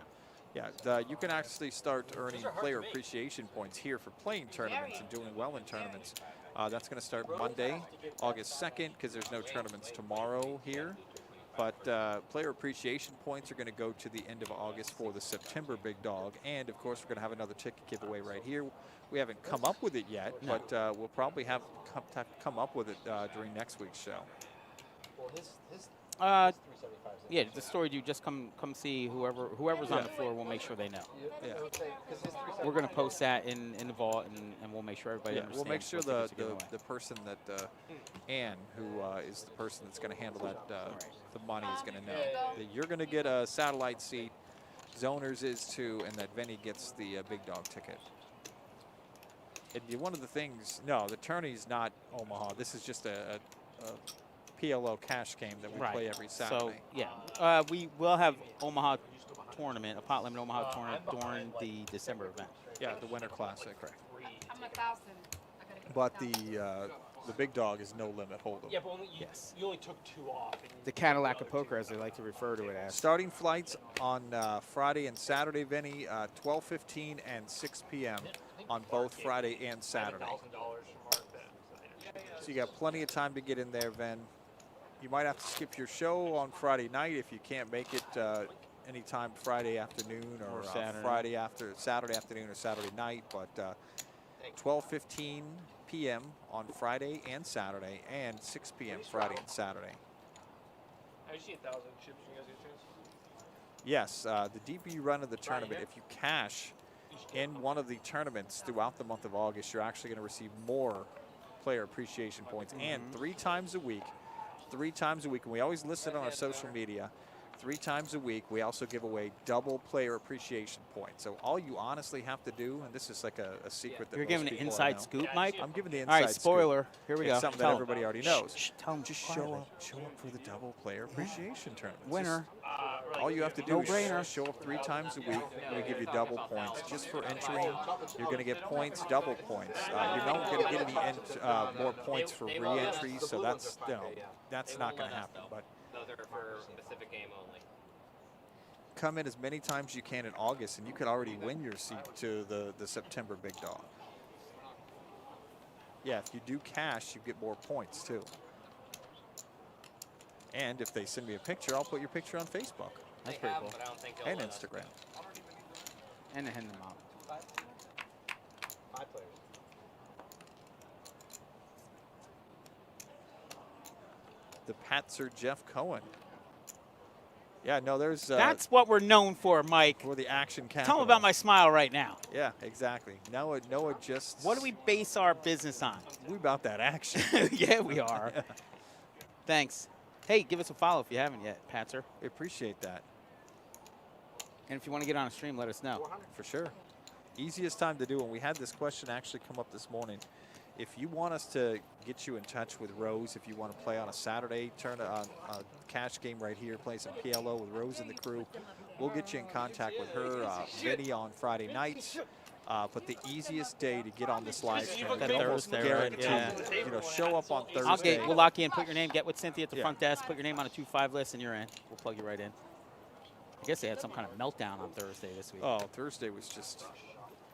Yeah, you can actually start earning player appreciation points here for playing tournaments and doing well in tournaments. That's going to start Monday, August 2nd, because there's no tournaments tomorrow here. But player appreciation points are going to go to the end of August for the September Big Dog. And, of course, we're going to have another ticket giveaway right here. We haven't come up with it yet, No. but we'll probably have to come up with it during next week's show. Yeah, the story you just come see whoever's on the floor. We'll make sure they know. Yeah. We're going to post that in the vault, and we'll make sure everybody Yeah, understands. we'll make sure what tickets are given away. the person that Ann, who is the person that's going to handle that the money, is going to know that you're going to get a satellite seat. Zoners is too, and that Vinny gets the Big Dog ticket. And one of the things, no, the tourney's not Omaha. This is just a PLO cash game that we play every Saturday. So yeah, we will have Omaha tournament, a pot limit Omaha tournament during the December event. Yeah, the Winter Classic. Correct. I'm 1,000. But the Big Dog is no limit hold'em. Yeah, but only Yes. you only took 2 off. And The Cadillac of poker, as they like to refer to it as. Starting flights on Friday and Saturday, Vinny, 12:15 and 6 p.m. on both Friday and Saturday. $1,000 from Mark then. So you got plenty of time to get in there, Vin. You might have to skip your show on Friday night if you can't make it anytime Friday afternoon or Saturday. Saturday afternoon or Saturday night. But 12:15 p.m. on Friday and Saturday, and 6 p.m. Friday and Saturday. I see 1,000 chips. You guys get a chance? Yes, the DB run of the tournament, if you cash in one of the tournaments throughout the month of August, you're actually going to receive more player appreciation points. And 3 times a week, and we always list it on our social media, 3 times a week, we also give away double player appreciation points. So all you honestly have to do, and this is like a secret that You're most giving an people inside know. scoop, Mike? I'm giving the All inside right, spoiler. scoop. Here we It's go. something Tell that 'em. everybody already knows. Shh, tell 'em Just quietly. show up for the double player appreciation tournament. Winner. All you have to do No-brainer. is show up 3 times a week. We give you double points just for entering. You're going to get points, double points. You're not going to get any more points for re-entries, so that's that's not going to happen. But Those are for specific game only. come in as many times as you can in August, and you could already win your seat to the September Big Dog. Yeah, if you do cash, you get more points too. And if they send me a picture, I'll put your picture on Facebook. That's They pretty have, cool. but I don't think they'll And let us. Instagram. And the Hendon model. 5 players. The Patzer Jeff Cohen. Yeah, no, there's. That's what we're known for, Mike. For the action capital. Tell them about my smile right now. Yeah, exactly. Noah just. What do we base our business on? We about that action. Yeah, we are. Yeah. Thanks. Hey, give us a follow if you haven't yet, Patzer. We appreciate that. And if you want to get on a stream, let us know. For sure. Easiest time to do it. We had this question actually come up this morning. If you want us to get you in touch with Rose, if you want to play on a Saturday, turn on a cash game right here, play some PLO with Rose and the crew, we'll get you in contact with her, Vinny on Friday nights. But the easiest day to get on this live stream, Thursday, guaranteed, right? you know, show up on Thursday. We'll lock you in, put your name, get with Cynthia at the front desk, put your name on a 2-5 list, and you're in. We'll plug you right in. I guess they had some kind of meltdown on Thursday this week. Oh, Thursday was just...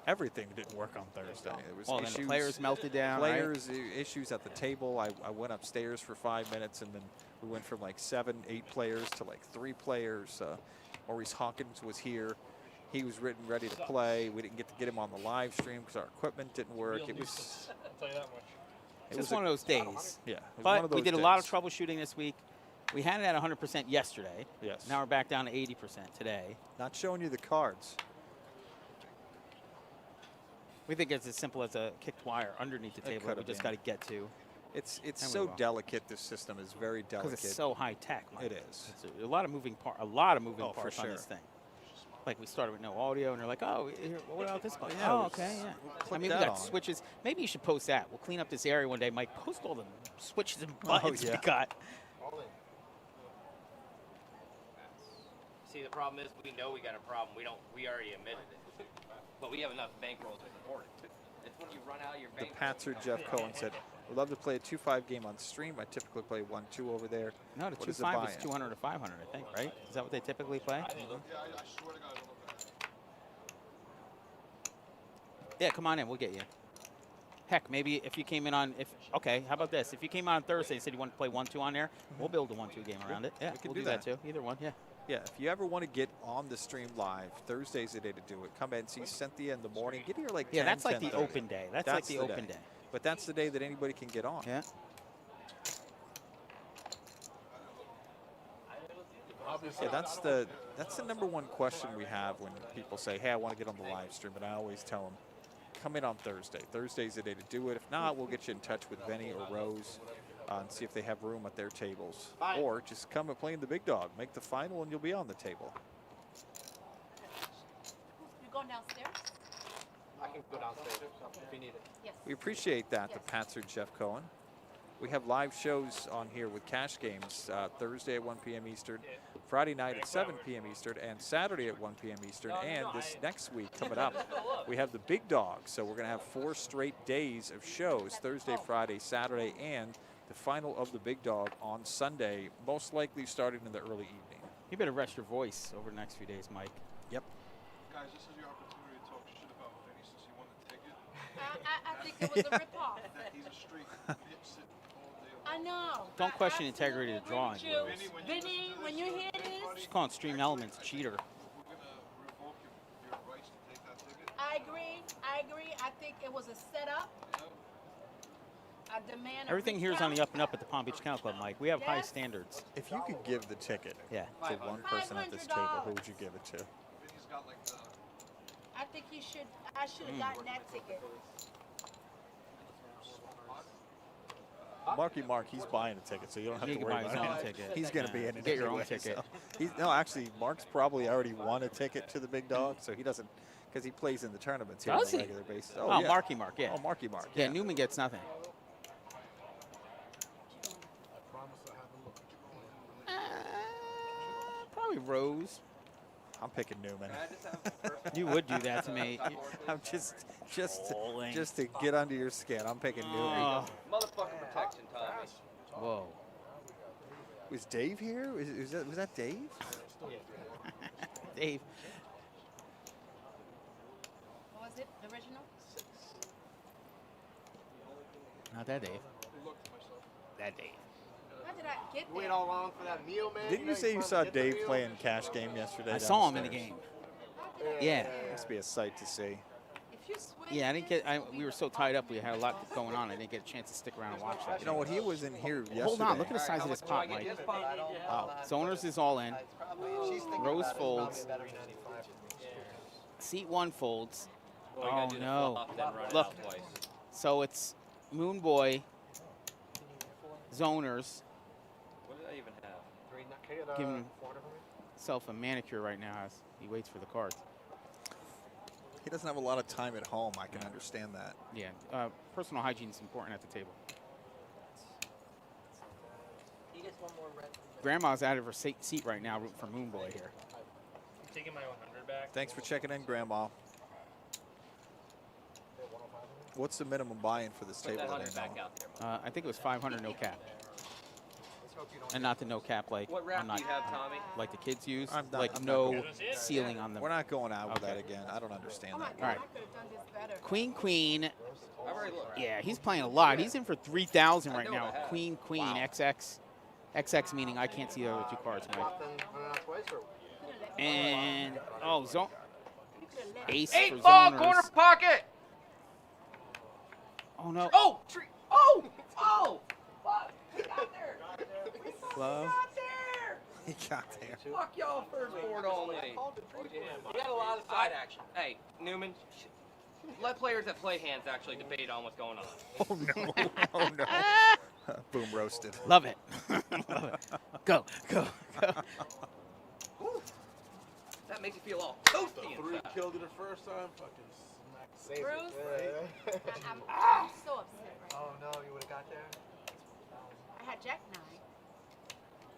Everything didn't work on Thursday. It was issues. Then the players melted down. Players right? Issues at the table. I went upstairs for 5 minutes, and then we went from like 7, 8 players to like 3 players. Maurice Hawkins was here. He was ready to play. We didn't get to get him on the live stream because our equipment didn't work. It was. I'll tell you that much. It was one of those days. Yeah. But we did a lot of troubleshooting this week. We had it at 100% yesterday. Yes. Now we're back down to 80% today. Not showing you the cards. We think it's as simple as a kicked wire underneath the table that we just got to get to. It's so delicate. This system is very delicate. Because it's so high tech. Mike. It is. It's a lot of moving parts on this thing. Like we started with no audio, and they're like, "Oh, here, what about this part?" Yeah, okay, yeah. I mean, we got switches. Maybe you should post that. We'll clean up this area one day, Mike. Post all the switches and buttons we got. See, the problem is we know we got a problem. We already admitted it, but we have enough bankrolls to support it. It's when you run out of your The bankroll. Patzer Jeff Cohen said, "Would love to play a 2-5 game on stream. I typically play 1-2 over there." No, the 2-5 is 200 to 500, I think, right? Is that what they typically play? Yeah, come on in. We'll get you. Heck, maybe if you came in on okay, how about this? If you came on Thursday and said you want to play 1-2 on there, we'll build a 1-2 game around it. Yeah, we'll do that too. Either one, yeah. Yeah, if you ever want to get on the stream live, Thursday's the day to do it. Come in, see Cynthia in the morning. Get here like 10, that's like the 10:30. open day. That's like the open day. But that's the day that anybody can get on. Yeah. Yeah, that's the number one question we have when people say, "Hey, I want to get on the live stream," and I always tell them, "Come in on Thursday. Thursday's the day to do it. If not, we'll get you in touch with Benny or Rose and see if they have room at their tables, or just come and play in the big dog. Make the final, and you'll be on the table." You going downstairs? I can go downstairs if you need it. Yes. We appreciate that, the Patzer Jeff Cohen. We have live shows on here with cash games Thursday at 1 p.m. Eastern, Friday night at 7 p.m. Eastern, and Saturday at 1 p.m. Eastern. And this next week coming up, we have the big dog. So we're going to have 4 straight days of shows, Thursday, Friday, Saturday, and the final of the big dog on Sunday, most likely starting in the early evening. You better rest your voice over the next few days, Mike. Yep. Guys, this is your opportunity to talk shit about Vinny since he won the ticket. I think it was a ripoff. He's a straight dipshit all day long. I know. Don't question the integrity of the drawing. Vinny, when you hear this, Just calling Stream Elements a cheater. We're gonna revoke your rights to take that ticket. I agree. I think it was a setup. I demand Everything here is on the up and up at the Palm Beach Kennel Club, Mike. We have high standards. If you could give the ticket Yeah. to one person at this table, who would you give it to? Vinny's got like the I think you should. I should have gotten that ticket. Marky Mark, he's buying a ticket, so you don't have He to can worry buy his about own it. ticket. He's going to be in it. Get your own anyway, ticket. so no, actually, Mark's probably already won a ticket to the big dog, so he doesn't, because he plays in the tournaments here Does on a he? regular basis. Oh, yeah. Marky Mark, yeah. Oh, Marky Mark. Yeah, Newman gets nothing. Probably Rose. I'm picking Newman. You would do that to me. I'm just to get under your skin. I'm picking Newman. Oh. Motherfucking protection, Tommy. Whoa. Was Dave here? Was that Dave? Dave. What was it? The original? Not that Dave. That Dave. How did I get Wait there? all long for that meal, man. Didn't you say you saw Dave playing cash game yesterday? I saw him in the game. Yeah. Must be a sight to see. If you swing Yeah, I didn't this, get. We were so tied up. We had a lot going on. I didn't get a chance to stick around and watch that. You know what? He was in here yesterday. Hold on. Look at the size of this pot, Mike. Wow. Zoners is all in. Rose folds. Seat 1 folds. Well, you gotta Oh, do the no. flop, then run it Look. out twice. So it's Moon Boy, Zoners, What did I even have? giving himself a manicure right now as he waits for the cards. He doesn't have a lot of time at home. I can understand that. Yeah, personal hygiene is important at the table. Grandma's out of her seat right now rooting for Moon Boy here. I'm taking my 100 back. Thanks for checking in, Grandma. What's the minimum buy-in for this Put table? that 100 today, back Noah? out there. Mike. I think it was 500 no cap. And not the no cap like What wrap I'm do not you have, Tommy? like the kids use, I'm not no going- ceiling on them. We're not going out with Okay. that again. I don't understand Oh my that. God, All right. I could have done this better. Queen. I've already looked. Yeah, he's playing a lot. He's in for 3,000 right I know now. I have. Queen, Wow. XX. XX meaning I can't see the other two cards, Mike. And zone ace Eight for ball zoners. corner pocket. Oh no. Oh, tree. Oh, oh. Fuck. He got there. Glove. Got there. He got there. Fuck y'all first board only. You got a lot of side action. Hey, Newman, let players that play hands actually debate on what's going on. Oh, no. Oh, no. Boom, roasted. Love it. Love it. Go, go, go. That makes you feel all toasty Three inside. killed it the first time. Fucking smack. Bruce, I'm so upset right Oh no, you would have got there? now. I had Jack 9.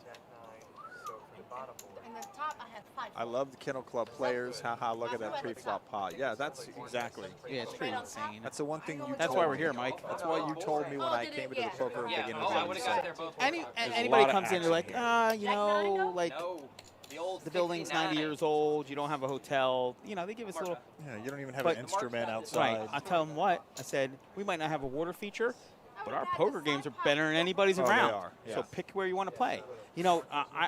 Jack 9. So for the bottom board. In the top, I had 5. I love the Kennel Club players. Haha, look at that pre-flop pot. Yeah, that's exactly. Yeah, it's pretty insane. That's the one thing you That's told why we're me. here, Mike. That's why you told me when I came into the poker Yeah, beginning oh, of I the would game. have got there both. Anybody lot of comes in, they're like, action you know, like No, the old the building's 90 69. years old. You don't have a hotel. You know, they give us a little. Yeah, you don't even have But- an instrument Right. outside. I tell them what I said. We might not have a water feature, but our poker games are better than anybody's Oh, they around. are, yeah. So pick where you want to play. You know,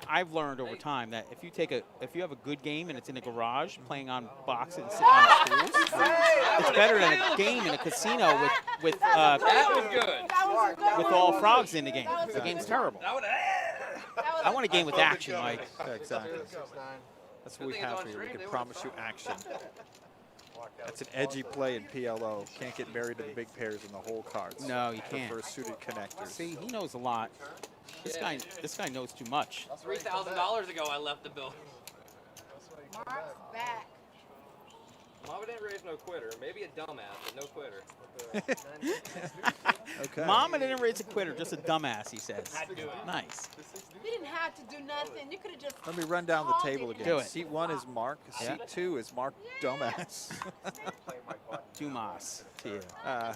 I've learned over time that if you have a good game and it's in a garage playing on boxes and sitting on stools, it's better than a game in a casino with That was good. That was a good with one. all frogs in the game. That was The a game's good terrible. That would I want a game with action, Mike. Yeah, exactly. 6-9. That's what we Good thing it's have on for you. We stream, can they promise you action. That's an edgy play in PLO. Can't get married to the big pairs in the whole cards. No, you can't. Prefer suited connectors. See, he knows a lot. This guy knows too much. $3,000 ago, I left the building. Mark's back. Mama didn't raise no quitter. Maybe a dumbass, but no quitter. Okay. Mama didn't raise a quitter, just a dumbass, he says. Nice. You didn't have to do nothing. You could have just. Let me run down the called table it. again. Do it. Seat 1 is Mark. Yeah. Seat 2 is Mark Dumbass. Dumas to you.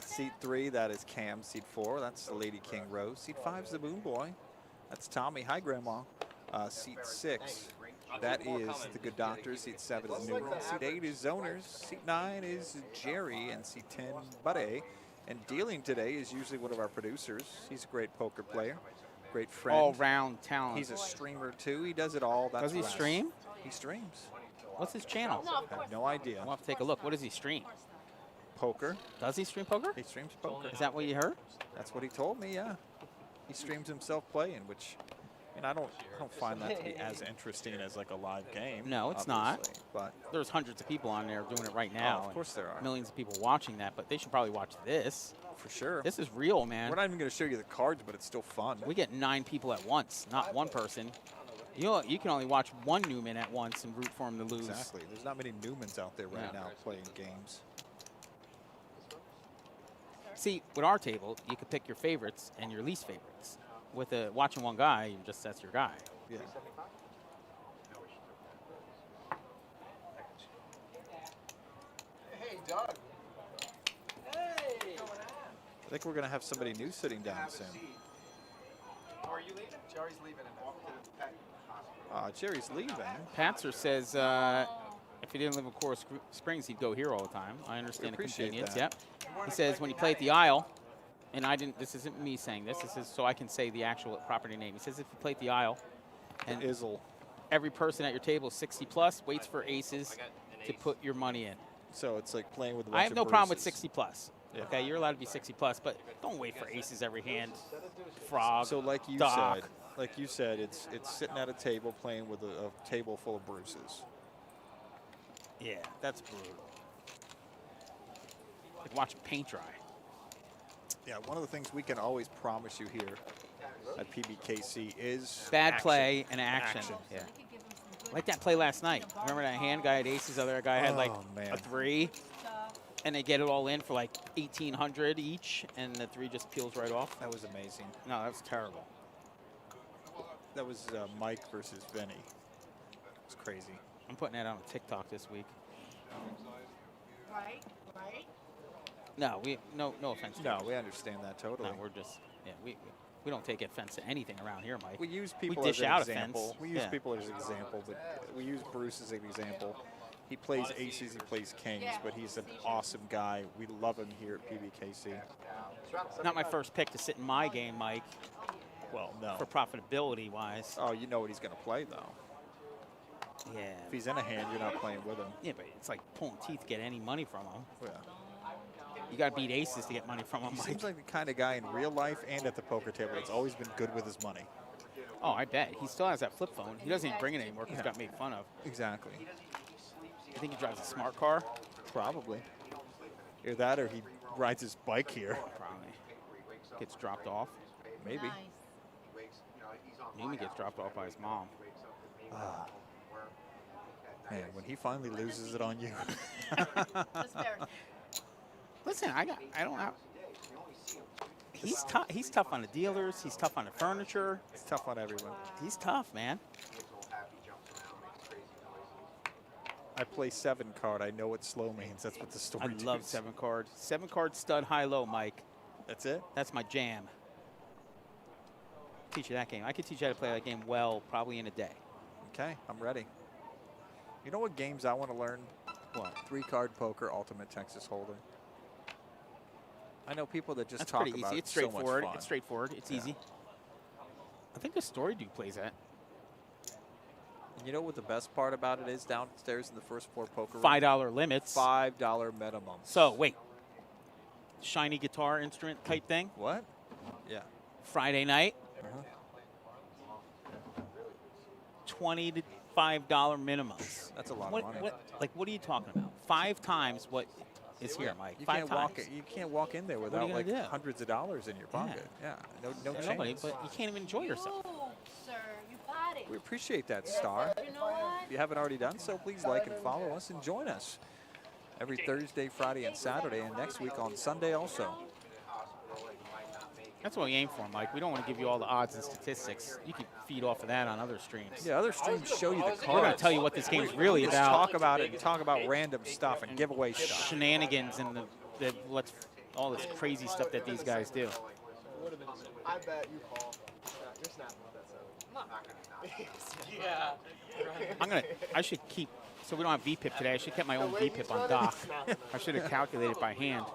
Seat 3, that is Cam. Seat 4, that's the Lady King Rose. Seat 5 is the Moon Boy. That's Tommy. Hi, Grandma. Seat 6, that is the Good Doctor. Seat 7 is Newman. Seat 8 is Zoners. Seat 9 is Jerry. And Seat 10, Buddy. And dealing today is usually one of our producers. He's a great poker player, great friend. All-round talent. He's a streamer, too. He does it all. That's Does he Russ. stream? He streams. What's his channel? No, of I course have no not. idea. We'll have to take a look. What does he stream? Poker. Does he stream poker? He streams poker. Is that what you heard? That's what he told me, yeah. He streams himself playing, which, I mean, I don't find that to be as interesting as like a live game. No, it's not. obviously, But There's hundreds of people on there doing it right now. of course there are. and millions of people watching that, but they should probably watch this. for sure. This is real, man. We're not even going to show you the cards, but it's still fun. We get 9 people at once, not one person. You can only watch one Newman at once and root for him to lose. Exactly. There's not many Newmans out there right Yeah. now playing games. See, with our table, you could pick your favorites and your least favorites. With watching one guy, that's your guy. Yeah. Hey, Doug. I think we're going to have somebody new sitting down soon. Are you leaving? Jerry's leaving and off to the pet hospital. Jerry's leaving. Patzer says if he didn't live in Coral Springs, he'd go here all the time. I understand the appreciate convenience. that. Yep. He says when you play at the Isle, and I didn't. This isn't me saying this. This is so I can say the actual property name. He says if you play at the Isle, and Izzle. every person at your table is 60 plus, waits for aces I got an to ace. put your money in. So it's like playing with a bunch I have of no problem with bruises. 60 plus. Yeah. Okay, you're allowed to be 60 plus, but don't wait for aces every hand. Frog. So like you Doc. said, it's sitting at a table playing with a table full of bruises. Yeah, that's brutal. Like watching paint dry. Yeah, one of the things we can always promise you here at PBKC is Bad action. play and action. Yeah. Like that play last night. Remember that hand guy had aces, other guy had like man. a 3, and they get it all in for like 1,800 each, and the 3 just peels right off. That was amazing. No, that was terrible. That was Mike versus Vinny. It's crazy. I'm putting that on TikTok this week. Right. No, no offense. to No, you. we understand that totally. No, we're just we don't take offense to anything around here, Mike. We use people dish as an out example. offense. We use Yeah. people as an example, but we use Bruce as an example. He plays aces, he plays kings, but he's an awesome guy. We love him here at PBKC. Not my first pick to sit in my game, Mike, Well, no. for profitability wise. Oh, you know what he's going to play, though. Yeah. If he's in a hand, you're not playing with him. Yeah, but it's like pulling teeth to get any money from him. Yeah. You got to beat aces to get money from him, He Mike. seems like the kind of guy in real life and at the poker table that's always been good with his money. Oh, I bet. He still has that flip phone. He doesn't even bring it anymore because it got made fun of. Exactly. I think he drives a smart car. Probably. Either that or he rides his bike here. Probably. Gets dropped off. Maybe. Maybe gets dropped off by his mom. Man, when he finally loses it on you. Listen, I don't have. He's tough. He's tough on the dealers. He's tough on the furniture. It's tough on everyone. He's tough, man. I play 7 card. I know what slow means. That's what the story I love 7 card. 7 card stud high low, Mike. That's it? That's my jam. Teach you that game. I could teach you how to play that game well, probably in a day. Okay, I'm ready. You know what games I want to learn? What? 3 card poker, ultimate Texas Hold'em. I know people that just That's talk pretty about easy. it It's so much straightforward. fun. It's straightforward. It's Yeah. easy. I think the story dude plays that. And you know what the best part about it is downstairs in the first floor poker room? $5 limits. $5 minimum. So wait, shiny guitar instrument type thing. What? Yeah. Friday night. $20 to $5 minimums. That's a lot What, of money. what are you talking about? 5 times what is here, Mike. You 5 can't times. you can't walk in there are you without gonna like do? hundreds of dollars in your pocket. Yeah. No Yeah, nobody, chance. but you can't even enjoy yourself. Oh, sir, you got it. We appreciate that, Star. You know what? If you haven't already done so, please like and follow us and join us every Thursday, Friday, and Saturday, and next week on Sunday also. That's what we aim for, Mike. We don't want to give you all the odds and statistics. You can feed off of that on other streams. Yeah, other streams show you the cards. We're going to tell you what this game's really Just about. talk about it and talk about random stuff and give away stuff. Shenanigans and all this crazy stuff that these guys do. I bet you call. You're snapping with that 7. I should keep, so we don't have VPIP today, I should keep my own VPIP on dock. I should have calculated by hand.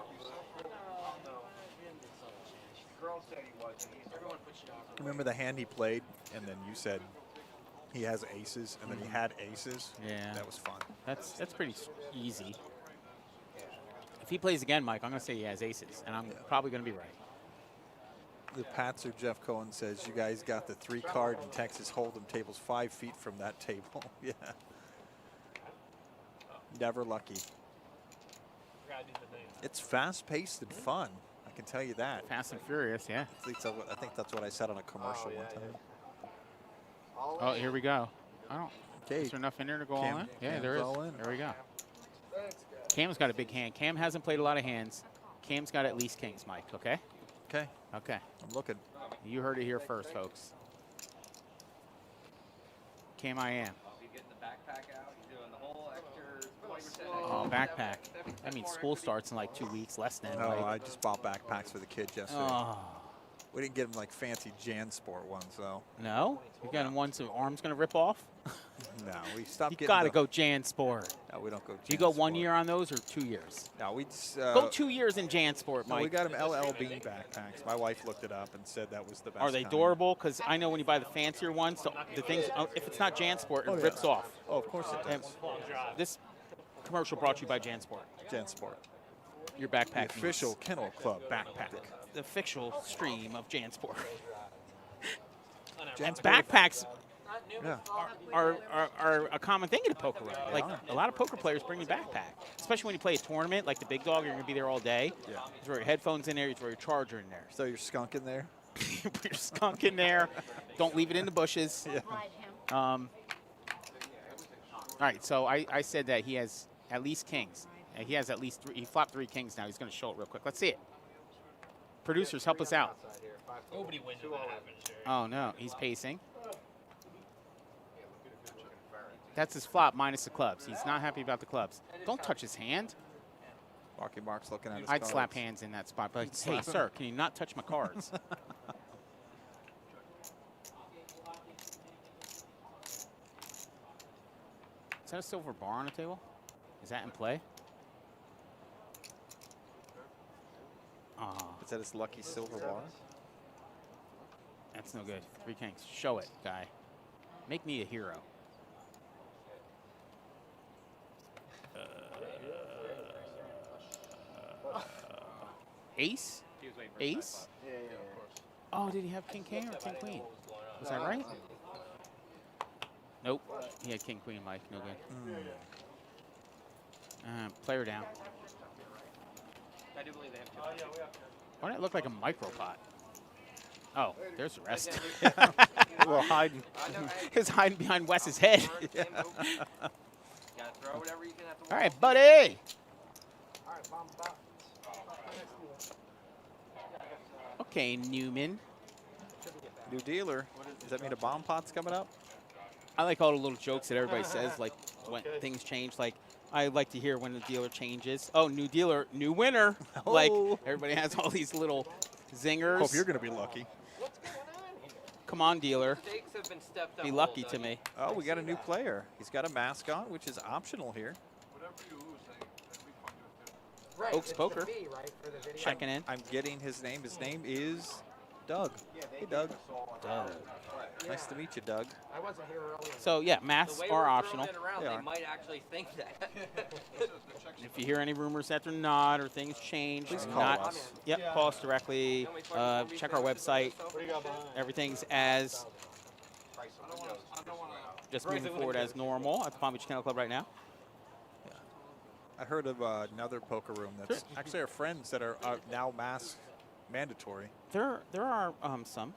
Remember the hand he played, and then you said he has aces, and then he had aces? Yeah. That was fun. That's pretty easy. If he plays again, Mike, I'm going to say he has aces, and I'm probably going to be right. The Patzer Jeff Cohen says, you guys got the 3 card in Texas Hold'em tables 5 feet from that table. Yeah. Never lucky. It's fast paced and fun. I can tell you that. Fast and Furious, yeah. I think that's what I said on a commercial one time. Oh, here we go. Okay. Is there enough in there to go Cam- all in? Yeah, Cam's there is. all in. There we go. Cam's got a big hand. Cam hasn't played a lot of hands. Cam's got at least kings, Mike, okay? Okay. Okay. I'm looking. You heard it here first, folks. Cam, I am. You getting the backpack out? You doing the whole extra 20%? Oh, backpack. That means school starts in like 2 weeks, less than. No, Mike. I just bought backpacks for the kids yesterday. Oh. We didn't get them like fancy JanSport ones, though. No? You got one so arm's going to rip off? No, we stopped You getting got to the- go JanSport. No, we don't go Do you go 1 JanSport. year on those or 2 years? No, we just... Go 2 years in JanSport, No, Mike. we got them LL Bean backpacks. My wife looked it up and said that was the best Are they kind. durable? Because I know when you buy the fancier ones, the things, if it's not JanSport, it rips off. Oh, of course it And does. this Commercial brought to you by JanSport. JanSport. Your backpack. The official Kennel Club backpack. The official stream of JanSport. JanSport. Backpacks Yeah. are a common thing in a poker room. Like a lot of poker players bring a backpack, especially when you play a tournament like the Big Dog. You're going to be there all day. Yeah. You throw your headphones in there. You throw your charger in there. So your skunk in there? You put your skunk in there. Don't leave it in the bushes. Yeah. All right, so I said that he has at least kings. And he has at least 3. He flopped 3 kings now. He's going to show it real quick. Let's see it. Producers, help us out. Nobody wins when that happens, Jerry. Oh, no. He's pacing. That's his flop minus the clubs. He's not happy about the clubs. Don't touch his hand. Marky Mark's looking at his I'd cards. slap hands in that spot. But, hey, sir, can you not touch my cards? Is that a silver bar on the table? Is that in play? Is that his lucky silver bar? That's no good. 3 kings. Show it, guy. Make me a hero. Ace? Ace? Oh, did he have king king or king queen? Was that right? Nope. He had king queen, Mike. No good. Player down. I do believe they have 2. Why did it look like a micro pot? Oh, there's the rest. Well, hiding. He was hiding behind Wes's head. Gotta throw whatever you can have to. All right, buddy. Okay, Newman. New dealer. Does that mean a bomb pot's coming up? I like all the little jokes that everybody says, like when things change. Like, I like to hear when the dealer changes. Oh, new dealer, new winner. Oh. Like, everybody has all these little zingers. Hope you're going to be lucky. Come on, dealer. Stakes have been stepped up Be a lucky little to bit. me. Oh, we got a new player. He's got a mask on, which is optional here. Oaks Poker. Checking in. I'm getting his name. His name is Doug. Hey, Doug. Doug. Nice to meet you, Doug. I wasn't here earlier. So, yeah, The masks way are we're optional. throwing it around, They they are. might actually think that. If you hear any rumors that they're not or things change, Please do call not. us. Yep, call us directly. Check our website. What do you got behind? Everything's as just moving forward as normal at the Palm Beach Kennel Club right now. I heard of another poker room that's actually our friends that are now mask mandatory. There are some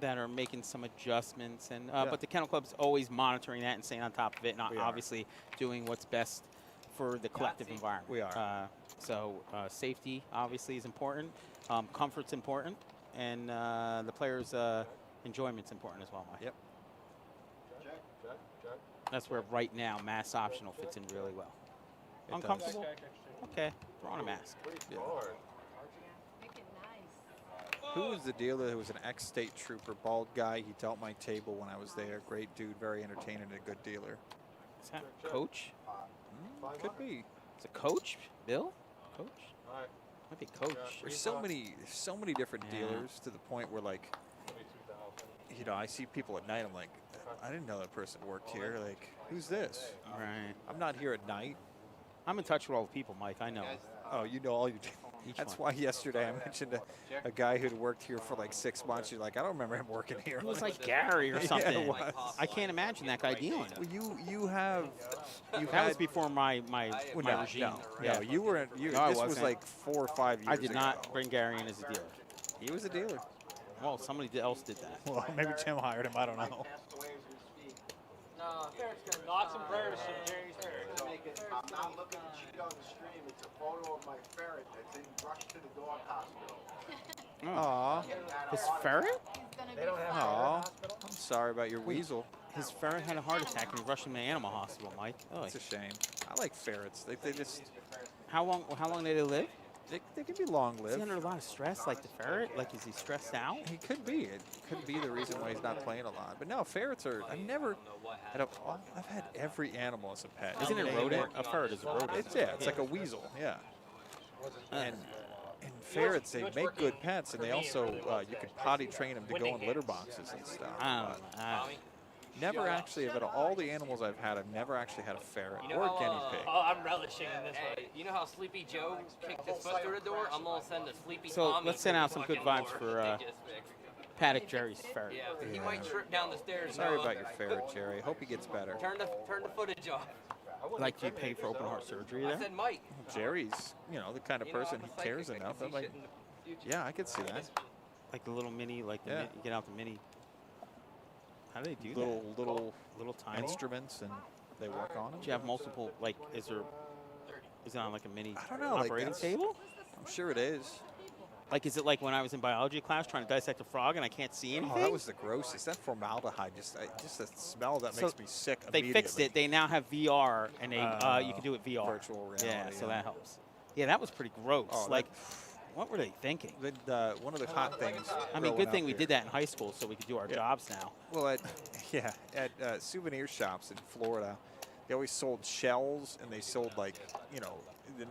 that are making some adjustments, and but the Kennel Club's always monitoring that and staying on top of it, and We are. obviously doing what's best for the collective environment. We are. So safety obviously is important, comfort's important, and the players' enjoyment's important as well, Mike. Yep. That's where right now mask optional fits in really well. It does. Uncomfortable? Okay, throw on a mask. Yeah. Make it nice. Who was the dealer who was an ex-state trooper, bald guy? He dealt my table when I was there. Great dude, very entertaining, and a good dealer. Is that Coach? Could be. Is it Coach? Bill? Coach? All right. Might be Coach. There's so many different Yeah. dealers to the point where, like, you know, I see people at night. I'm like, I didn't know that person worked here. Like, who's this? Right. I'm not here at night. I'm in touch with all the people, Mike. I know. Oh, you know all you. Each That's one. why yesterday I mentioned a guy who'd worked here for like 6 months. You're like, I don't remember him working here. It was like Gary or Yeah, it something. was. I can't imagine that guy dealing. Well, you have That was before my well, my no, regime. no, you were. No, I this was wasn't. like 4 or 5 years. I did not ago. bring Gary in as a dealer. He was a dealer. Well, somebody else did that. Well, maybe Tim hired him. I don't know. Thoughts and prayers to Jerry's parents. I'm not looking to cheat on the stream. It's a photo of my ferret that's in rushed to the dog hospital. Aw, His ferret? He's gonna They be don't have fine. aw. I'm sorry about your weasel. His ferret had a heart attack and he rushed him to the animal hospital, Mike. Oh, It's a shame. I like ferrets. They just how long did they live? they can be long Is he lived. under a lot of stress, like the ferret? Like, is he stressed out? He could be. It could be the reason why he's not playing a lot. But no, ferrets are. I've never. I've had every animal as a pet. Isn't it Name rodent? A ferret is a rodent. It's like a weasel. Yeah. And ferrets, they make good pets, and they also you could potty train them to go in litter boxes and stuff. I don't know. Never actually, out of all the animals I've had, I've never actually had a ferret or a guinea pig. Oh, I'm relishing in this one. Hey, you know how Sleepy Joe kicked his foot through the door? I'm gonna send a Sleepy So Tommy let's send through out the some good fucking vibes door for that they just fixed. Paddock Jerry's ferret. Yeah, he might trip down the stairs. Sorry Noah. about your ferret, Jerry. Hope he gets better. Turn the footage off. Like, do you pay for open heart surgery I there? said Mike. Jerry's, the kind of You know, person I'm a he psychic, cares I can enough. see I'm like, shit in the future. yeah, I could see that. Like the little mini, like the Yeah. you get out the mini. How do they do Little Little tiny. instruments, and they work on them. Do you have multiple? Like, is it on like a mini I don't know, like operating that's- table? I'm sure it is. Like, is it like when I was in biology class trying to dissect a frog and I can't see anything? Oh, that was the grossest. That formaldehyde, just the smell of that So makes me sick They immediately. fixed it. They now have VR, and you can do it VR. Virtual reality. Yeah, so that helps. Yeah, that was pretty gross. Oh, like, what were they thinking? One of the hot things. I mean, growing good up thing we here- did that in high school so we could do our Yeah. jobs now. Well, at souvenir shops in Florida, they always sold shells, and they sold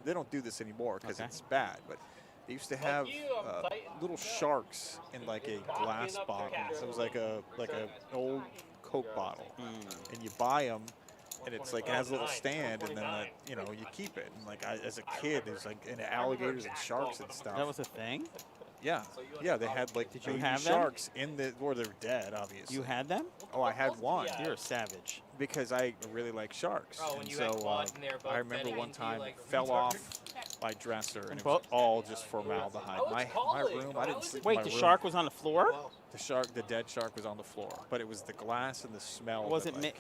they don't do this anymore because Okay. it's bad, but they used to have little sharks in like a glass bottle. So it was like an old Coke bottle, and you buy them, and it's like it has a little stand, and then you keep it. And like as a kid, there's like alligators and sharks and stuff. That was a thing? Yeah, they had like Did you baby have them? sharks in or they're dead, obviously. You had them? Oh, I had one. You're a savage. Because I really like sharks. Oh, when and you so had quads and they were both I remember fitting one into you, time like, it fell off my dresser, and it was both? all just formaldehyde. My room, I didn't sleep in Wait, my the room. shark was on the floor? The dead shark was on the floor, but it was the glass and the smell. Was of it?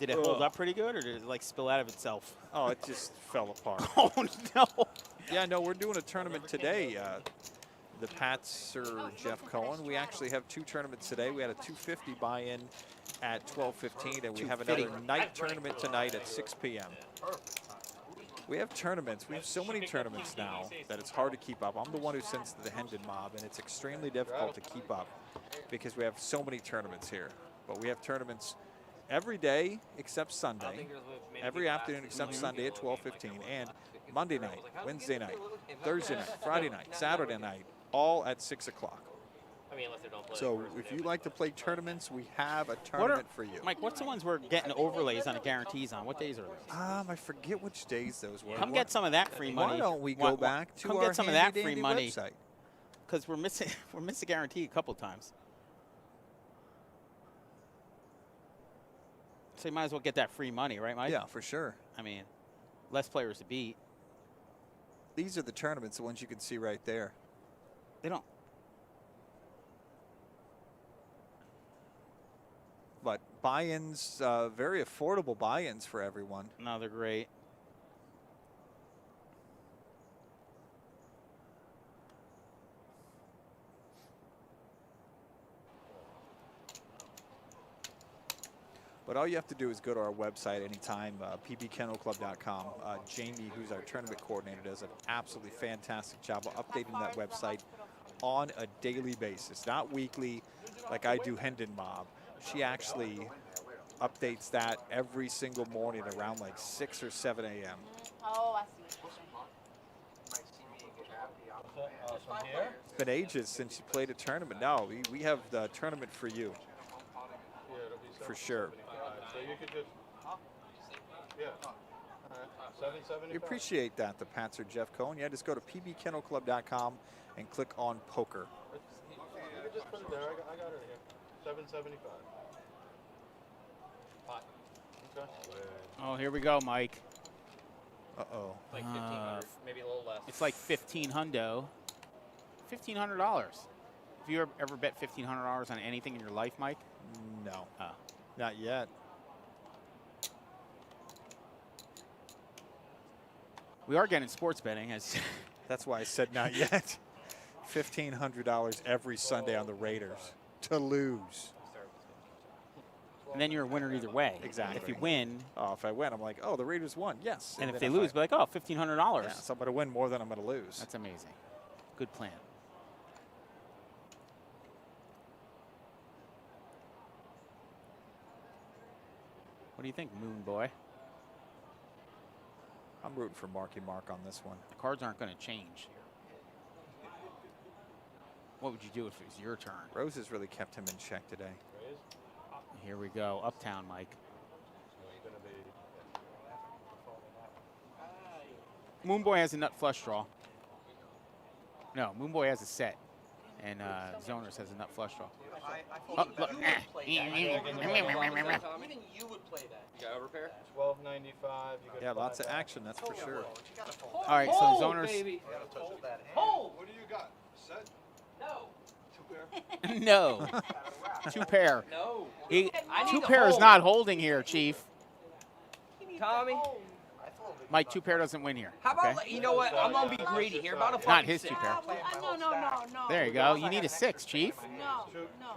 Did it hold up pretty good, or did it like spill out of itself? Oh, it just fell apart. Oh no! Yeah, no, we're doing a tournament today. The Pats or Jeff Cohen. We actually have two tournaments today. We had a 250 buy-in at 12:15, and we have another night tournament tonight at 6 p.m. We have tournaments. We have so many tournaments now that it's hard to keep up. I'm the one who sends to the Hendon Mob, and it's extremely difficult to keep up because we have so many tournaments here. But we have tournaments every day except Sunday, every afternoon except Sunday at 12:15, and Monday night, Wednesday night, Thursday night, Friday night, Saturday night, all at 6 o'clock. I mean, unless they don't play. So if you like to play tournaments, we have a tournament for you. Mike, what's the ones we're getting overlays on the guarantees on? What days are those? I forget which days those were. Come get some of that free money. Why don't we go back to come our get some of that free handy-dandy money? website? Because we're missing a guarantee a couple times. So you might as well get that free money, right, Mike? Yeah, for sure. I mean, less players to beat. These are the tournaments, the ones you can see right there. They don't. But buy-ins, very affordable buy-ins for everyone. No, they're great. But all you have to do is go to our website anytime, pbkennelclub.com. Jamie, who's our tournament coordinator, does an absolutely fantastic job of updating that website on a daily basis, not weekly like I do Hendon Mob. She actually updates that every single morning around like 6 or 7 a.m. Oh, I see. From here? It's been ages since you played a tournament. No, we have the tournament for you, Yeah, it'll be for sure. So you could just, yeah. All right. $7.75. We appreciate that, the Pats or Jeff Cohen. Yeah, just go to pbkennelclub.com and click on poker. You could just put it there. I got it here. $7.75. Okay. Oh, here we go, Mike. Uh-oh. Like 1,500, maybe a little less. It's like 1,500. $1,500. Have you ever bet $1,500 on anything in your life, Mike? No, Oh. not yet. We are getting sports betting. As That's why I said not yet. $1,500 every Sunday on the Raiders to lose. and then you're a winner either way. Exactly. If you win, Oh, if I win, I'm like, oh, the Raiders won. Yes. and if then they lose, be like, oh, $1,500. yeah, so I'm going to win more than I'm going to lose. That's amazing. Good plan. What do you think, Moon Boy? I'm rooting for Marky Mark on this one. The cards aren't going to change. What would you do if it was your turn? Rose has really kept him in check today. Here we go. Uptown, Mike. Moonboy has a nut flush draw. No, Moonboy has a set. And Zoners has a nut flush draw. Oh, look. Even you would play that. You got overpair? 12.95. Yeah, lots of action, that's for sure. All right, so Hold, Zoners. baby. Hold! What do you got? Set? No. Two pair? No. 2 pair. No. Two need to pair is hold. not holding here, Chief. Tommy, Mike, 2 pair doesn't win here. how about, okay? you know what? I'm going to be greedy here. About a fucking Not his 2 6. pair. No. There you go. You need a 6, Chief. No.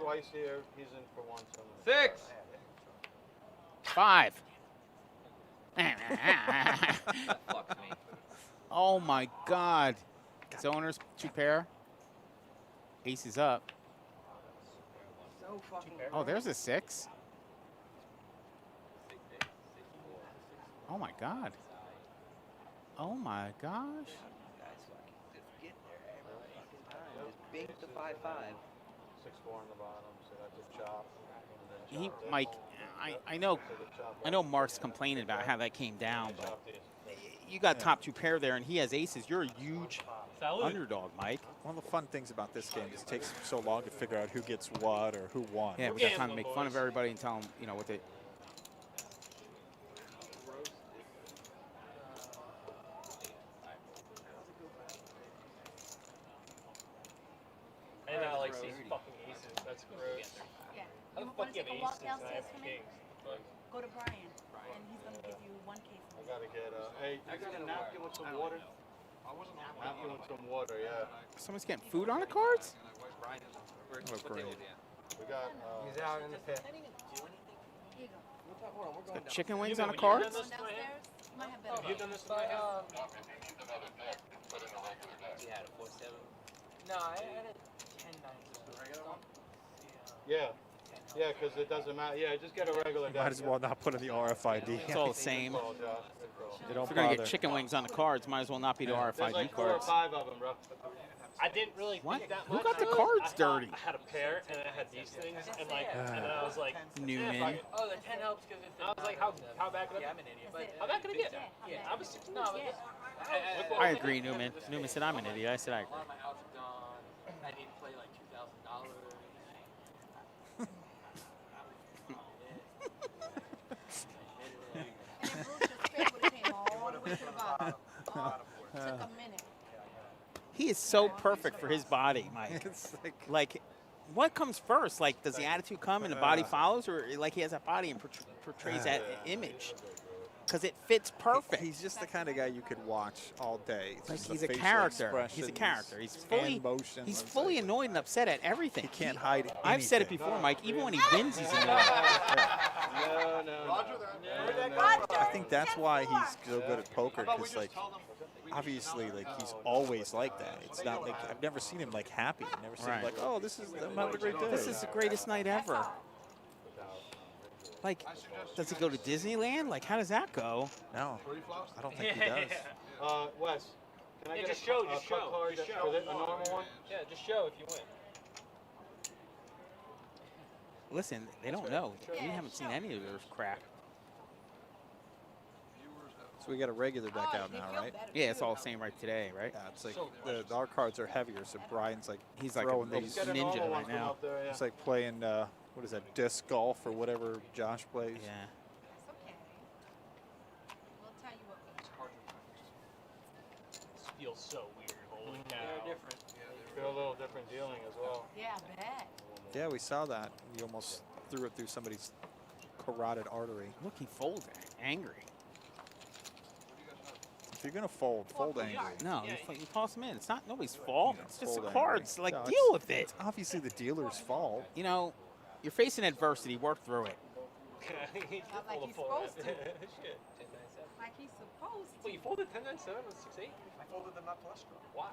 Twice here. He's in for one. 6. 5. Fuck me. Oh my God. Zoners, 2 pair. Ace is up. So fucking Oh, there's a 6. Oh my God. Oh my gosh. Guys, fucking just get there every fucking time. Just bink the 5-5. 6-4 on the bottom, so that's a chop. And then He, chop this. Mike, I know Mark's complaining about how that came down, but Chop these. you got top 2 pair there, and he has aces. You're a huge underdog, Mike. One of the fun things about this game is it takes so long to figure out who gets what or who won. Yeah, we got time to make fun of everybody and tell them, you know, what they. And I like seeing fucking aces. That's gross. Yeah. How You the want fuck to you take have a walk aces and I downstairs have for me? kings? Go to Brian, and he's going to give you 1 case. I gotta get hey, you got a napkin with some water? Napkin with some water, yeah. Someone's getting food on the cards? Oh, great. We got, He's out in the pit. Here you go. Got chicken wings Newman, on the when you cards? done this to my Downstairs, hand? you might have Have better. you done this to my hand? You had a 4-7. No, I had a 10-9. yeah. Yeah, because it doesn't matter. Yeah, just get a regular deck. Might as well not put in the RFID. It's all the same. Good call, Josh. Good call. You don't If you're going to bother. get chicken wings on the cards, might as well not be the There's RFID like 4 or cards. 5 of them, bro. I didn't really What? think that Who much. got the of it. cards I thought dirty? I had a pair and I had these things and like and then I was like Newman. Oh, the 10 helps because it's. I was like how bad could I? Yeah, I'm an idiot. But How bad could I get? Yeah, I was 16. No, but With I agree, Newman. Newman said I'm an idiot. I said I a agree. lot of my outs are gone. I need to play like $2,000. And then Bruce just paid with him all the way to the bottom. Took a minute. He is so perfect for his body, Mike. It's like, Like, what comes first? Like, does the attitude come and the body follows, or like he has that body and portrays that image? Because it fits perfect. he's just the kind of guy you could watch all day. It's Like just he's the a facial character. He's a expressions, character. He's hand fully motions. he's It's fully like- annoyed and upset at everything. He can't hide I've said it anything. before, Mike. Even when he wins, he's annoyed. No. I think that's why he's so good at poker, because like obviously like he's always like that. It's not like I've never seen him like happy. I've never seen him Right. like, oh, this is I'm having a great day. This is the greatest night ever. Like, does he go to Disneyland? Like, how does that go? No, I don't think he does. Wes, can I Yeah, get just a, show, a just cut show, card just that- show. for the- a normal one? Yeah, just show if you win. Listen, they don't know. We haven't seen any of this crap. So we got a regular deck out now, right? Yeah, it's all the same right today, right? Yeah, it's like our cards are heavier, so Brian's like He's like throwing a these. Get a ninja normal one right from now. up there, yeah. It's like playing what is that, disc golf or whatever Josh plays. Yeah. It's okay. We'll tell you what we This feels so weird. Holy cow. They're different. Feel a little different dealing as well. Yeah, I bet. Yeah, we saw that. You almost threw it through somebody's carotid artery. Look, he folded. Angry. If you're gonna fold angry. No, you toss him in. It's not nobody's fault. It's just the Fold cards. angry. Like, No, deal it's- with it. It's obviously the dealer's fault. You know, you're facing adversity. Work through it. Not like he's supposed to. Shit. Like he's supposed to. Wait, you folded 10-9-7 with 6-8? I folded them up last draw. Why?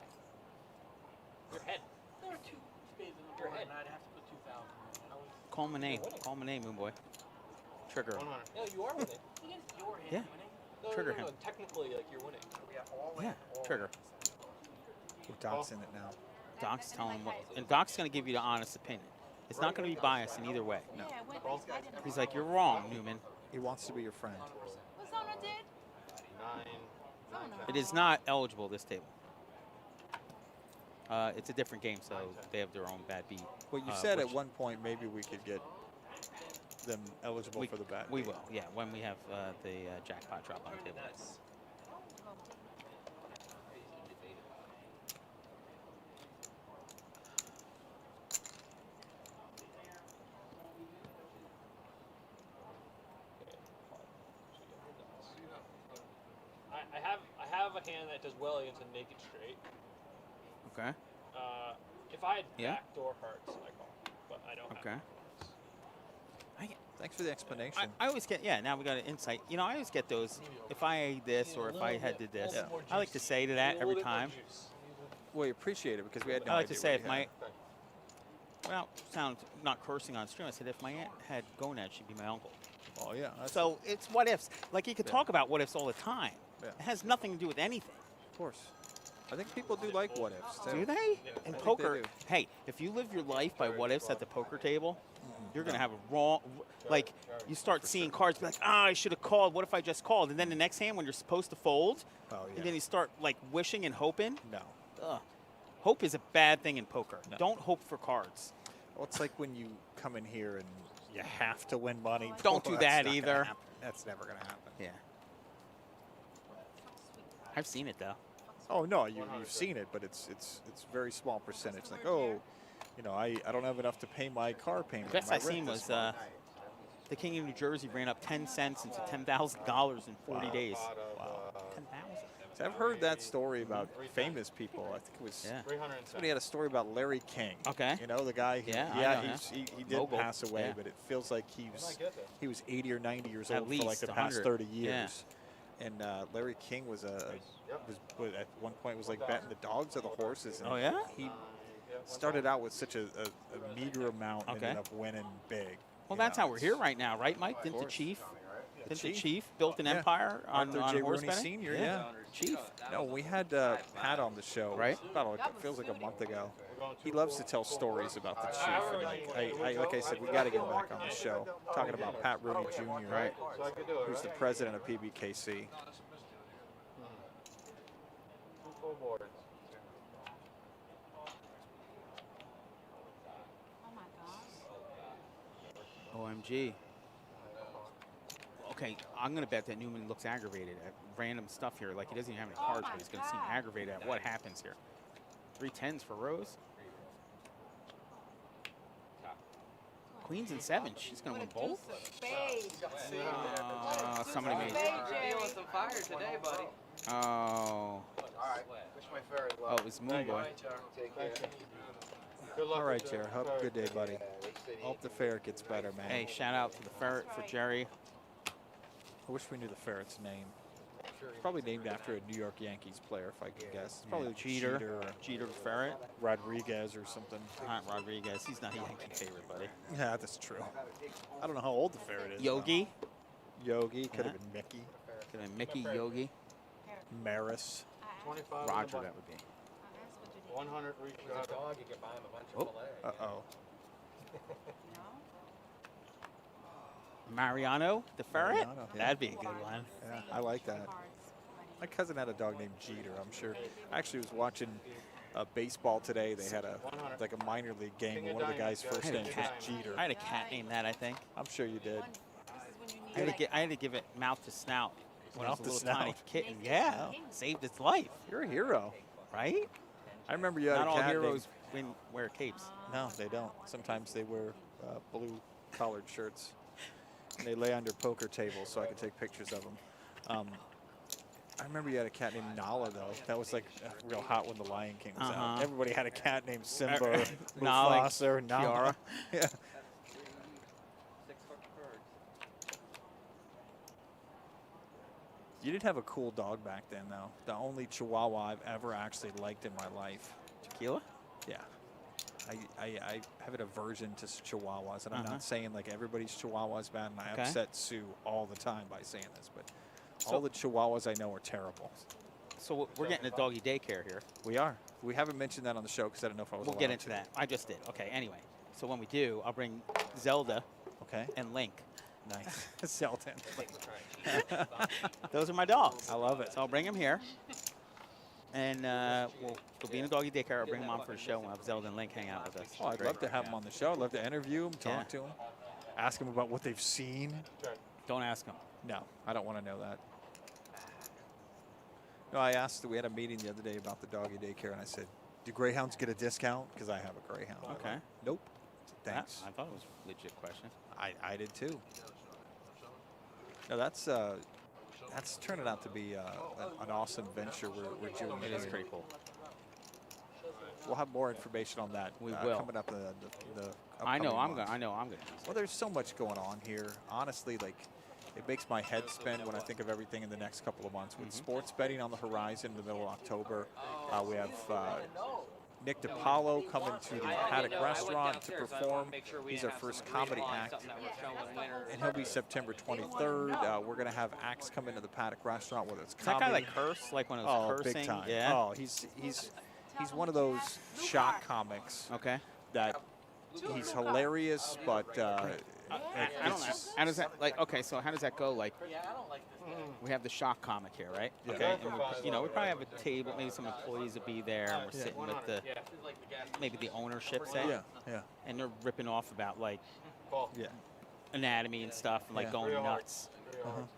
Your head. There were 2 spades in the Your board, head. and I'd have to put 2,000. I was. Call my name. Call my name, Moonboy. Trigger. 100. No, you are winning. Against your hand Yeah. winning. No, Trigger no, him. technically, like, you're winning. We have all Yeah, trigger. Doc's in it now. Doc's telling him what, and Doc's going to give you the honest opinion. It's not going to be biased in either way. No. Yeah, I didn't. He's like, you're wrong, Newman. He wants to be your friend. What Zona did? 9. Zona. It is not eligible, this table. It's a different game, so they have their own bad beat. Well, you said at one point maybe we could get them eligible for the bad We beat. will, yeah, when we have the jackpot drop on the table. I have a hand that does well against a naked straight. Okay. If I had Yeah. backdoor hearts, I call, but I don't. Okay. Have Thanks for the explanation. I always get, now we got an insight. You know, I always get those, if I ate this or if I had did this. Yeah. I like to say to that every time. We appreciate it because we had no I like to idea say what if he my, had. well, sound not cursing on stream, I said if my aunt had gonads, she'd be my uncle. Oh, yeah. That's So it's what ifs. Like you could talk about what ifs all the time. Yeah. It has nothing to do with anything. Of course. I think people do like what ifs, too. Do they? In I think they poker, do. hey, if you live your life by what ifs at the poker table, you're going to have a wrong, like, you start seeing cards, be like, I should have called. What if I just called? And then the next hand when you're supposed to fold, Oh, yeah. and then you start, like, wishing and hoping. No. Ugh. Hope is a bad thing in poker. No. Don't hope for cards. Well, it's like when you come in here and you have to win money. Don't do That's that not gonna either. happen. That's never going to happen. Yeah. I've seen it, though. Oh, no, you've seen it, but it's very small percentage. Like, oh, you know, I don't have enough to pay my car payment. The best my I rent seen this was month. the King of New Jersey ran up 10 cents into $10,000 in 40 days. Wow. 10,000. So I've heard that story about famous people. I think it was somebody had a story about Larry King. Okay. You know, the guy who, Yeah, I know he did Mogul. pass away, Yeah. but it feels like he was 80 or 90 years At old for like least the past 100. 30 years. And Larry King was was at one point was like betting the dogs or the horses. And Oh, yeah? He started out with such a meager amount and Okay. ended up winning big. Well, you that's know, how we're here right now, right, Mike? Didn't the course. Chief? Didn't the Chief? Chief built an Yeah. empire on Arthur J. horse Rooney betting? Sr., yeah. Chief. No, we had Pat on the show. Right. About it feels like a month ago. He loves to tell stories about the Chief. And like I said, we got to get him back on the show. Talking about Pat Rooney Jr., Right. who's the president of PBKC. Full boards. Oh my gosh. OMG. Okay, I'm going to bet that Newman looks aggravated at random stuff here. Like he doesn't even have any cards, my but he's going to seem God. aggravated at what happens here. 3 10s for Rose. Queens and 7. She's going to win both. Somebody made. Feeling some fire today, buddy. Oh. All right. Wish my fairy Oh, luck. it was Moon Boy. Take care. Good luck. All right, with Jared. the Have a card. good day, buddy. Waste City. Hope the ferret gets better, man. Hey, shout out to the ferret for Jerry. I wish we knew the ferret's name. It's probably named after a New York Yankees player, if I could guess. It's probably Jeter. Jeter or Jeter the ferret. Rodriguez or something. Not Rodriguez. He's not a Yankee favorite, buddy. Yeah, that's true. I don't know how old the ferret is. though. Yogi. Yogi. Could have Yeah. been Mickey. Could have been Mickey, Yogi. Maris. 25 on the Roger, button. that would be. 100 reach shot. Dog, you can buy him a bunch Oh. of filet. Uh-oh. Mariano the ferret? Mariano, yeah. That'd be a good one. Yeah, I like that. My cousin had a dog named Jeter, I'm sure. I actually was watching baseball today. They had a minor league game where one of the guys' first I had a name was cat. Jeter. I had a cat named that, I think. I'm sure you did. I had to give it mouth to snout when Mouth it to was a little tiny snout. kitten. Yeah, saved its life, You're a hero. right? I remember you had Not a all cat heroes wear capes. No, they don't. Sometimes they wear blue collared shirts. And they lay on your poker table so I could take pictures of them. I remember you had a cat named Nala, though. That was like real hot when The Lion King was out. Everybody had a cat named Simba or Nala, Mufasa or Nala. Kiara. Yeah. 6 fucking birds. You did have a cool dog back then, though. The only Chihuahua I've ever actually liked in my life. Tequila? Yeah. I have an aversion to Chihuahuas, and I'm not saying like everybody's Chihuahua's bad, and I upset Sue all the time by saying this, but all the Chihuahuas I know are terrible. So we're getting a doggy daycare here. We are. We haven't mentioned that on the show because I don't know if I was We'll allowed get into to. that. I just did. Okay, anyway. So when we do, I'll bring Zelda Okay. and Link. Nice. Zelda. Those are my dogs. I love it. So I'll bring them here. And we'll be in the doggy daycare. I'll bring them on for the show and we'll have Zelda and Link hang out with us. Oh, I'd love to have them on the show. I'd love to interview them, talk to them, ask them about what they've seen. Don't ask them. No, I don't want to know that. No, I asked, we had a meeting the other day about the doggy daycare, and I said, do greyhounds get a discount? Because I have a greyhound. Okay. Nope. Thanks. I thought it was a legit question. I did too. No, that's turning out to be an awesome venture we're doing. It is pretty cool. We'll have more information on that. We will. Coming up in the I know I'm months. gonna. Well, there's so much going on here. Honestly, like, it makes my head spin when I think of everything in the next couple of months. With sports betting on the horizon in the middle of October, we have Nick DiPaolo coming to the Paddock Restaurant to perform. He's our first comedy act, and he'll be September 23rd. We're going to have acts come into the Paddock Restaurant, whether it's Does that comedy. guy like curse? Like when it was cursing? Big time. Yeah. Oh, he's one of those shock comics. Okay. That he's hilarious, but I don't know. How does that so how does that go? Like, we have the shock comic here, right? Yeah. Okay. And we probably have a table. Maybe some employees will be there, and we're sitting with maybe the ownership, say. Yeah. And they're ripping off about like Yeah. anatomy and stuff, and like going nuts.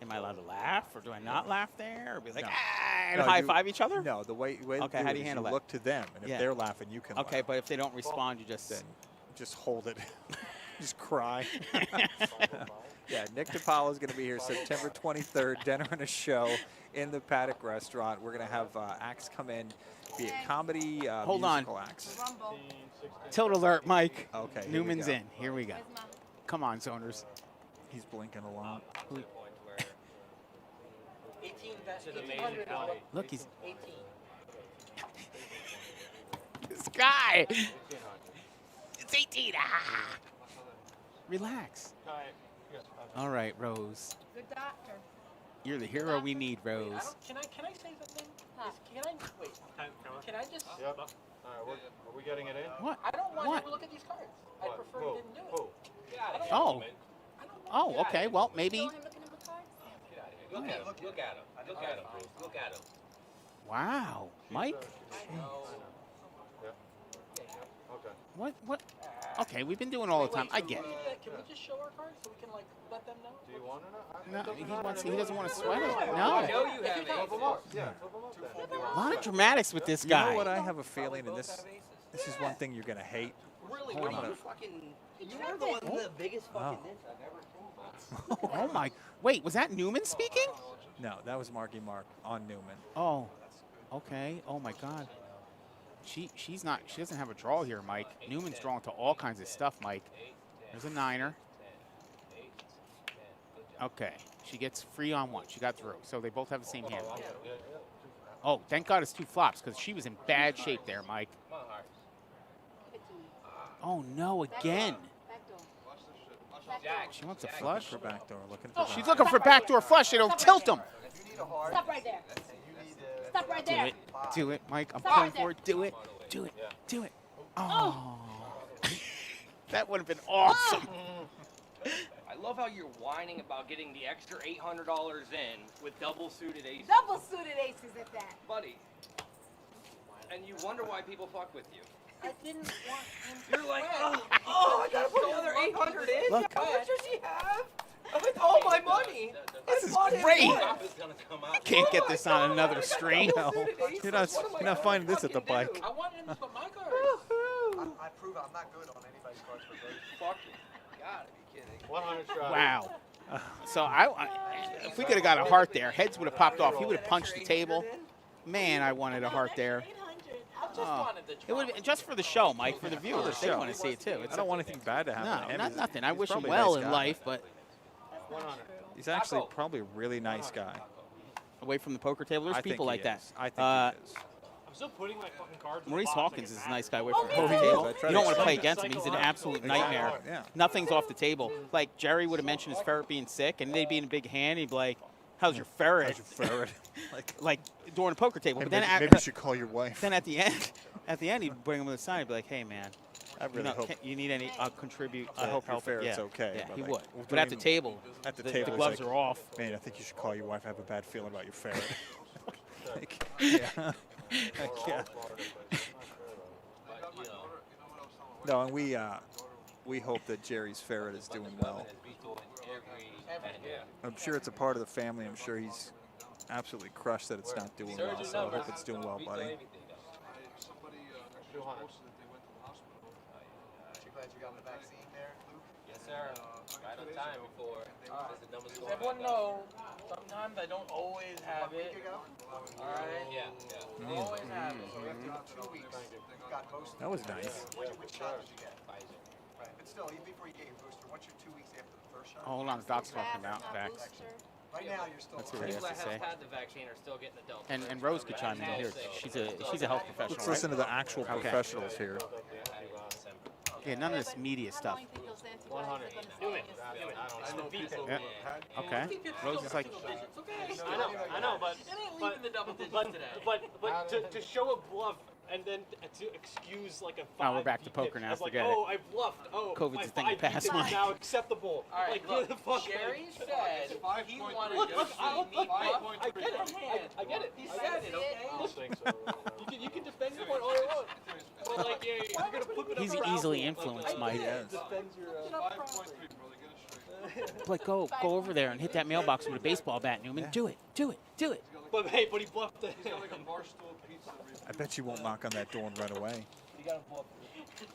Am I allowed to laugh, or do I not laugh there, or be like, and high five each other? No, the way Okay, how do you handle that? Look to them, and if they're laughing, you can. Okay, laugh. but if they don't respond, you just Then just hold it. Just cry. Yeah, Nick DiPaolo is going to be here September 23rd, dinner and a show in the Paddock Restaurant. We're going to have acts come in, be it comedy, musical acts. Tilt alert, Mike. Okay, here we Newman's go. in. Here we go. Come on, Zoners. He's blinking a lot. Look, he's 18. This guy. It's 18. Ah. Relax. All right, Rose. Good doctor. You're the hero we need, Rose. Can I say something? Can I just? Yep. All right, are we getting it in? What? I don't want What? to look at these cards. I What? prefer Who? you didn't do it. Who? Oh. Oh, okay. Well, maybe. Show him looking at the cards? Look at him. Look at him. Look at him, Bruce. Look at him. Wow. Mike? Yeah. Okay. What? Okay, we've been doing all the time. I get it. Can we just show our cards so we can like let them know? Do you want to know? No, he doesn't want to sweat it. I No. know you have Flip them aces. up. Yeah, flip them up then. A lot of dramatics with this You know guy. what? I have a feeling, and this is one thing you're going to hate. Really? Hold What are on. you fucking? You're the one with the biggest fucking nits I've ever seen. Oh my! Wait, was that Newman speaking? No, that was Marky Mark on Newman. Oh, okay. Oh my God. She doesn't have a draw here, Mike. Newman's drawing to all kinds of stuff, Mike. There's a niner. Okay, she gets free on one. She got through, so they both have the same hand. Oh, thank God it's two flops because she was in bad shape there, Mike. Oh no, again. She wants a flush. For backdoor, looking for She's looking for backdoor flush. It'll tilt him. Stop right there. Stop right there. Do it, Mike. I'm Stop pulling right for it. Do it. Do it. Do it. Oh. That would have been awesome. I love how you're whining about getting the extra $800 in with double suited aces. Double suited aces at that. Buddy. And you wonder why people fuck with you. I didn't want him. You're like, I gotta put another 800 in? Look. How much does he have? With all my money. This is bought it great. once. I can't get this on another string. You're not finding this at the bike. I wanted him to put my cards. I prove I'm not good on anybody's cards for both. Fuck you. Gotta be kidding. 100 tries. Wow. So if we could have got a heart there, heads would have popped off. He would have punched the table. Man, I wanted a heart there. I just wanted the It would have been just for the show, Mike, for the viewers. They want to see it too. I don't want anything bad to happen to No, him. not He's- nothing. I he's wish him probably a well nice in guy. life, but 100. He's actually probably a really nice guy. away from the poker table, there's I think people he like that. is. I think he is. I'm still putting my fucking cards. Maurice Hawkins is a nice guy away from the Oh, poker me table. too. I try You to don't want to explain play that. against him. He's an absolute nightmare. Yeah. Nothing's off the table. Like Jerry would have mentioned his ferret being sick, and they'd be in a big hand. He'd be like, "How's your ferret?" How's your ferret? like during the poker table. Hey, But then maybe you should call your wife. then at the end, he'd bring him to the side. He'd be like, "Hey, man, I really hope. You need any contribute? I hope your help? ferret's Yeah. okay. Yeah, but he like, would. But at the table, at the table, the gloves it's like, are off. Man, I think you should call your wife. I have a bad feeling about your ferret. Like, yeah. Yeah. No, and we hope that Jerry's ferret is doing well. I'm sure it's a part of the family. I'm sure he's absolutely crushed that it's not doing well. So I hope it's doing well, buddy. You glad you got the vaccine there, Luke? Yes, sir. Right on time before the numbers go Everyone know, sometimes I don't always have it. Alright? Yeah. Don't always have it. So after 2 weeks, you've got most. That was nice. Which shot did you get? Pfizer. Right, but still, even before you get your booster, once you're 2 weeks after the first shot. Oh, hold on, Doc's talking about vax. Right now, you're still. That's what he People has that to say. have had the vaccine are still getting the Delta. And Rose could chime in here. She's a health professional. Let's listen to the actual professionals here. Yeah, none of this media stuff. 100. Yeah. Okay. Rose is like, I know, but to show a bluff and then to excuse like a 5 now we're back to poker now. as like, Forget oh, it. I bluffed. Oh, COVID's my a thing 5 of past is mine. now acceptable. Alright, Like, look, the fuck? Jerry said he wanted Look, to look, see I me bluff. get it. I get it. He said it, okay? You can defend your point all you want. But like, yeah, you're gonna flip it up He's around. easily influenced, Mike. Defend your. 5.3, brother. Get it straight. Like, go over there and hit that mailbox with a baseball bat, Newman. Do it. But hey, but he bluffed it. He's got like a barstool pizza. I bet you won't knock on that door and run away. You gotta bluff it.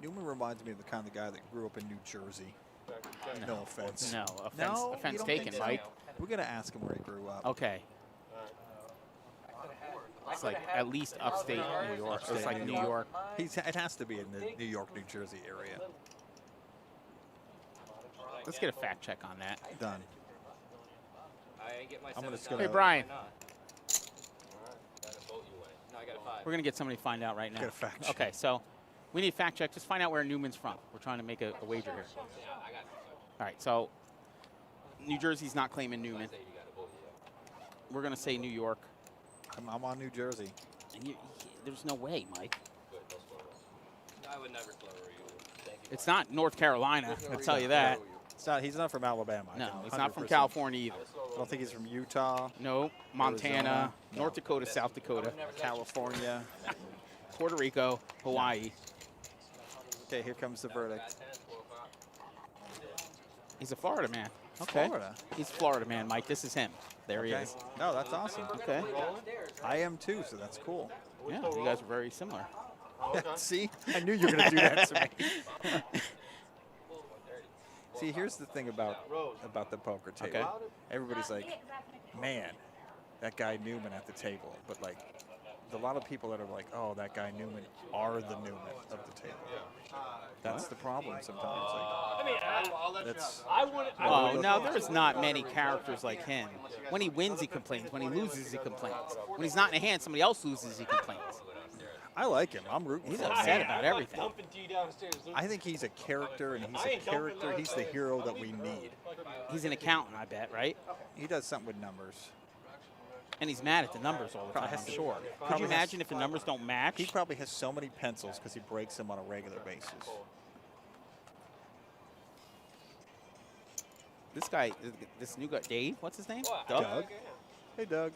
Newman reminds me of the kind of guy that grew up in New Jersey. No offense. No, No, offense you don't taken, think so? Mike. We're gonna ask him where he grew up. Okay. It's like at least upstate New York. It's like New York. It has to be in the New York, New Jersey area. Let's get a fact check on that. Done. I get my I'm gonna 7,000. Hey, Brian. Why not? No, I got a 5. We're gonna get somebody to find out right now. Get a fact check. Okay, so we need a fact check. Just find out where Newman's from. We're trying to make a wager here. I got All right, so New Jersey's not claiming Newman. We're gonna say New York. I'm on New Jersey. And there's no way, Mike. I would never slow you. Thank you. It's not North Carolina. I'll tell you that. He's not from Alabama. No, he's not from 100%. California either. I don't think he's from Utah, No, Montana, Arizona. North Dakota, South Dakota, California. Puerto Rico, Hawaii. Okay, here comes the verdict. He's a Florida man. Okay. Florida. He's a Florida man, Mike. This is him. There he Okay. is. No, that's awesome. Okay. I am too, so that's cool. Yeah, you guys are very similar. See? I knew you were going to do that to me. See, here's the thing about the poker table. Okay. Everybody's like, man, that guy Newman at the table. But like, a lot of people that are like, oh, that guy Newman are the Newman of the table. That's the problem sometimes. I mean, That's, I would. Oh, now there's not many characters like him. When he wins, he complains. When he loses, he complains. When he's not in a hand, somebody else loses, he complains. I like him. I'm rooting He's for him. upset about everything. Dumping D downstairs. I think he's a character, and he's a character. He's the hero that we need. He's an accountant, I bet, right? He does something with numbers. And he's mad at the numbers all the Probably time, has I'm to- sure. Could probably you has- imagine if the numbers don't match? He probably has so many pencils because he breaks them on a regular basis. This guy, this new guy, Dave, what's his name? What? Doug? Hey, Doug.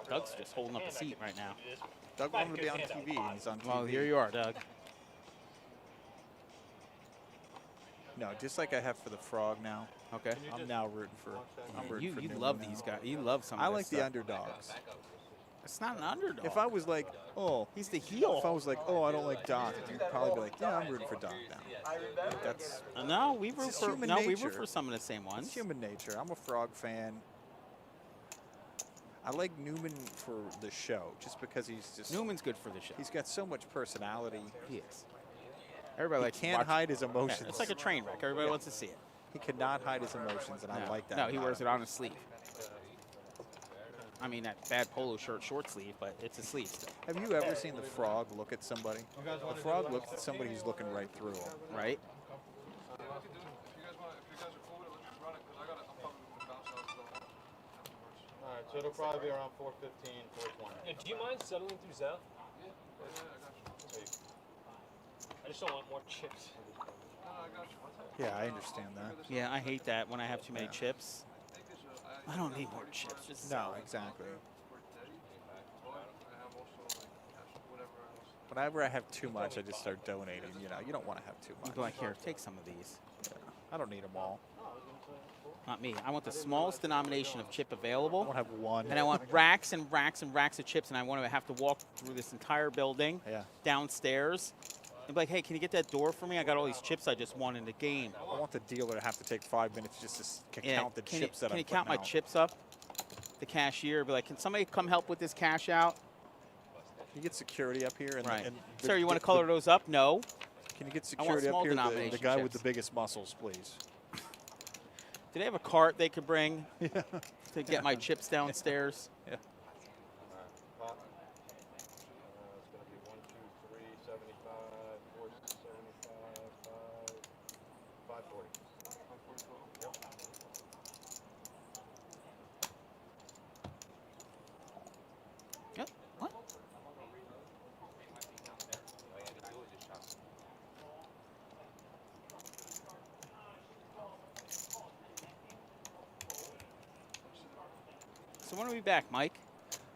Doug's just holding up a seat right now. Doug wanted to be on TV, and he's on TV. Well, here you are, Doug. No, just like I have for the frog now. Okay. I'm now rooting for. I'm rooting for You Newman love now. these guys. You love some of I this like the stuff. underdogs. It's not an underdog. If I was like, oh, He's the heel. if I was like, oh, I don't like Doc, you'd probably be like, yeah, I'm rooting for Doc now. That's No, we root just for human we root nature. for some of the same ones. it's human nature. I'm a frog fan. I like Newman for the show, just because he's just Newman's good for the show. he's got so much personality. He is. Everybody He likes to can't watch- hide his Yeah, emotions. it's like a train wreck. Everybody wants to see it. He cannot hide his emotions, and I like that. No, he about wears him. it on his sleeve. I mean, that bad polo shirt, short sleeve, but it's a sleeve still, Have you ever seen the frog look at somebody? The frog looks at somebody who's looking right through him. right? If you guys are cool with it, let's just run it, because I'm probably going to bounce out. So. All right, So it'll probably be around 415, 420. Yeah, do you mind settling through Zell? I just don't want more chips. Yeah, I understand that. Yeah, I hate that when I have too many chips. I don't need more chips. Just No, exactly. Whenever I have too much, I just start donating. You know, you don't want to have too much. You'd be like, here, take some of these. Yeah, I don't need them all. Not me. I want the smallest denomination of chip available. I want to have one. And I want racks and racks and racks of chips, and I want to have to walk through this entire building, downstairs, and be like, hey, can you get that door for me? I got all these chips I just won in the game. I want the dealer to have to take 5 minutes just to count the chips that I'm Can you count my out. chips up? The cashier be like, can somebody come help with this cash out? Can you get security up here? And right. and Sir, you want to color those up? No. Can you get security up here? The guy with the chips. biggest muscles, please. Do they have a cart they could bring to get my chips downstairs? Yeah. Pop. It's going to be 1, 2, 3, 75, 4, 75, 5, 540. Yep. Yep. What? So when are we back, Mike?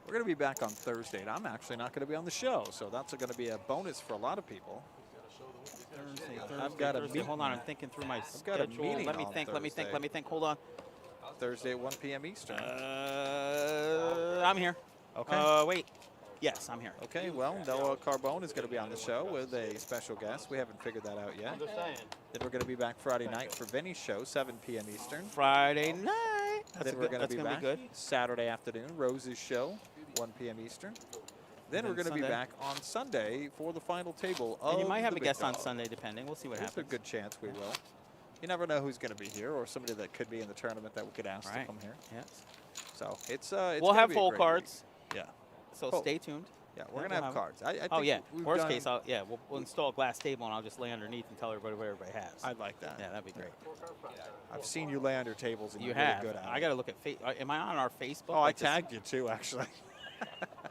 We're going to be back on Thursday, and I'm actually not going to be on the show, so that's going to be a bonus for a lot of people. I've got a meeting. Hold on, I'm thinking through my I've got a meeting Let me on think. Thursday. Let me think. Hold on. Thursday at 1 p.m. Eastern. I'm here. Okay. Wait. Yes, I'm here. Okay, well, Noah Carbone is going to be on the show with a special guest. We haven't figured that out yet. I'm just saying. Then we're going to be back Friday night for Vinny's show, 7 p.m. Eastern. Friday night. Then we're going to be back good. Saturday afternoon, Rose's show, 1 p.m. Eastern. Then we're going to be back on Sunday for the final table of And you might have the a Big guest on Dog. Sunday, depending. We'll see what There's happens. a good chance we will. You never know who's going to be here, or somebody that could be in the tournament that we could ask to come here. Yes. So it's we'll gonna have be a full great cards. week. Yeah. So Oh. stay tuned. Yeah, we're going to have cards. I think oh yeah. we've Worst done- case, we'll install a glass table and I'll just lay underneath and tell everybody what everybody has. I'd like that. Yeah, that'd be great. I've seen you lay under tables, and You you're have. really good at it. I got to look at. Am I on our Facebook? Oh, I Like this- tagged you too, actually.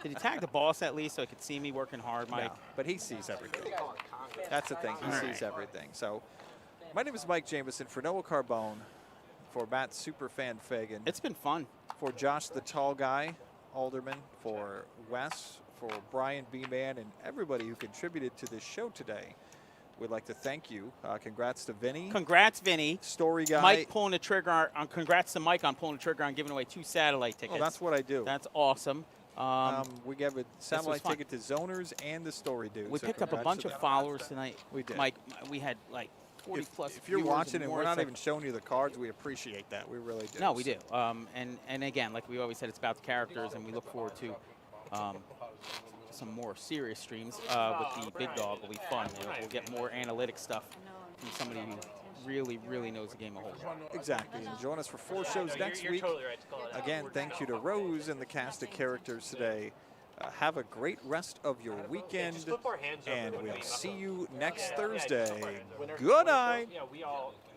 Did you tag the boss at least so he could see me working hard, Mike? No, but he sees everything. That's the thing. He All right. sees everything. So, my name is Mike Jameson. For Noah Carbone, for Matt Superfan Fagan. It's been fun. For Josh the Tall Guy, Alderman. For Wes. For Brian B-Man, and everybody who contributed to this show today. We'd like to thank you. Congrats to Vinny. Congrats, Vinny. Story guy. Mike pulling the trigger on. Congrats to Mike on pulling the trigger on giving away 2 satellite tickets. Oh, that's what I do. That's awesome. We gave a satellite fun. ticket to Zoners and the Story Dude. We so picked up a congrats bunch to of them. followers tonight. We did. Mike, we had like 40 plus. If you're viewers watching and more. we're It's not like- even showing you the cards, we appreciate that. We really do. No, we do. And again, like we always said, it's about the characters, and we look forward to some more serious streams with the Big Dog. Will be fun. We'll get more analytic stuff from somebody who really, really knows the game a whole lot. Exactly. And join us for 4 shows next you're week. totally right to call it out. Again, thank you to Rose and the cast of characters today. Have a great rest of your weekend, Just flip our hands over and when we'll we- see you next Yeah, Thursday. just flip our hands over. Good night. Yeah, we all